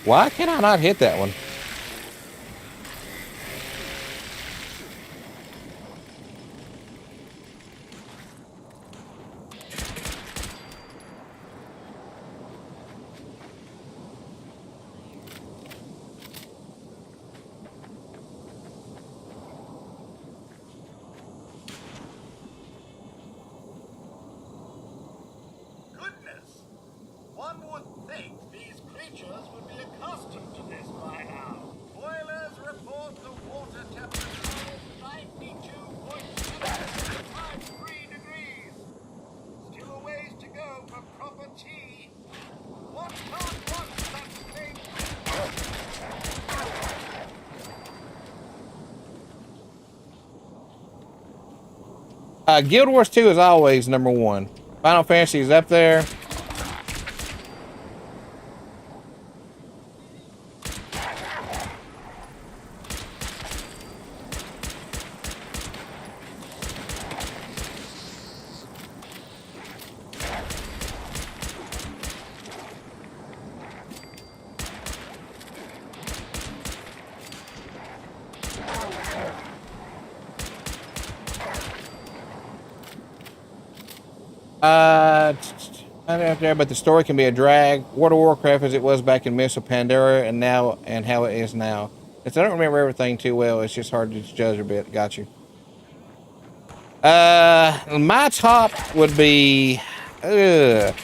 Why can I not hit that one? Goodness! One would think these creatures would be accustomed to this by now. Boilers report the water temperature is 92.753 degrees. Still a ways to go for proper tea. What can't want such things? Guild Wars 2 is always number 1. Final Fantasy is up there. Not out there, but the story can be a drag. World of Warcraft as it was back in Mists of Pandora and now and how it is now. Since I don't remember everything too well, it's just hard to judge a bit. Got you. My top would be well,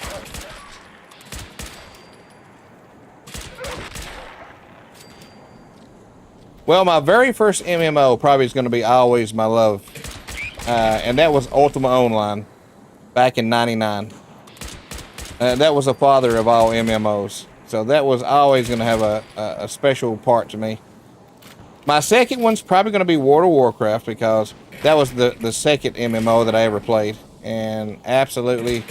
my very first MMO probably is going to be always my love. And that was Ultima Online back in '99. That was the father of all MMOs. So that was always going to have a special part to me. My second one's probably going to be World of Warcraft because that was the second MMO that I ever played. And absolutely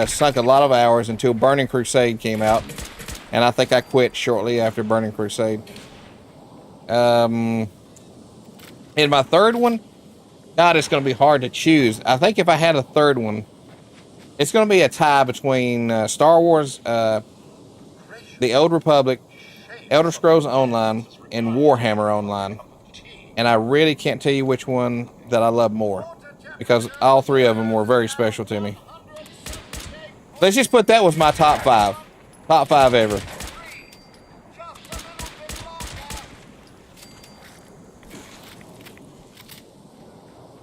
sunk a lot of hours until Burning Crusade came out. And I think I quit shortly after Burning Crusade. And my third one, God, it's going to be hard to choose. I think if I had a third one, it's going to be a tie between Star Wars, The Old Republic, Elder Scrolls Online, and Warhammer Online. And I really can't tell you which one that I love more, because all three of them were very special to me. Let's just put that was my top 5. Top 5 ever.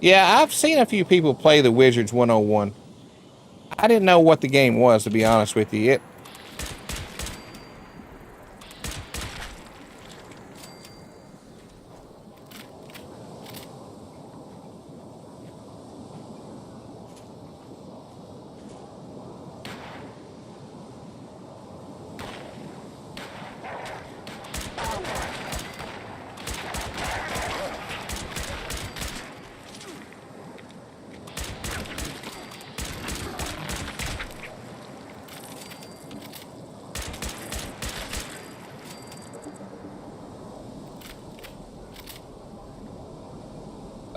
Yeah, I've seen a few people play the Wizards 101. I didn't know what the game was, to be honest with you.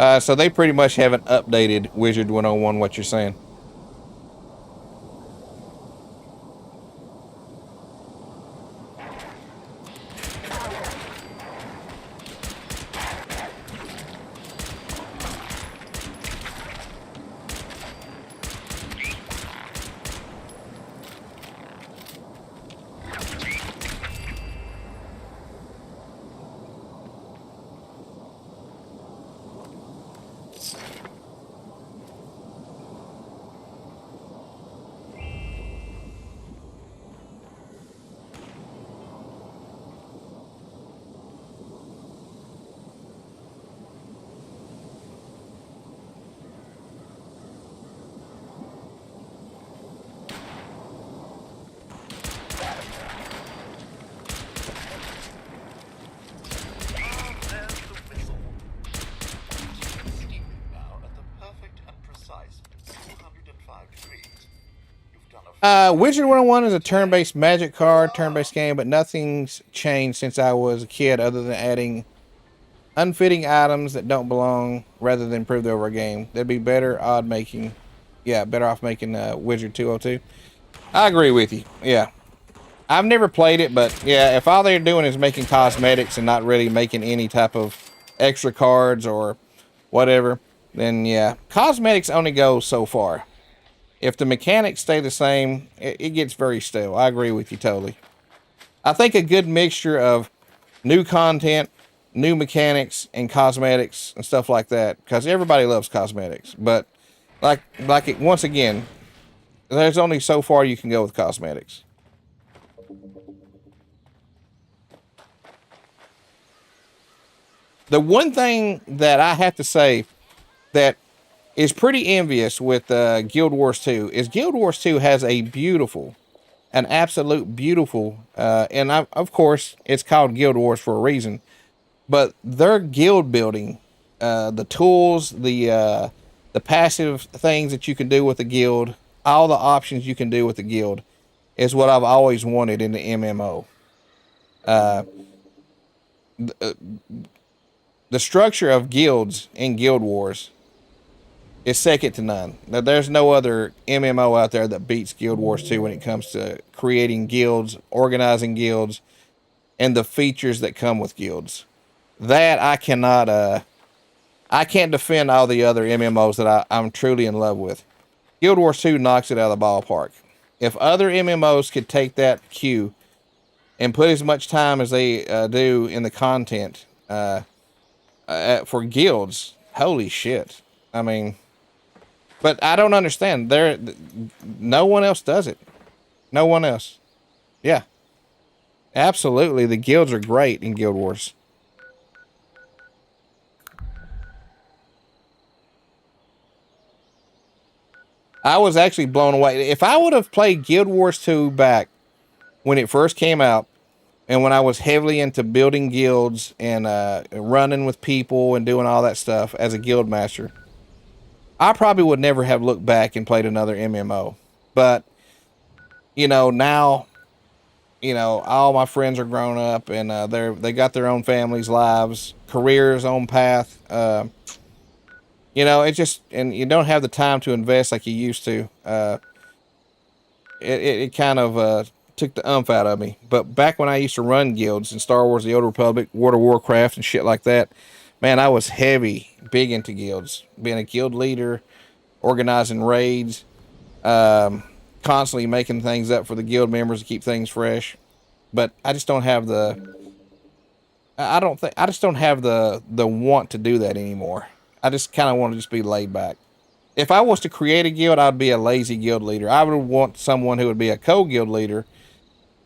So they pretty much haven't updated Wizard 101, what you're saying. Wizard 101 is a turn-based magic card, turn-based game, but nothing's changed since I was a kid other than adding unfitting items that don't belong rather than improve the overall game. They'd be better odd making, yeah, better off making Wizard 202. I agree with you, yeah. I've never played it, but yeah, if all they're doing is making cosmetics and not really making any type of extra cards or whatever, then yeah. Cosmetics only go so far. If the mechanics stay the same, it gets very stale. I agree with you totally. I think a good mixture of new content, new mechanics, and cosmetics and stuff like that, because everybody loves cosmetics. But once again, there's only so far you can go with cosmetics. The one thing that I have to say that is pretty envious with Guild Wars 2 is Guild Wars 2 has a beautiful, an absolute beautiful, of course, it's called Guild Wars for a reason, but their guild building, the tools, the passive things that you can do with the guild, all the options you can do with the guild is what I've always wanted in the MMO. The structure of guilds in Guild Wars is second to none. Now, there's no other MMO out there that beats Guild Wars 2 when it comes to creating guilds, organizing guilds, and the features that come with guilds. That I can't defend all the other MMOs that I'm truly in love with. Guild Wars 2 knocks it out of the ballpark. If other MMOs could take that cue and put as much time as they do in the content for guilds, holy shit. I mean, but I don't understand. No one else does it. No one else. Yeah. Absolutely. The guilds are great in Guild Wars. I was actually blown away. If I would have played Guild Wars 2 back when it first came out, and when I was heavily into building guilds and running with people and doing all that stuff as a guild master, I probably would never have looked back and played another MMO. But, now, all my friends are grown up and they got their own families, lives, careers, own path. It just, and you don't have the time to invest like you used to. It kind of took the umph out of me. But back when I used to run guilds in Star Wars, The Old Republic, World of Warcraft, and shit like that, man, I was big into guilds. Being a guild leader, organizing raids, constantly making things up for the guild members to keep things fresh. But I just don't have I just don't have the want to do that anymore. I just kind of want to just be laid back. If I was to create a guild, I'd be a lazy guild leader. I would want someone who would be a co-guild leader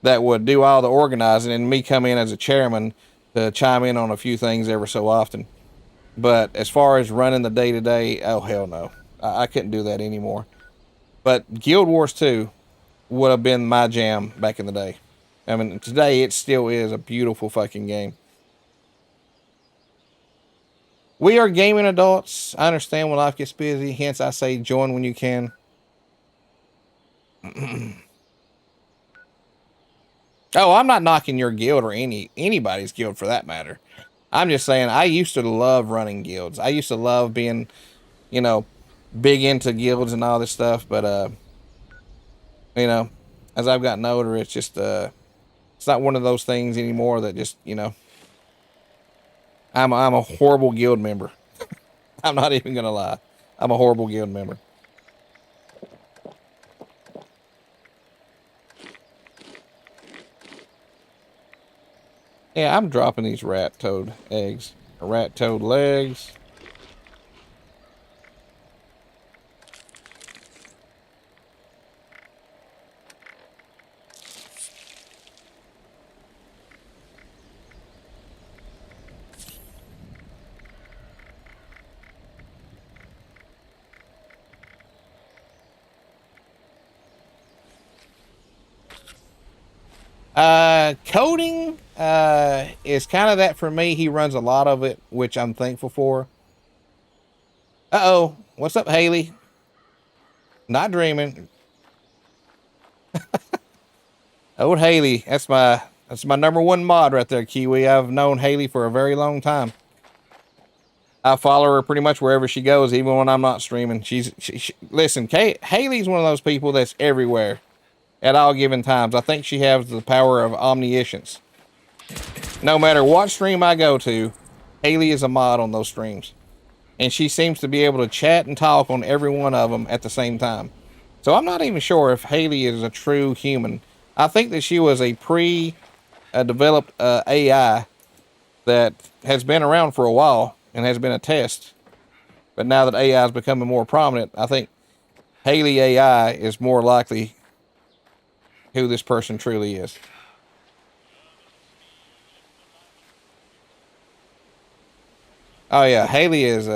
that would do all the organizing and me come in as a chairman to chime in on a few things ever so often. But as far as running the day-to-day, oh, hell no. I couldn't do that anymore. But Guild Wars 2 would have been my jam back in the day. I mean, today it still is a beautiful fucking game. We are gaming adults. I understand when life gets busy. Hence, I say join when you can. Oh, I'm not knocking your guild or anybody's guild for that matter. I'm just saying, I used to love running guilds. I used to love being, you know, big into guilds and all this stuff. But, you know, as I've gotten older, it's just, it's not one of those things anymore that just, you know, I'm a horrible guild member. I'm not even going to lie. I'm a horrible guild member. Yeah, I'm dropping these rat toad eggs. Rat toad legs. Coding is kind of that for me. He runs a lot of it, which I'm thankful for. Uh-oh. What's up, Haley? Not dreaming. Old Haley. That's my number one mod right there, Kiwi. I've known Haley for a very long time. I follow her pretty much wherever she goes, even when I'm not streaming. Listen, Haley's one of those people that's everywhere at all given times. I think she has the power of omniscience. No matter what stream I go to, Haley is a mod on those streams. And she seems to be able to chat and talk on every one of them at the same time. So I'm not even sure if Haley is a true human. I think that she was a pre-developed AI that has been around for a while and has been a test. But now that AI is becoming more prominent, I think Haley AI is more likely who this person truly is. Oh yeah, Haley is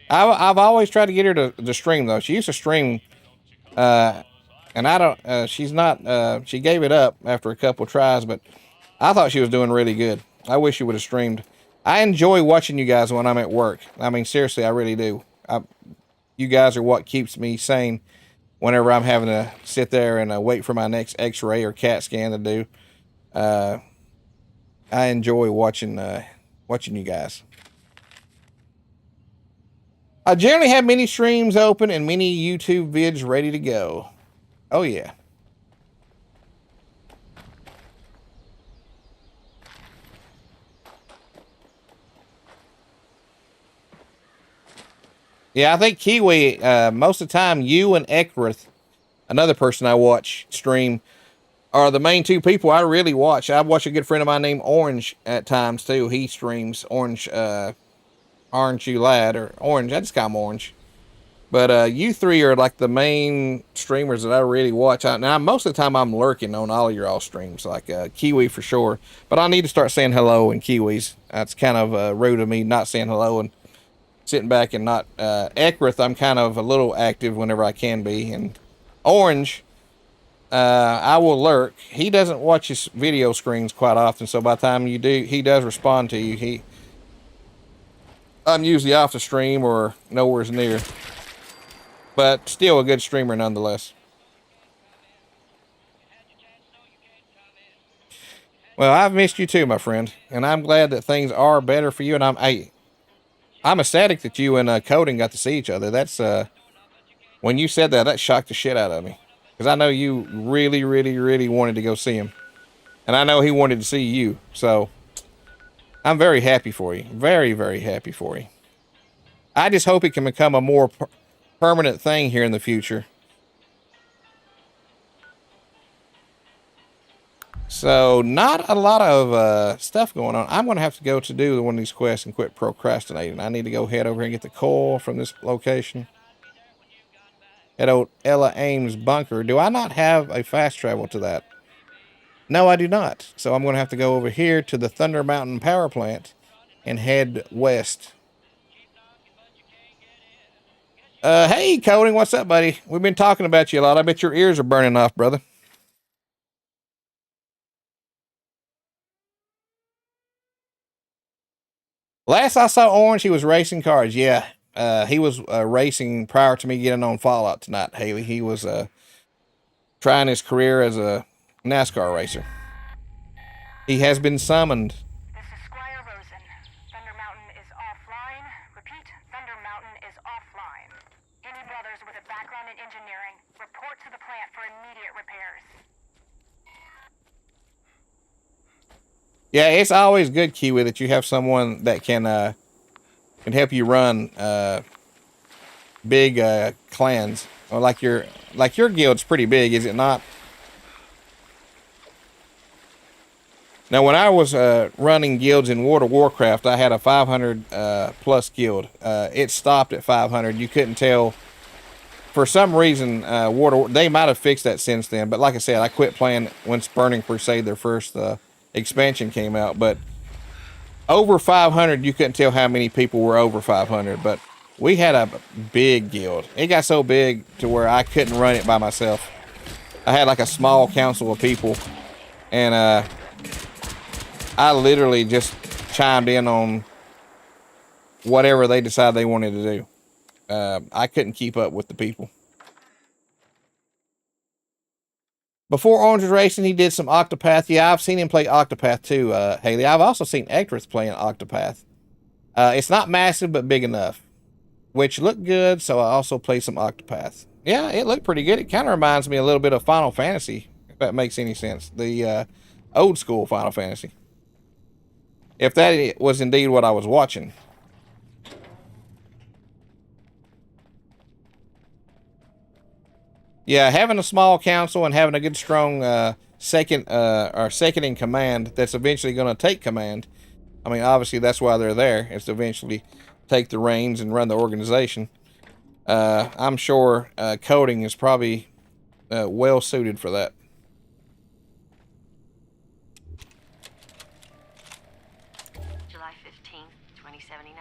I've always tried to get her to stream though. She used to stream and I don't she's not she gave it up after a couple tries, but I thought she was doing really good. I wish she would have streamed. I enjoy watching you guys when I'm at work. I mean, seriously, I really do. You guys are what keeps me sane whenever I'm having to sit there and wait for my next x-ray or CAT scan to do. I enjoy watching you guys. I generally have many streams open and many YouTube vids ready to go. Oh yeah. Yeah, I think Kiwi, most of the time, you and Ekrith, another person I watch stream, are the main two people I really watch. I watch a good friend of mine named Orange at times, too. He streams Orange, Orange You Lad, or Orange. I just call him Orange. But you three are like the main streamers that I really watch. Now, most of the time, I'm lurking on all of your all streams, like Kiwi for sure. But I need to start saying hello in Kiwis. That's kind of rude of me not saying hello and sitting back and not. Ekrith, I'm kind of a little active whenever I can be. And Orange, I will lurk. He doesn't watch his video screens quite often, so by the time you do, he does respond to you. I'm usually off the stream or nowhere's near. But still a good streamer nonetheless. Well, I've missed you too, my friend, and I'm glad that things are better for you. And I'm ecstatic that you and Coding got to see each other. That's when you said that, that shocked the shit out of me, because I know you really, really, really wanted to go see him, and I know he wanted to see you. So I'm very happy for you. Very, very happy for you. I just hope it can become a more permanent thing here in the future. So not a lot of stuff going on. I'm going to have to go to do one of these quests and quit procrastinating. I need to go head over here and get the coal from this location. At old Ella Ames bunker. Do I not have a fast travel to that? No, I do not. So I'm going to have to go over here to the Thunder Mountain power plant and head west. Hey, Coding, what's up, buddy? We've been talking about you a lot. I bet your ears are burning off, brother. Last I saw Orange, he was racing cars. Yeah, he was racing prior to me getting on Fallout tonight, Haley. He was trying his career as a NASCAR racer. He has been summoned. This is Squire Rosen. Thunder Mountain is offline. Repeat, Thunder Mountain is offline. Any brothers with a background in engineering, report to the plant for immediate repairs. Yeah, it's always good, Kiwi, that you have someone that can help you run big clans. Or like your guild's pretty big, is it not? Now, when I was running guilds in World of Warcraft, I had a 500 plus guild. It stopped at 500. You couldn't tell. For some reason, they might have fixed that since then. But like I said, I quit playing once Burning Crusade, their first expansion, came out. But over 500, you couldn't tell how many people were over 500. But we had a big guild. It got so big to where I couldn't run it by myself. I had like a small council of people. And I literally just chimed in on whatever they decided they wanted to do. I couldn't keep up with the people. Before Orange was Racing, he did some Octopath. Yeah, I've seen him play Octopath too, Haley. I've also seen Ectrith playing Octopath. It's not massive, but big enough, which looked good, so I also played some Octopath. Yeah, it looked pretty good. It kind of reminds me a little bit of Final Fantasy, if that makes any sense. The old school Final Fantasy. If that was indeed what I was watching. Yeah, having a small council and having a good, strong second in command that's eventually going to take command. I mean, obviously that's why they're there, is to eventually take the reins and run the organization. I'm sure coding is probably well suited for that. July 15th, 2079.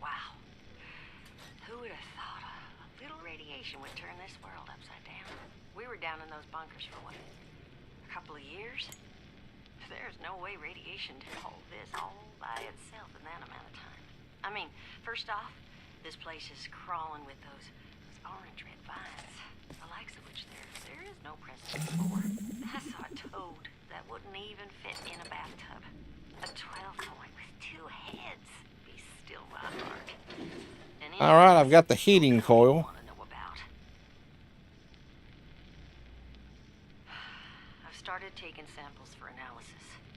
Wow. Who would have thought a little radiation would turn this world upside down? We were down in those bunkers for what, a couple of years? There's no way radiation did hold this all by itself in that amount of time. I mean, first off, this place is crawling with those orange red vines, the likes of which there is no precedent for. I saw a toad that wouldn't even fit in a bathtub. A 12-point with 2 heads. Be still my heart. All right, I've got the heating coil. I've started taking samples for analysis.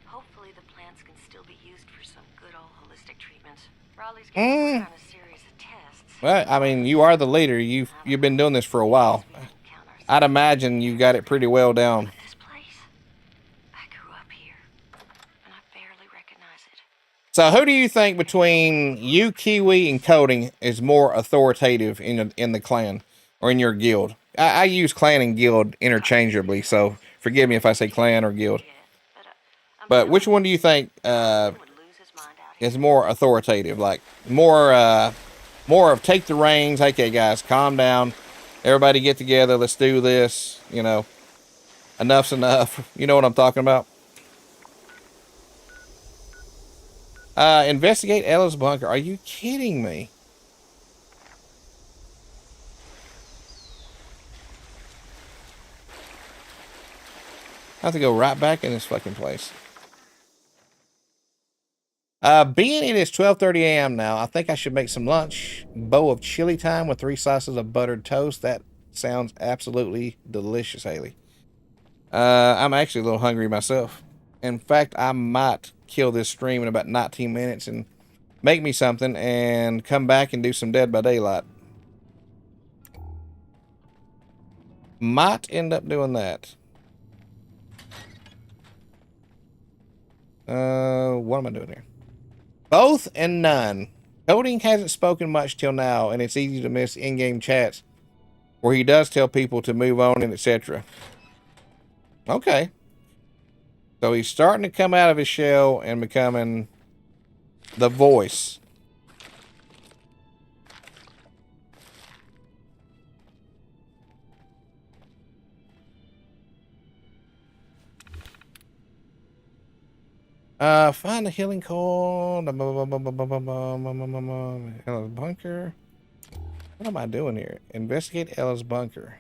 Hopefully the plants can still be used for some good old holistic treatments. Raleigh's getting on a series of tests. Well, I mean, you are the leader. You've been doing this for a while. I'd imagine you got it pretty well down. This place, I grew up here, and I barely recognize it. So, who do you think between you, Kiwi, and Coding is more authoritative in the clan or in your guild? I use clan and guild interchangeably, so forgive me if I say clan or guild. But which one do you think is more authoritative? Like more of take the reins. Okay, guys, calm down. Everybody get together. Let's do this. You know, enough's enough. You know what I'm talking about? Investigate Ella's bunker. Are you kidding me? I have to go right back in this fucking place. Being it is 12:30 a.m. now, I think I should make some lunch. Bowl of chili time with 3 slices of buttered toast. That sounds absolutely delicious, Haley. I'm actually a little hungry myself. In fact, I might kill this stream in about 19 minutes and make me something and come back and do some Dead by Daylight. Might end up doing that. What am I doing here? Both and none. Coding hasn't spoken much till now, and it's easy to miss in-game chats where he does tell people to move on and etc. Okay. So he's starting to come out of his shell and becoming the voice. Find the healing coil. Ella's bunker. What am I doing here? Investigate Ella's bunker.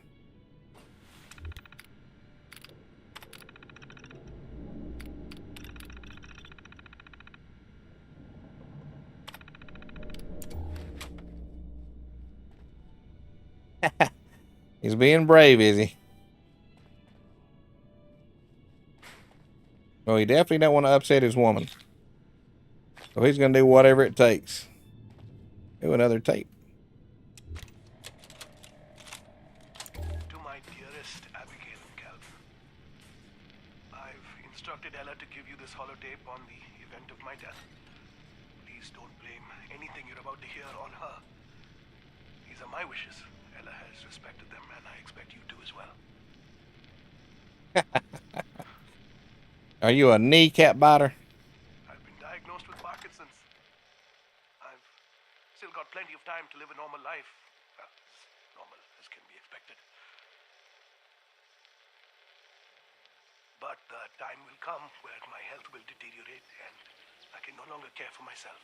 He's being brave, is he? Well, he definitely don't want to upset his woman. So he's going to do whatever it takes. Do another tape. To my dearest Abigail and Calvin, I've instructed Ella to give you this holotape on the event of my death. Please don't blame anything you're about to hear on her. These are my wishes. Ella has respected them, and I expect you to as well. Are you a kneecap biter? I've been diagnosed with Parkinson's. I've still got plenty of time to live a normal life. Well, as normal as can be expected. But the time will come where my health will deteriorate and I can no longer care for myself.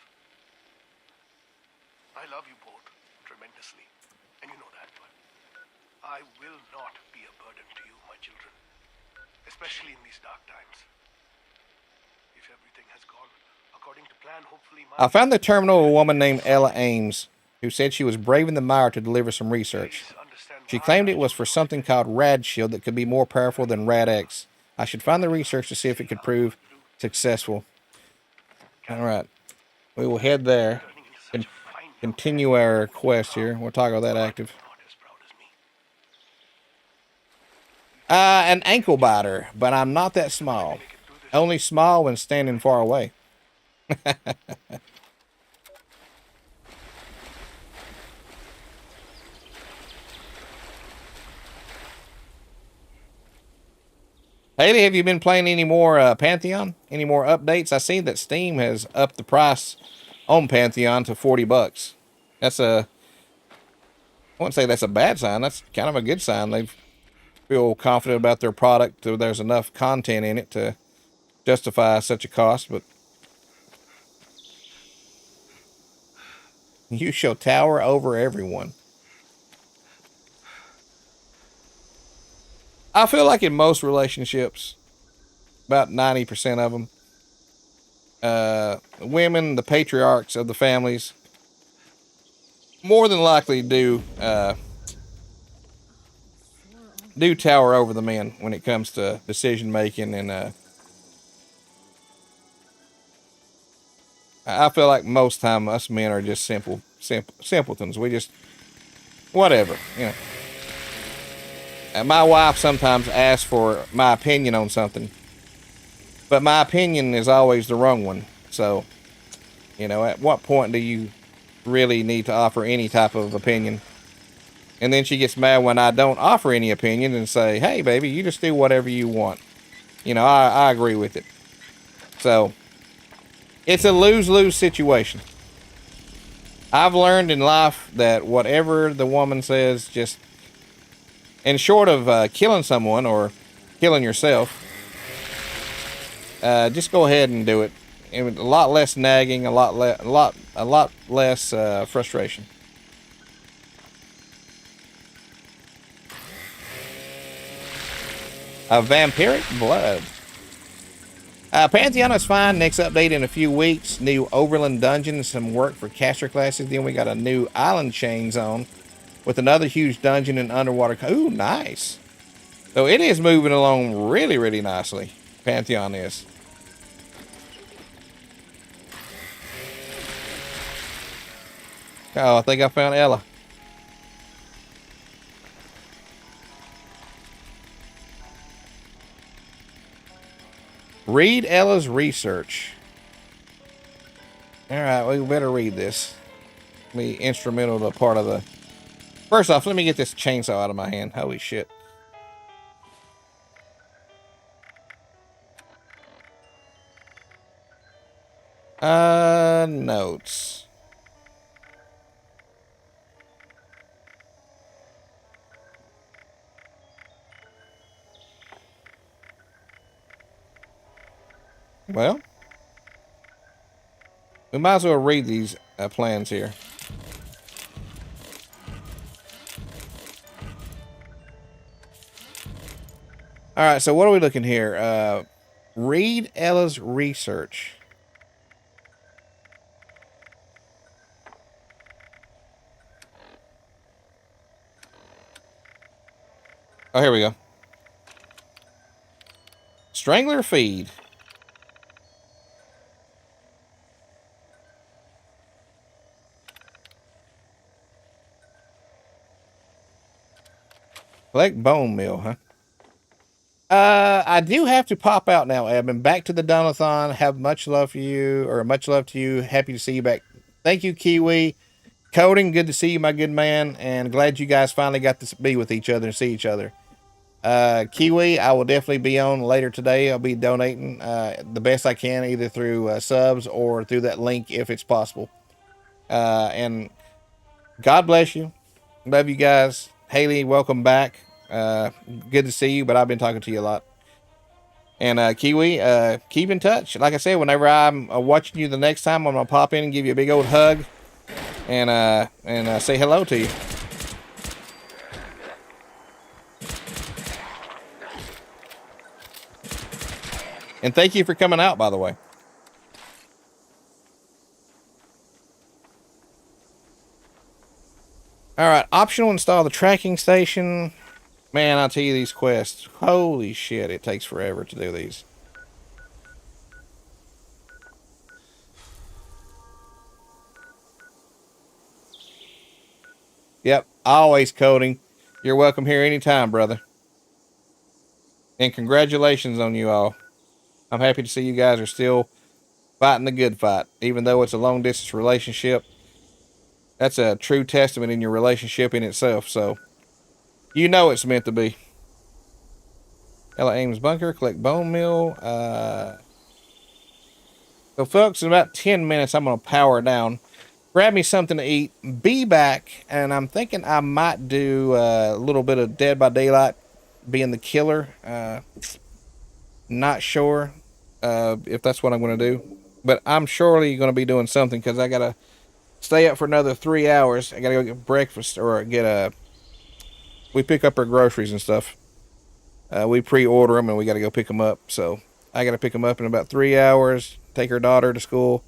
I love you both tremendously, and you know that, but I will not be a burden to you, my children, especially in these dark times. If everything has gone according to plan, hopefully I found the terminal of a woman named Ella Ames, who said she was braving the mire to deliver some research. She claimed it was for something called Rad Shield that could be more powerful than Rad X. I should find the research to see if it could prove successful. All right. We will head there and continue our quest here. We'll toggle that active. An ankle biter, but I'm not that small. Only small when standing far away. Haley, have you been playing any more Pantheon? Any more updates? I see that Steam has upped the price on Pantheon to $40. That's I wouldn't say that's a bad sign. That's kind of a good sign. They feel confident about their product. There's enough content in it to justify such a cost. But you shall tower over everyone. I feel like in most relationships, about 90% of them, women, the patriarchs of the families, more than likely do tower over the men when it comes to decision making, and I feel like most time us men are just simpletons. We just whatever, you know. And my wife sometimes asks for my opinion on something, but my opinion is always the wrong one. So, you know, at what point do you really need to offer any type of opinion? And then she gets mad when I don't offer any opinion and say, hey, baby, you just do whatever you want. You know, I agree with it. So, it's a lose-lose situation. I've learned in life that whatever the woman says, just, and short of killing someone or killing yourself, just go ahead and do it. And a lot less nagging, a lot less frustration. A vampiric blood. Pantheon is fine. Next update in a few weeks. New Overland Dungeon, some work for caster classes. Then we got a new Island Chain Zone with another huge dungeon and underwater. Ooh, nice. So it is moving along really, really nicely. Pantheon is. Oh, I think I found Ella. Read Ella's research. All right, we better read this. Be instrumental to part of the. First off, let me get this chainsaw out of my hand. Holy shit. Notes. Well, we might as well read these plans here. All right, so what are we looking here? Read Ella's research. Oh, here we go. Strangler feed. Collect bone meal, huh? I do have to pop out now, Evan. Back to the Donathon. Have much love for you, or much love to you. Happy to see you back. Thank you, Kiwi. Coding, good to see you, my good man, and glad you guys finally got to be with each other and see each other. Kiwi, I will definitely be on later today. I'll be donating the best I can, either through subs or through that link if it's possible. And God bless you. Love you guys. Haley, welcome back. Good to see you, but I've been talking to you a lot. And Kiwi, keep in touch. Like I said, whenever I'm watching you the next time, I'm gonna pop in and give you a big old hug and say hello to you. And thank you for coming out, by the way. All right, optional install the tracking station. Man, I'll tell you, these quests, holy shit, it takes forever to do these. Yep, always coding. You're welcome here anytime, brother. And congratulations on you all. I'm happy to see you guys are still fighting the good fight, even though it's a long distance relationship. That's a true testament in your relationship in itself, so you know it's meant to be. Ella Ames Bunker, collect bone meal. So folks, in about 10 minutes, I'm going to power down. Grab me something to eat. Be back, and I'm thinking I might do a little bit of Dead by Daylight, being the killer. Not sure if that's what I'm going to do, but I'm surely going to be doing something because I got to stay up for another 3 hours. I got to go get breakfast or get a... We pick up our groceries and stuff. We pre-order them, and we got to go pick them up. So I got to pick them up in about 3 hours, take her daughter to school,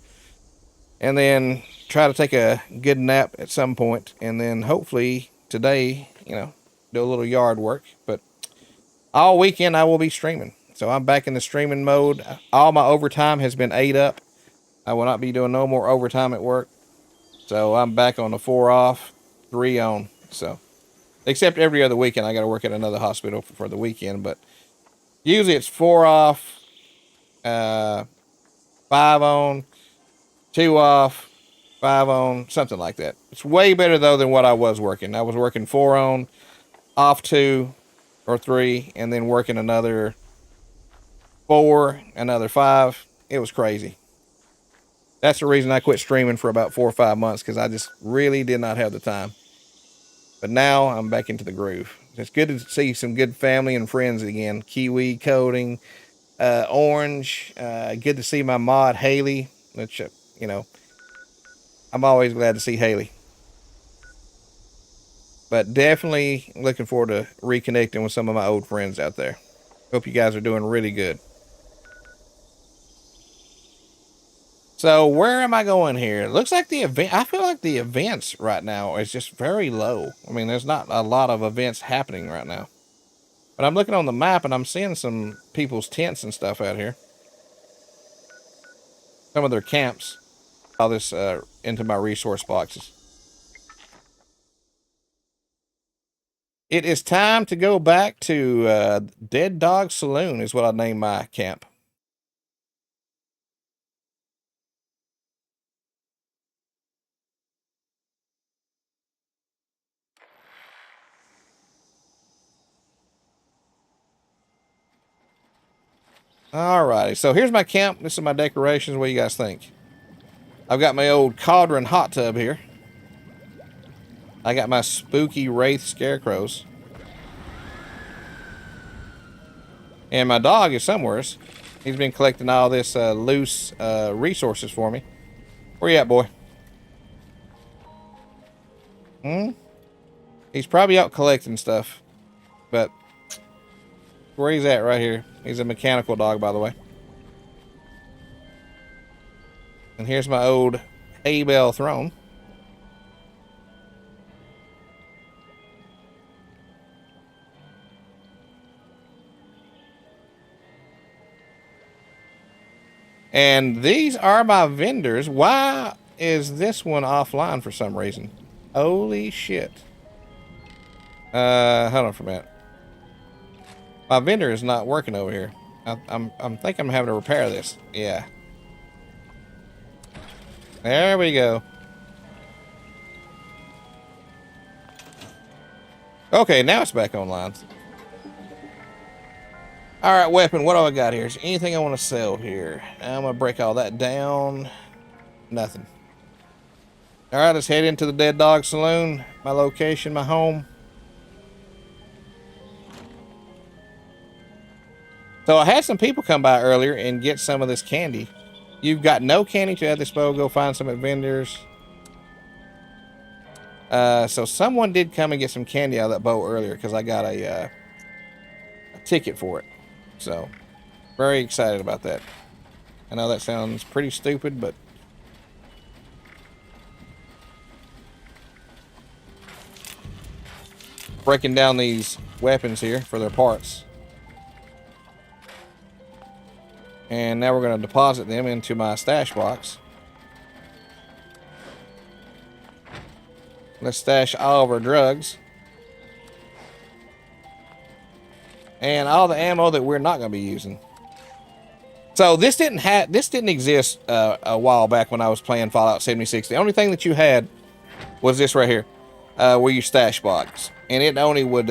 and then try to take a good nap at some point, and then hopefully today, you know, do a little yard work. But all weekend I will be streaming. So I'm back in the streaming mode. All my overtime has been ate up. I will not be doing no more overtime at work. So I'm back on the 4 off, 3 on. So, except every other weekend, I got to work at another hospital for the weekend. But usually it's 4 off, 5 on, 2 off, 5 on, something like that. It's way better though than what I was working. I was working 4 on, off 2 or 3, and then working another 4, another 5. It was crazy. That's the reason I quit streaming for about 4 or 5 months, because I just really did not have the time. But now I'm back into the groove. It's good to see some good family and friends again. Kiwi, Coding, Orange. Good to see my mod, Haley. Which, you know, I'm always glad to see Haley. But definitely looking forward to reconnecting with some of my old friends out there. Hope you guys are doing really good. So where am I going here? It looks like the event. I feel like the events right now is just very low. I mean, there's not a lot of events happening right now. But I'm looking on the map and I'm seeing some people's tents and stuff out here. Some of their camps. All this into my resource boxes. It is time to go back to Dead Dog Saloon is what I named my camp. Alrighty, so here's my camp. This is my decorations. What do you guys think? I've got my old cauldron hot tub here. I got my spooky wraith scarecrows. And my dog is somewheres. He's been collecting all this loose resources for me. Where you at, boy? He's probably out collecting stuff. But where he's at right here. He's a mechanical dog, by the way. And here's my old hay bale throne. And these are my vendors. Why is this one offline for some reason? Holy shit. Hold on for a minute. My vendor is not working over here. I'm think I'm having to repair this. Yeah. There we go. Okay, now it's back online. All right, weapon. What do I got here? Is there anything I want to sell here? I'm gonna break all that down. Nothing. All right, let's head into the Dead Dog Saloon. My location, my home. So I had some people come by earlier and get some of this candy. You've got no candy to at this boat. Go find some at vendors. So someone did come and get some candy out of that boat earlier because I got a ticket for it. So very excited about that. I know that sounds pretty stupid, but breaking down these weapons here for their parts. And now we're going to deposit them into my stash box. Let's stash all of our drugs. And all the ammo that we're not going to be using. So this didn't exist a while back when I was playing Fallout 76. The only thing that you had was this right here, where your stash box, and it only would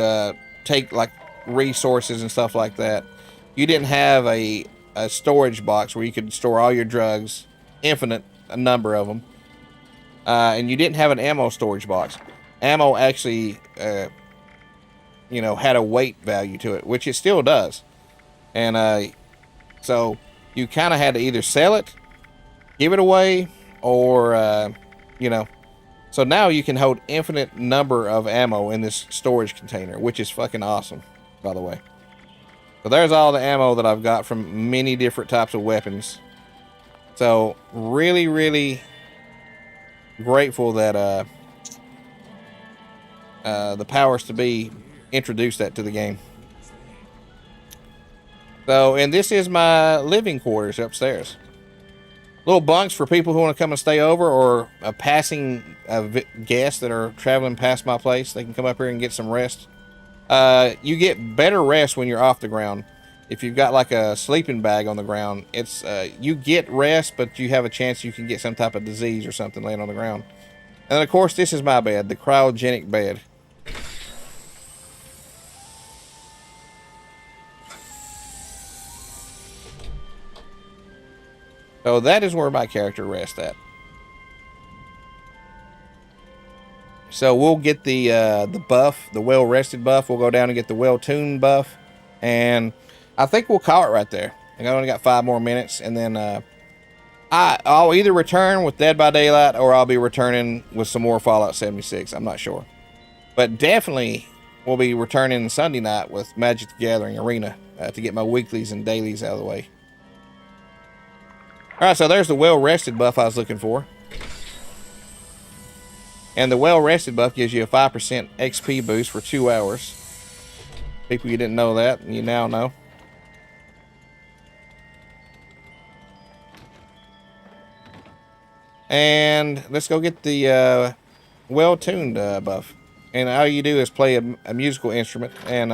take like resources and stuff like that. You didn't have a storage box where you could store all your drugs, infinite a number of them, and you didn't have an ammo storage box. Ammo actually, you know, had a weight value to it, which it still does, and so you kind of had to either sell it, give it away, or you know. So now you can hold infinite number of ammo in this storage container, which is fucking awesome, by the way. So there's all the ammo that I've got from many different types of weapons. So really, really grateful that the powers to be introduced that to the game. So, and this is my living quarters upstairs. Little bunks for people who want to come and stay over, or passing guests that are traveling past my place. They can come up here and get some rest. You get better rest when you're off the ground. If you've got like a sleeping bag on the ground, it's you get rest, but you have a chance you can get some type of disease or something laying on the ground. And then of course, this is my bed, the cryogenic bed. So that is where my character rests at. So we'll get the buff, the well-rested buff. We'll go down and get the well-tuned buff, and I think we'll call it right there. I only got 5 more minutes, and then I'll either return with Dead by Daylight, or I'll be returning with some more Fallout 76. I'm not sure, but definitely we'll be returning Sunday night with Magic the Gathering Arena to get my weeklies and dailies out of the way. All right, so there's the well-rested buff I was looking for. And the well-rested buff gives you a 5% XP boost for 2 hours. People, you didn't know that, and you now know. And let's go get the well-tuned buff. And all you do is play a musical instrument, and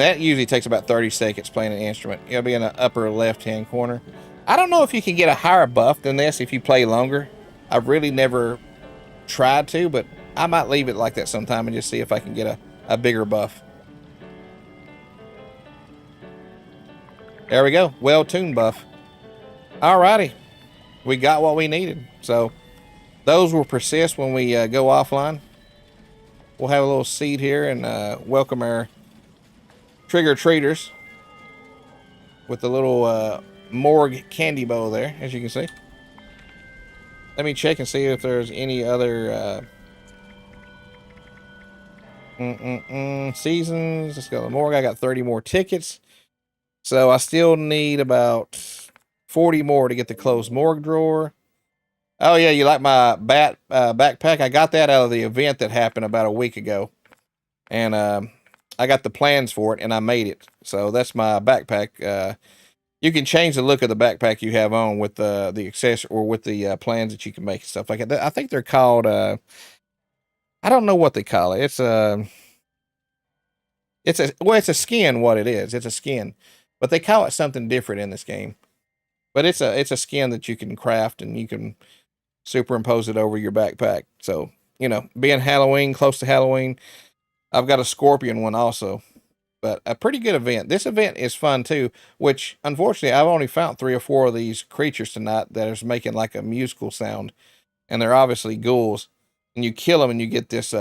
that usually takes about 30 seconds playing an instrument. It'll be in the upper left-hand corner. I don't know if you can get a higher buff than this if you play longer. I've really never tried to, but I might leave it like that sometime and just see if I can get a bigger buff. There we go. Well-tuned buff. Alrighty. We got what we needed. So those will persist when we go offline. We'll have a little seat here and welcome our trick-or-treaters with the little morgue candy bowl there, as you can see. Let me check and see if there's any other Seasons. Let's go to the morgue. I got 30 more tickets. So I still need about 40 more to get the closed morgue drawer. Oh, yeah, you like my backpack? I got that out of the event that happened about a week ago. And I got the plans for it, and I made it. So that's my backpack. You can change the look of the backpack you have on with the accessory or with the plans that you can make and stuff like that. I think they're called, I don't know what they call it. It's a skin. What it is, it's a skin, but they call it something different in this game. But it's a skin that you can craft and you can superimpose it over your backpack. So being Halloween, close to Halloween, I've got a scorpion one also. But a pretty good event. This event is fun too. Which unfortunately, I've only found 3 or 4 of these creatures tonight that is making like a musical sound, and they're obviously ghouls. And you kill them, and you get this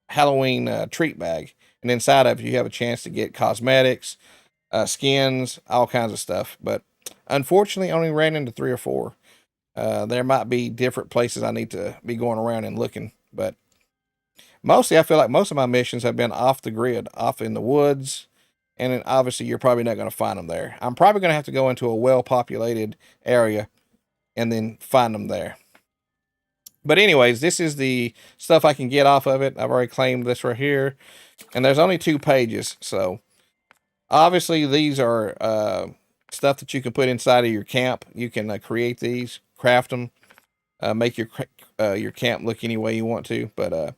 Halloween treat bag. And inside of it, you have a chance to get cosmetics, skins, all kinds of stuff. But unfortunately, I only ran into 3 or 4. There might be different places I need to be going around and looking. But mostly, I feel like most of my missions have been off the grid, off in the woods. And then obviously, you're probably not going to find them there. I'm probably going to have to go into a well-populated area and then find them there. But anyways, this is the stuff I can get off of it. I've already claimed this right here. And there's only 2 pages. So obviously these are stuff that you can put inside of your camp. You can create these, craft them, make your camp look any way you want to. But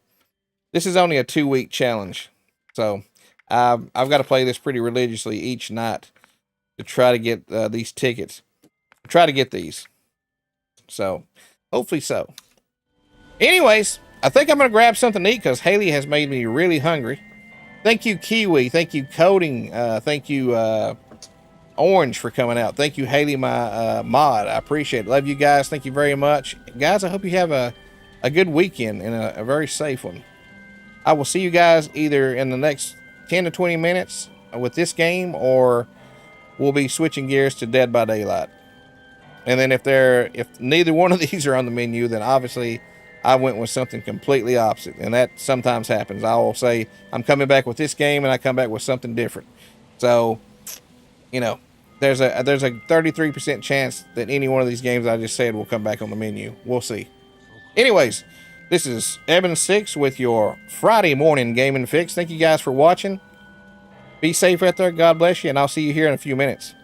this is only a 2-week challenge. So I've got to play this pretty religiously each night to try to get these tickets. Try to get these. So hopefully so. Anyways, I think I'm going to grab something to eat because Haley has made me really hungry. Thank you, Kiwi. Thank you, Coding. Thank you, Orange, for coming out. Thank you, Haley, my mod. I appreciate it. Love you guys. Thank you very much. Guys, I hope you have a good weekend and a very safe one. I will see you guys either in the next 10 to 20 minutes with this game, or we'll be switching gears to Dead by Daylight. And then if neither one of these are on the menu, then obviously I went with something completely opposite, and that sometimes happens. I will say I'm coming back with this game, and I come back with something different. So, there's a 33% chance that any one of these games I just said will come back on the menu. We'll see. Anyways, this is Eben6 with your Friday morning gaming fix. Thank you guys for watching. Be safe out there. God bless you, and I'll see you here in a few minutes.